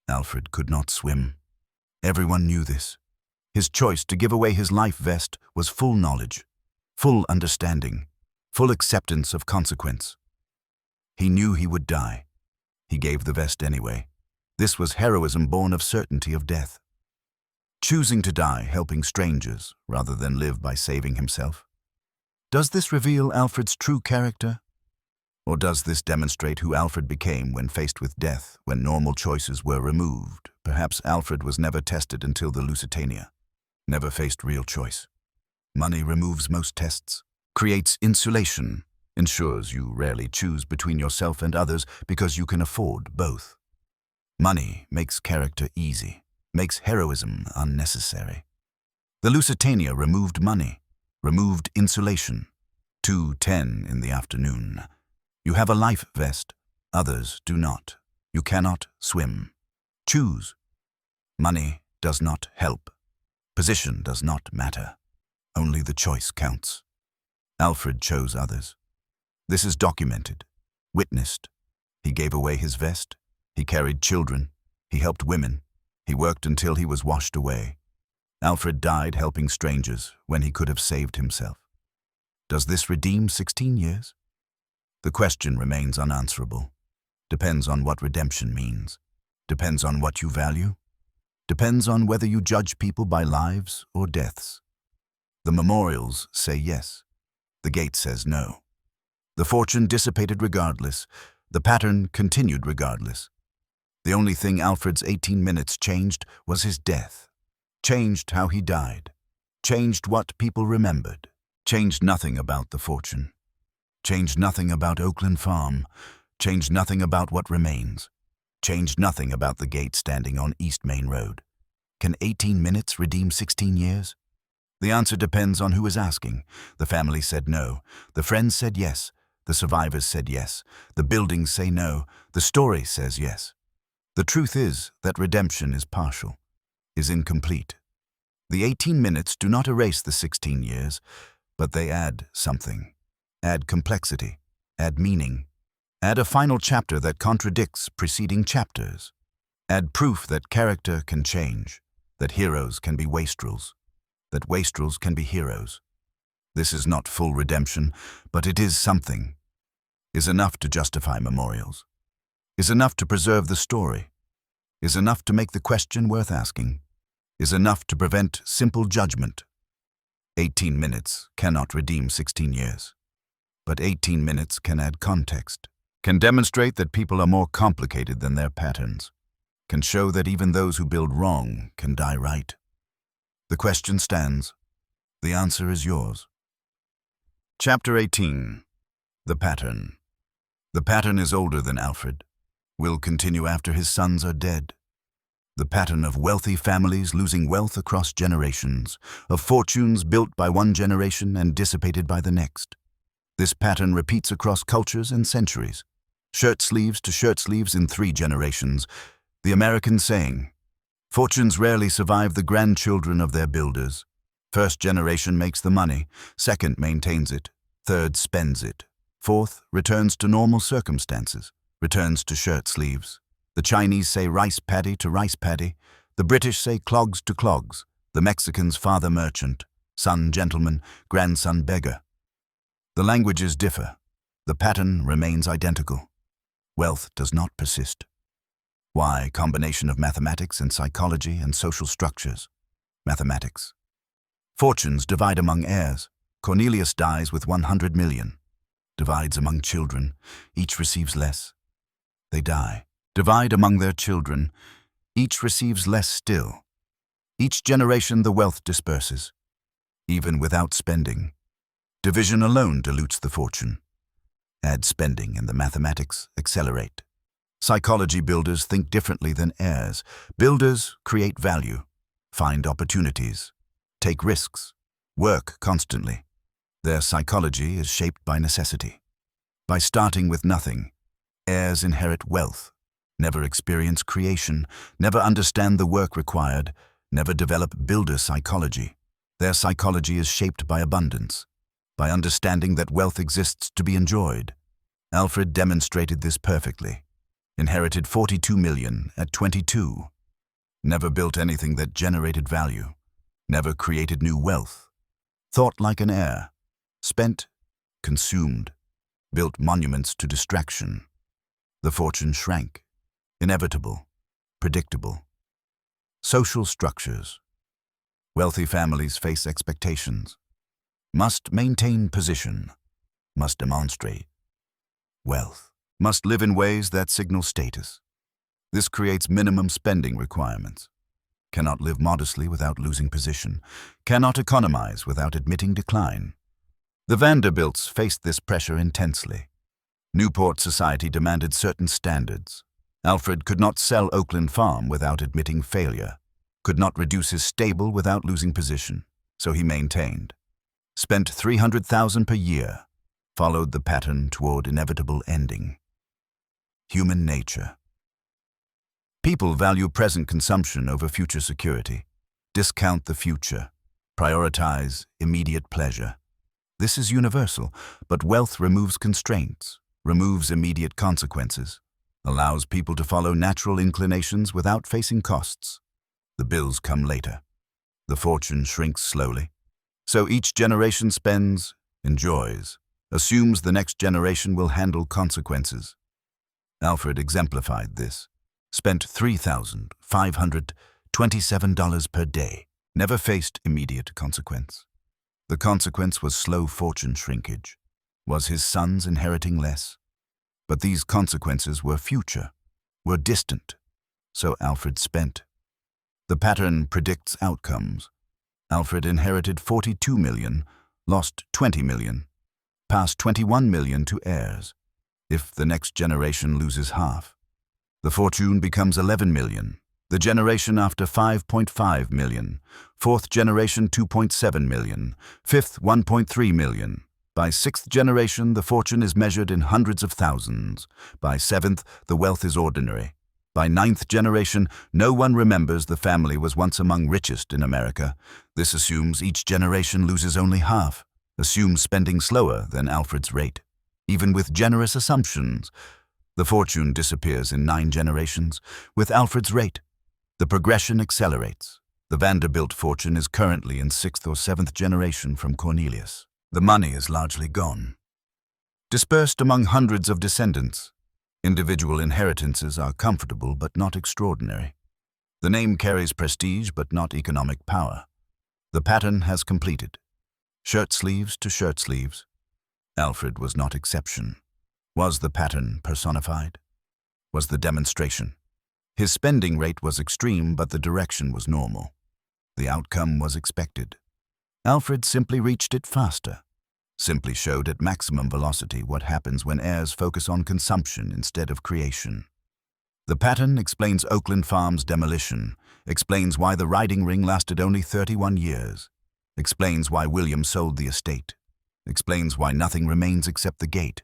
Alfred could not swim. Everyone knew this. His choice to give away his life vest was full knowledge, full understanding, full acceptance of consequence. He knew he would die. He gave the vest anyway. This was heroism born of certainty of death. Choosing to die helping strangers rather than live by saving himself. Does this reveal Alfred's true character? Or does this demonstrate who Alfred became when faced with death, when normal choices were removed? Perhaps Alfred was never tested until the Lusitania, never faced real choice. Money removes most tests, creates insulation, ensures you rarely choose between yourself and others because you can afford both. Money makes character easy, makes heroism unnecessary. The Lusitania removed money, removed insulation. 2:10 in the afternoon. You have a life vest, others do not. You cannot swim. Choose. Money does not help. Position does not matter. Only the choice counts. Alfred chose others. This is documented, witnessed. He gave away his vest. He carried children. He helped women. He worked until he was washed away. Alfred died helping strangers when he could have saved himself. Does this redeem 16 years? The question remains unanswerable. Depends on what redemption means. Depends on what you value. Depends on whether you judge people by lives or deaths. The memorials say yes. The gate says no. The fortune dissipated regardless, The pattern continued regardless. The only thing Alfred's 18 minutes changed was his death. Changed how he died. Changed what people remembered. Changed nothing about the fortune. Changed nothing about Oakland Farm. Changed nothing about what remains. Changed nothing about the gate standing on East Main Road. Can 18 minutes redeem 16 years? The answer depends on who is asking. The family said no. The friends said yes. The survivors said yes. The buildings say no. The story says yes. The truth is that redemption is partial, is incomplete. The 18 minutes do not erase the 16 years, but they add something. Add complexity. Add meaning. Add a final chapter that contradicts preceding chapters. Add proof that character can change, that heroes can be wastrels, that wastrels can be heroes. This is not full redemption, but it is something. Is enough to justify memorials. Is enough to preserve the story. Is enough to make the question worth asking. Is enough to prevent simple judgment. 18 minutes cannot redeem 16 years. But 18 minutes can add context, can demonstrate that people are more complicated than their patterns, can show that even those who build wrong can die right. The question stands. The answer is yours. Chapter 18. The Pattern. The pattern is older than Alfred, will continue after his sons are dead. The pattern of wealthy families losing wealth across generations, of fortunes built by one generation and dissipated by the next. This pattern repeats across cultures and centuries. Shirt sleeves to shirt sleeves in 3 generations. The American saying, fortunes rarely survive the grandchildren of their builders. First generation makes the money, second maintains it, third spends it, fourth returns to normal circumstances, returns to shirt sleeves. The Chinese say rice paddy to rice paddy, the British say clogs to clogs, the Mexicans father merchant, son gentleman, grandson beggar. The languages differ. The pattern remains identical. Wealth does not persist. Why? Combination of mathematics and psychology and social structures. Mathematics. Fortunes divide among heirs. Cornelius dies with 100 million. Divides among children. Each receives less. They die. Divide among their children. Each receives less still. Each generation the wealth disperses, even without spending. Division alone dilutes the fortune. Add spending and the mathematics accelerate. Psychology builders think differently than heirs. Builders create value, find opportunities, take risks, work constantly. Their psychology is shaped by necessity. By starting with nothing, heirs inherit wealth, never experience creation, never understand the work required, never develop builder psychology. Their psychology is shaped by abundance, by understanding that wealth exists to be enjoyed. Alfred demonstrated this perfectly. Inherited 42 million at 22. Never built anything that generated value. Never created new wealth. Thought like an heir. Spent, consumed, built monuments to distraction. The fortune shrank. Inevitable, predictable. Social structures. Wealthy families face expectations. Must maintain position. Must demonstrate wealth. Must live in ways that signal status. This creates minimum spending requirements. Cannot live modestly without losing position. Cannot economize without admitting decline. The Vanderbilts faced this pressure intensely. Newport society demanded certain standards. Alfred could not sell Oakland Farm without admitting failure. Could not reduce his stable without losing position. So he maintained. Spent $300,000 per year. Followed the pattern toward inevitable ending. Human nature. People value present consumption over future security. Discount the future. Prioritize immediate pleasure. This is universal, but wealth removes constraints, removes immediate consequences, allows people to follow natural inclinations without facing costs. The bills come later. The fortune shrinks slowly. So each generation spends, enjoys, assumes the next generation will handle consequences. Alfred exemplified this. Spent $3,527 per day. Never faced immediate consequence. The consequence was slow fortune shrinkage. Was his sons inheriting less? But these consequences were future, were distant. So Alfred spent. The pattern predicts outcomes. Alfred inherited 42 million, lost 20 million, passed 21 million to heirs. If the next generation loses half, the fortune becomes 11 million. The generation after 5.5 million, fourth generation 2.7 million, fifth 1.3 million. By sixth generation, the fortune is measured in hundreds of thousands. By seventh, the wealth is ordinary. By ninth generation, no one remembers the family was once among richest in America. This assumes each generation loses only half, assumes spending slower than Alfred's rate. Even with generous assumptions, the fortune disappears in 9 generations. With Alfred's rate, the progression accelerates. The Vanderbilt fortune is currently in 6th or 7th generation from Cornelius. The money is largely gone, dispersed among hundreds of descendants. Individual inheritances are comfortable but not extraordinary. The name carries prestige but not economic power. The pattern has completed. Shirt sleeves to shirt sleeves. Alfred was not exception. Was the pattern personified? Was the demonstration? His spending rate was extreme, but the direction was normal. The outcome was expected. Alfred simply reached it faster, simply showed at maximum velocity what happens when heirs focus on consumption instead of creation. The pattern explains Oakland Farm's demolition, explains why the riding ring lasted only 31 years, explains why William sold the estate, explains why nothing remains except the gate.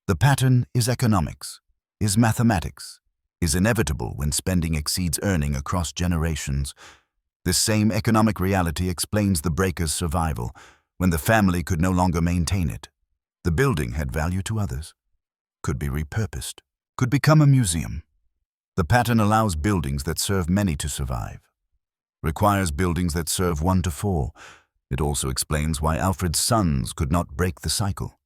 The pattern is economics, is mathematics, is inevitable when spending exceeds earning across generations. This same economic reality explains the breaker's survival when the family could no longer maintain it. The building had value to others, could be repurposed, could become a museum. The pattern allows buildings that serve many to survive, requires buildings that serve 1 to 4. It also explains why Alfred's sons could not break the cycle,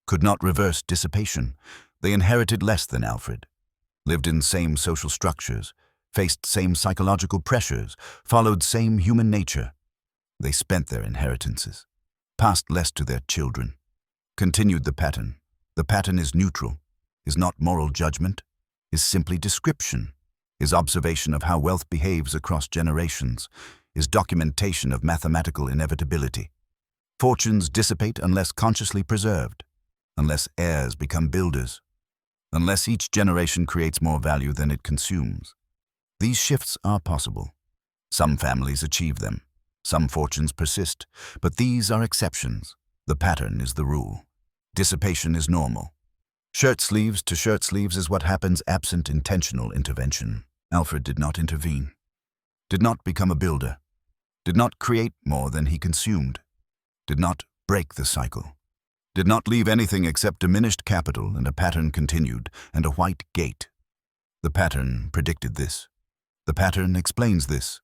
could not reverse dissipation. They inherited less than Alfred, lived in same social structures, faced same psychological pressures, followed same human nature. They spent their inheritances, passed less to their children, continued the pattern. The pattern is neutral, is not moral judgment, is simply description, is observation of how wealth behaves across generations, is documentation of mathematical inevitability. Fortunes dissipate unless consciously preserved, unless heirs become builders, unless each generation creates more value than it consumes. These shifts are possible. Some families achieve them. Some fortunes persist, but these are exceptions. The pattern is the rule. Dissipation is normal. Shirt sleeves to shirt sleeves is what happens absent intentional intervention. Alfred did not intervene, did not become a builder, did not create more than he consumed, did not break the cycle, did not leave anything except diminished capital, and a pattern continued, and a white gate. The pattern predicted this. The pattern explains this.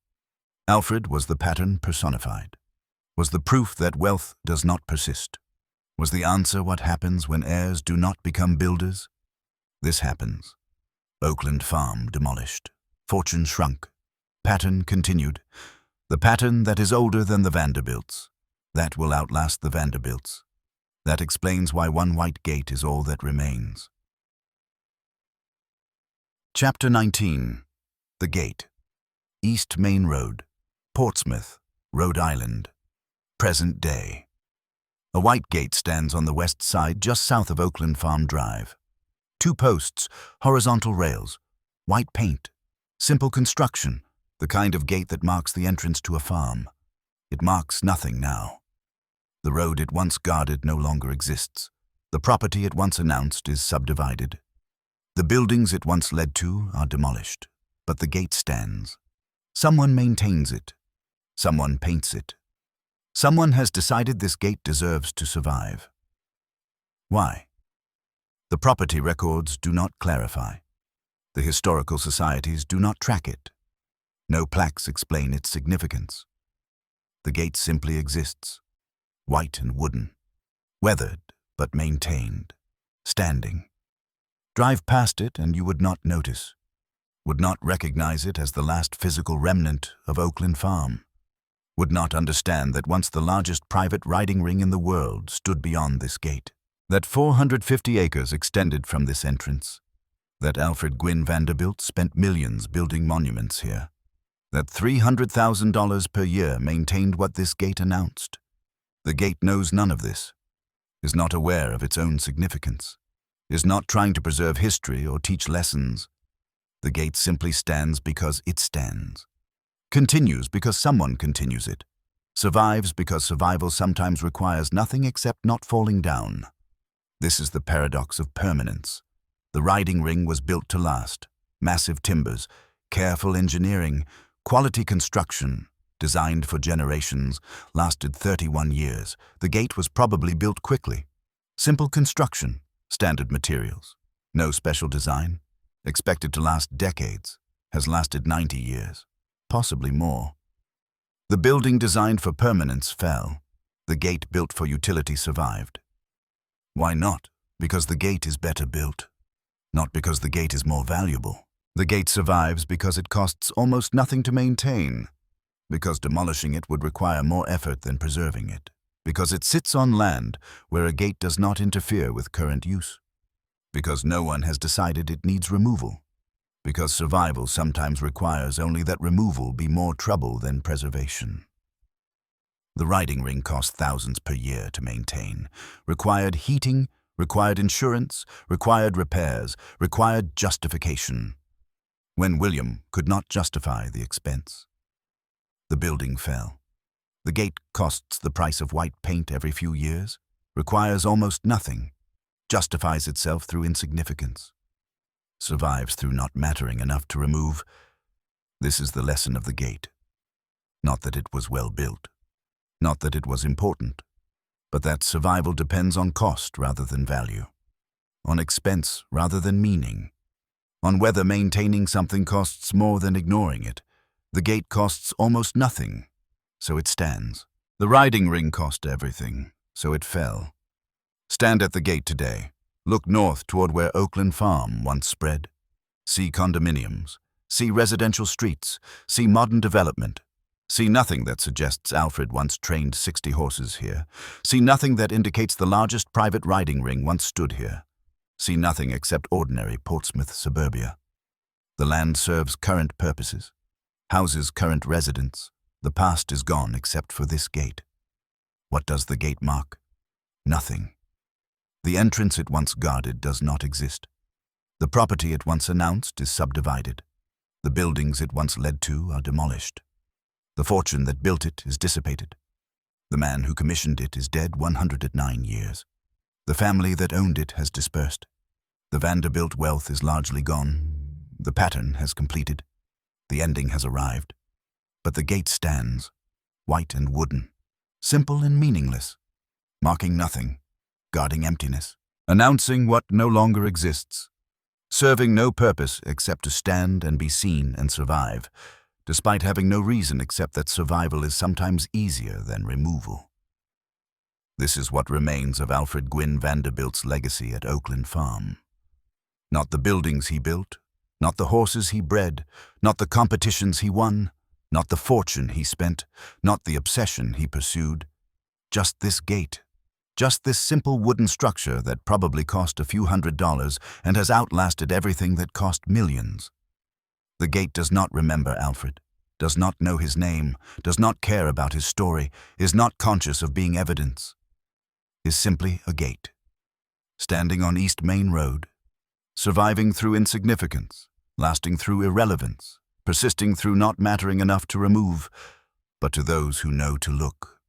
Alfred was the pattern personified, was the proof that wealth does not persist, was the answer what happens when heirs do not become builders. This happens. Oakland Farm demolished, fortune shrunk, pattern continued. The pattern that is older than the Vanderbilts, that will outlast the Vanderbilts. That explains why one white gate is all that remains. Chapter 19. The Gate. East Main Road, Portsmouth, Rhode Island. Present day. A white gate stands on the west side just south of Oakland Farm Drive. 2 posts, horizontal rails, white paint, simple construction, the kind of gate that marks the entrance to a farm. It marks nothing now. The road it once guarded no longer exists. The property it once announced is subdivided. The buildings it once led to are demolished, but the gate stands. Someone maintains it. Someone paints it. Someone has decided this gate deserves to survive. Why? The property records do not clarify. The historical societies do not track it. No plaques explain its significance. The gate simply exists, white and wooden, weathered but maintained, standing. Drive past it and you would not notice, would not recognize it as the last physical remnant of Oakland Farm, would not understand that once the largest private riding ring in the world stood beyond this gate. That 450 acres extended from this entrance. That Alfred Gwynne Vanderbilt spent millions building monuments here. That $300,000 per year maintained what this gate announced. The gate knows none of this, is not aware of its own significance, is not trying to preserve history or teach lessons. The gate simply stands because it stands. Continues because someone continues it. Survives because survival sometimes requires nothing except not falling down. This is the paradox of permanence. The riding ring was built to last. Massive timbers, careful engineering, quality construction, designed for generations, lasted 31 years. The gate was probably built quickly. Simple construction, standard materials. No special design. Expected to last decades. Has lasted 90 years. Possibly more. The building designed for permanence fell. The gate built for utility survived. Why not? Because the gate is better built. Not because the gate is more valuable. The gate survives because it costs almost nothing to maintain. Because demolishing it would require more effort than preserving it. Because it sits on land where a gate does not interfere with current use. Because no one has decided it needs removal. Because survival sometimes requires only that removal be more trouble than preservation. The riding ring cost thousands per year to maintain. Required heating, required insurance, required repairs, required justification. When William could not justify the expense, the building fell. The gate costs the price of white paint every few years, requires almost nothing, justifies itself through insignificance, survives through not mattering enough to remove. This is the lesson of the gate. Not that it was well built, not that it was important, but that survival depends on cost rather than value, on expense rather than meaning, on whether maintaining something costs more than ignoring it. The gate costs almost nothing, so it stands. The riding ring cost everything, so it fell. Stand at the gate today. Look north toward where Oakland Farm once spread. See condominiums. See residential streets. See modern development. See nothing that suggests Alfred once trained 60 horses here. See nothing that indicates the largest private riding ring once stood here. See nothing except ordinary Portsmouth suburbia. The land serves current purposes, houses current residents. The past is gone except for this gate. What does the gate mark? Nothing. The entrance it once guarded does not exist. The property it once announced is subdivided. The buildings it once led to are demolished. The fortune that built it is dissipated. The man who commissioned it is dead 109 years. The family that owned it has dispersed. The Vanderbilt wealth is largely gone. The pattern has completed. The ending has arrived. But the gate stands, white and wooden, simple and meaningless, marking nothing, guarding emptiness, announcing what no longer exists, serving no purpose except to stand and be seen and survive, despite having no reason except that survival is sometimes easier than removal. This is what remains of Alfred Gwynne Vanderbilt's legacy at Oakland Farm. Not the buildings he built, not the horses he bred, not the competitions he won, not the fortune he spent, not the obsession he pursued. Just this gate, just this simple wooden structure that probably cost a few $100s and has outlasted everything that cost millions. The gate does not remember Alfred, does not know his name, does not care about his story, is not conscious of being evidence, is simply a gate, standing on East Main Road, surviving through insignificance, lasting through irrelevance, persisting through not mattering enough to remove, but to those who know to look.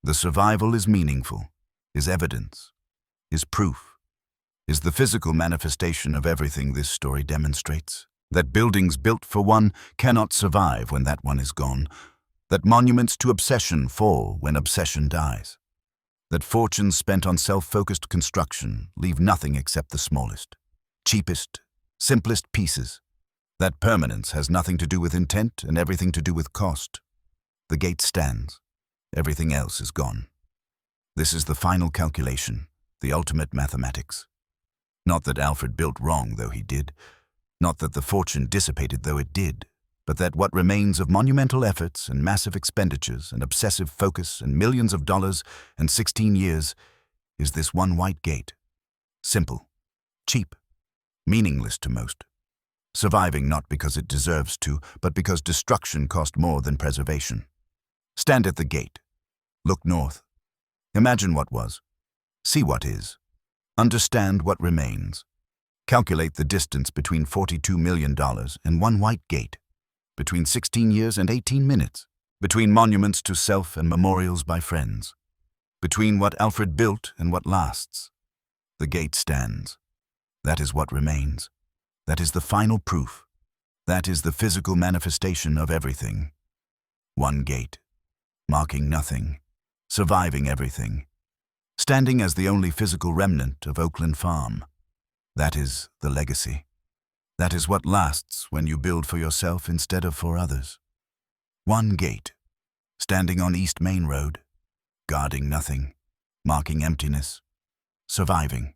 The survival is meaningful, is evidence, is proof, is the physical manifestation of everything this story demonstrates. That buildings built for one cannot survive when that one is gone. That monuments to obsession fall when obsession dies. That fortunes spent on self-focused construction leave nothing except the smallest, cheapest, simplest pieces. That permanence has nothing to do with intent and everything to do with cost. The gate stands. Everything else is gone. This is the final calculation, the ultimate mathematics. Not that Alfred built wrong, though he did. Not that the fortune dissipated, though it did. But that what remains of monumental efforts and massive expenditures and obsessive focus and millions of dollars and 16 years is this one white gate. Simple, cheap, meaningless to most. Surviving not because it deserves to, but because destruction cost more than preservation. Stand at the gate. Look north. Imagine what was. See what is. Understand what remains. Calculate the distance between $42 million and one white gate, between 16 years and 18 minutes, between monuments to self and memorials by friends, between what Alfred built and what lasts. The gate stands. That is what remains. That is the final proof. That is the physical manifestation of everything. One gate, marking nothing, surviving everything, standing as the only physical remnant of Oakland Farm. That is the legacy. That is what lasts when you build for yourself instead of for others. One gate, standing on East Main Road, guarding nothing, marking emptiness, surviving.